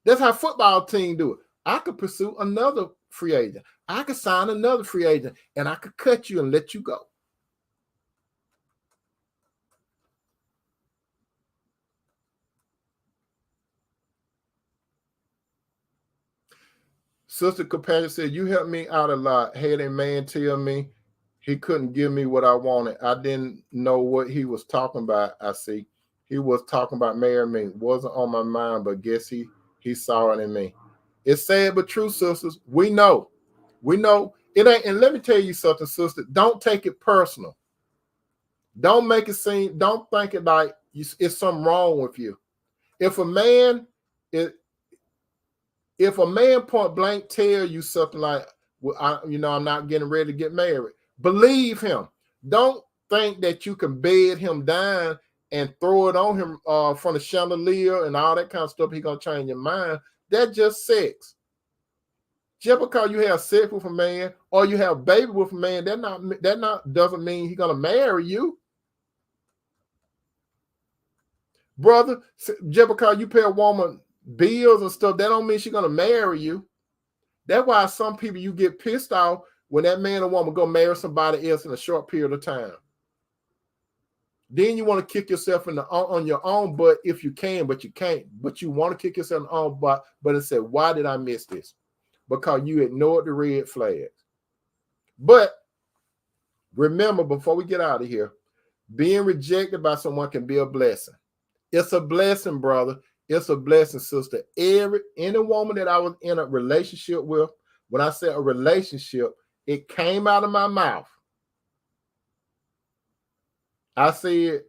That's how football team do it. I could pursue another free agent. I could sign another free agent, and I could cut you and let you go. Sister Companion said, you helped me out a lot. Had a man tell me he couldn't give me what I wanted. I didn't know what he was talking about. I see. He was talking about marrying me. Wasn't on my mind, but guess he saw it in me. It's sad but true, sisters. We know. We know it ain't. And let me tell you something, sister. Don't take it personal. Don't make it seem. Don't think it like it's something wrong with you. If a man point blank tell you something like, well, I'm not getting ready to get married, believe him. Don't think that you can bed him down and throw it on him from the chandelier and all that kind of stuff. He gonna change your mind. That's just sex. Just because you have sex with a man or you have a baby with a man, that doesn't mean he's gonna marry you. Brother, just because you pay a woman bills and stuff, that don't mean she's gonna marry you. That's why some people, you get pissed off when that man or woman go marry somebody else in a short period of time. Then you want to kick yourself on your own butt if you can, but you can't. But you want to kick yourself on your own butt, but it said, why did I miss this? Because you ignored the red flags. But remember, before we get out of here, being rejected by someone can be a blessing. It's a blessing, brother. It's a blessing, sister. Any woman that I was in a relationship with, when I said a relationship, it came out of my mouth. I said,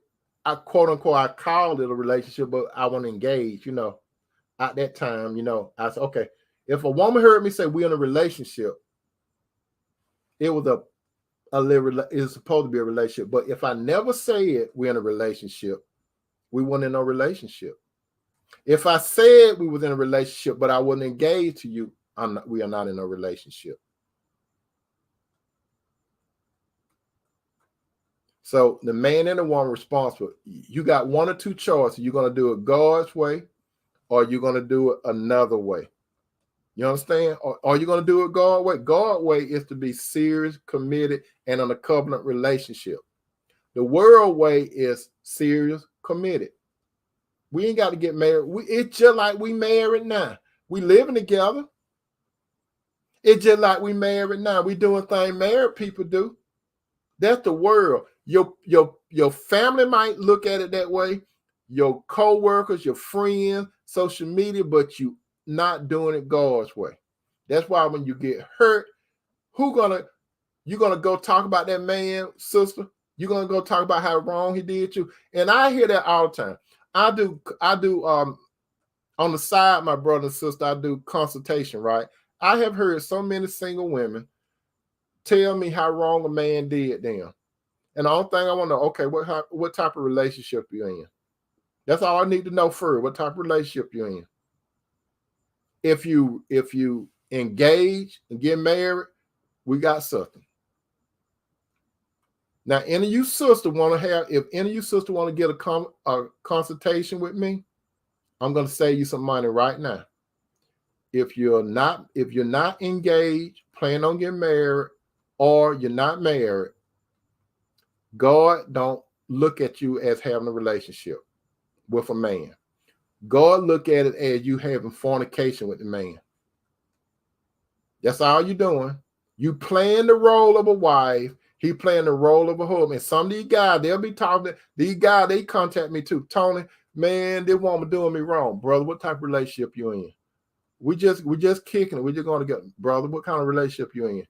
I quote unquote, I called it a relationship, but I want to engage, at that time, I said, okay, if a woman heard me say we're in a relationship, it was it's supposed to be a relationship. But if I never said we're in a relationship, we weren't in a relationship. If I said we was in a relationship, but I wasn't engaged to you, we are not in a relationship. So the man and the woman responsible. You got one or two choices. You're going to do it God's way, or you're going to do it another way. You understand? Or you're going to do it God's way. God's way is to be serious, committed, and in a covenant relationship. The world way is serious, committed. We ain't got to get married. It's just like we married now. We living together. It's just like we married now. We doing things married people do. That's the world. Your family might look at it that way. Your co-workers, your friends, social media, but you not doing it God's way. That's why when you get hurt, you're gonna go talk about that man, sister. You're gonna go talk about how wrong he did you. And I hear that all the time. I do on the side, my brother and sister, I do consultation, right? I have heard so many single women tell me how wrong a man did them. And the only thing I want to know, okay, what type of relationship you're in? That's all I need to know first. What type of relationship you're in? If you engage and get married, we got something. Now, any of you sister want to get a consultation with me, I'm going to save you some money right now. If you're not engaged, plan on getting married, or you're not married, God don't look at you as having a relationship with a man. God look at it as you having fornication with the man. That's all you're doing. You playing the role of a wife. He playing the role of a husband. And some of these guys, they'll be talking. These guys, they contact me too. Tony, man, this woman doing me wrong. Brother, what type of relationship you in? We just kicking it. We're just going to get, brother, what kind of relationship you in?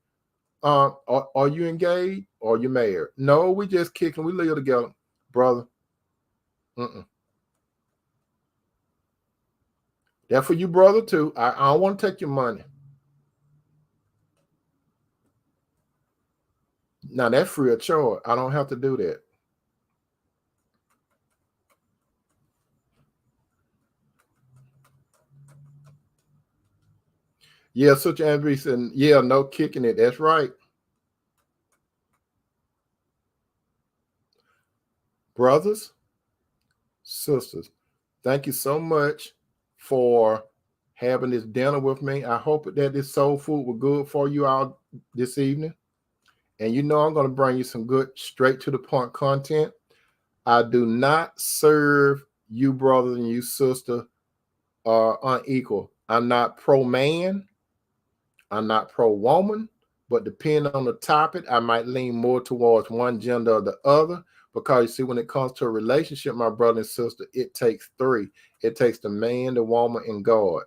Are you engaged or you married? No, we just kicking. We live together, brother. That for you, brother, too. I don't want to take your money. Now that's free of charge. I don't have to do that. Yeah, such Andrew said, yeah, no kicking it. That's right. Brothers, sisters, thank you so much for having this dinner with me. I hope that this soul food was good for you all this evening. And I'm going to bring you some good, straight to the point content. I do not serve you brothers and you sister unequal. I'm not pro-man. I'm not pro-woman. But depending on the topic, I might lean more towards one gender or the other. Because you see, when it comes to a relationship, my brother and sister, it takes three. It takes the man, the woman, and God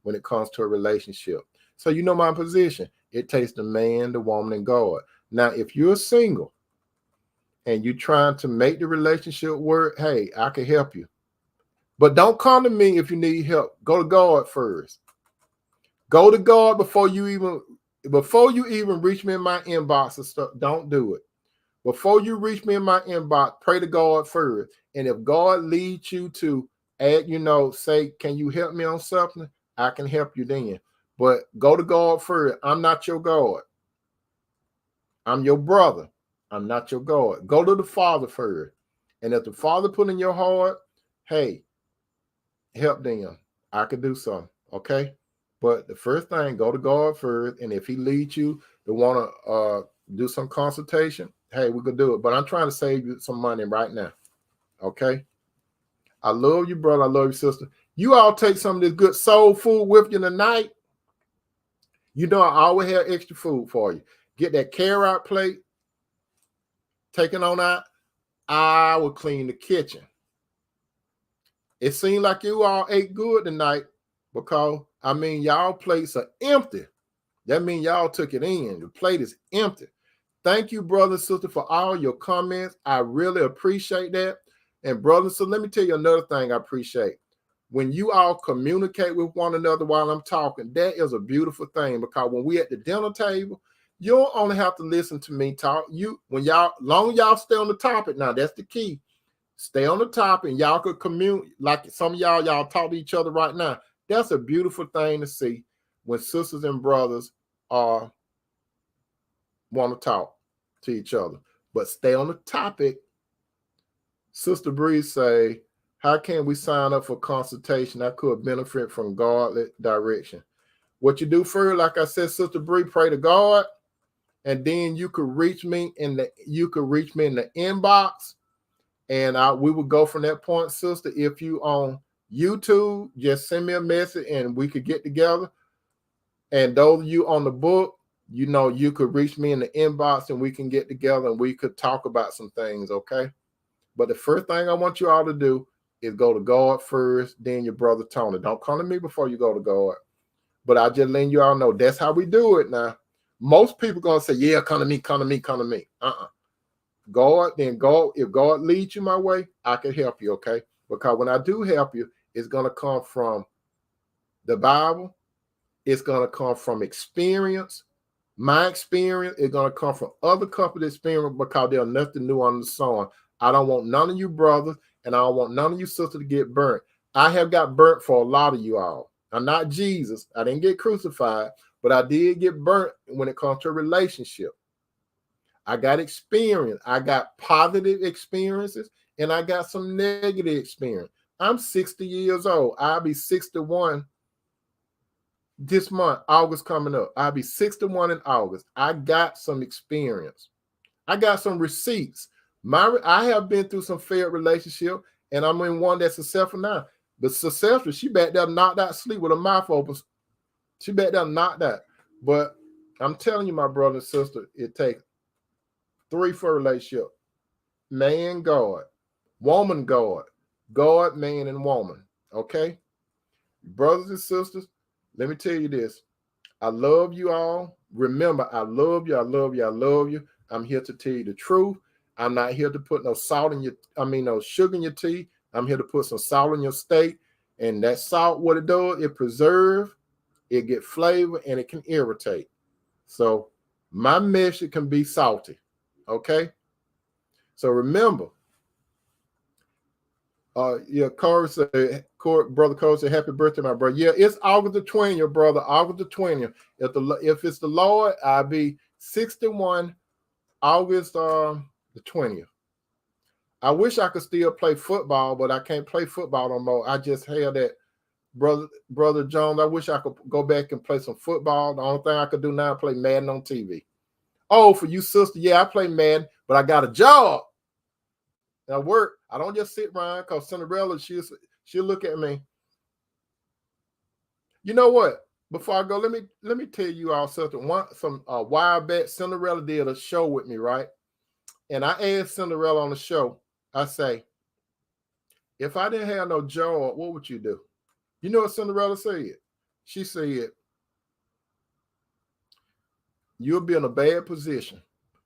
when it comes to a relationship. So you know my position. It takes the man, the woman, and God. Now, if you're single and you're trying to make the relationship work, hey, I can help you. But don't come to me if you need help. Go to God first. Go to God before you even reach me in my inbox and stuff. Don't do it. Before you reach me in my inbox, pray to God first. And if God leads you to add, say, can you help me on something? I can help you then. But go to God first. I'm not your God. I'm your brother. I'm not your God. Go to the Father first. And if the Father put in your heart, hey, help them. I could do something. Okay. But the first thing, go to God first. And if he leads you to want to do some consultation, hey, we could do it. But I'm trying to save you some money right now. Okay. I love you, brother. I love you, sister. You all take some of this good soul food with you tonight. I always have extra food for you. Get that carrot plate. Take it on out. I will clean the kitchen. It seemed like you all ate good tonight because, y'all plates are empty. That means y'all took it in. The plate is empty. Thank you, brother and sister, for all your comments. I really appreciate that. And brother, so let me tell you another thing I appreciate. When you all communicate with one another while I'm talking, that is a beautiful thing, because when we at the dinner table, you don't only have to listen to me talk. Long y'all stay on the topic. Now, that's the key. Stay on the topic, and y'all could communicate like some of y'all talk to each other right now. That's a beautiful thing to see when sisters and brothers want to talk to each other. But stay on the topic. Sister Bree say, how can we sign up for consultation? I could benefit from godly direction. What you do first, like I said, Sister Bree, pray to God, and then you could reach me in the inbox, and we will go from that point, sister. If you on YouTube, just send me a message and we could get together. And those of you on the book, you could reach me in the inbox and we can get together and we could talk about some things, okay? But the first thing I want you all to do is go to God first, then your brother Tony. Don't come to me before you go to God. But I just letting you all know that's how we do it now. Most people going to say, yeah, come to me, come to me, come to me. God, then God, if God leads you my way, I can help you, okay? Because when I do help you, it's going to come from the Bible. It's going to come from experience. My experience is going to come from other couples' experience, because there's nothing new under the sun. I don't want none of you brothers, and I don't want none of you sisters to get burnt. I have got burnt for a lot of you all. I'm not Jesus. I didn't get crucified, but I did get burnt when it comes to a relationship. I got experience. I got positive experiences, and I got some negative experience. I'm 60 years old. I'll be 61 this month. August coming up. I'll be 61 in August. I got some experience. I got some receipts. I have been through some failed relationship, and I'm in one that's successful now. But successful, she back there knocked out sleep with her mouth open. She back there knocked out. But I'm telling you, my brother and sister, it takes 3 for a relationship. Man, God. Woman, God. God, man, and woman. Okay? Brothers and sisters, let me tell you this. I love you all. Remember, I love you. I love you. I love you. I'm here to tell you the truth. I'm not here to put no sugar in your tea. I'm here to put some salt in your steak. And that salt, what it does, it preserves, it get flavor, and it can irritate. So my message can be salty. Okay? So Corey said, Brother Corey said, happy birthday, my brother. Yeah, it's August the 20th, brother. August the 20th. If it's the Lord, I'll be 61 August the 20th. I wish I could still play football, but I can't play football no more. I just had that, Brother Jones. I wish I could go back and play some football. The only thing I could do now is play Madden on TV. Oh, for you, sister, yeah, I play Madden, but I got a job. I work. I don't just sit around, because Cinderella, she'll look at me. You know what? Before I go, let me tell you all something. A while back, Cinderella did a show with me, right? And I asked Cinderella on the show, I say, if I didn't have no job, what would you do? You know what Cinderella said? She said, you'll be in a bad position.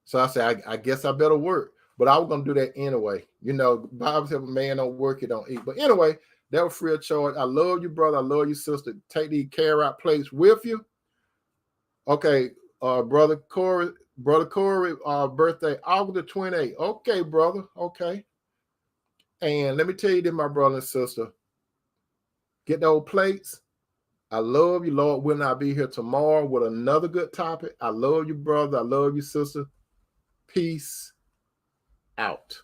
So I said, I guess I better work. But I was going to do that anyway. Bible says, if a man don't work, he don't eat. But anyway, that was free of charge. I love you, brother. I love you, sister. Take these carrot plates with you. Okay, Brother Corey, birthday August the 28th. Okay, brother. Okay. And let me tell you this, my brother and sister. Get those plates. I love you, Lord. Will not be here tomorrow with another good topic. I love you, brother. I love you, sister. Peace out.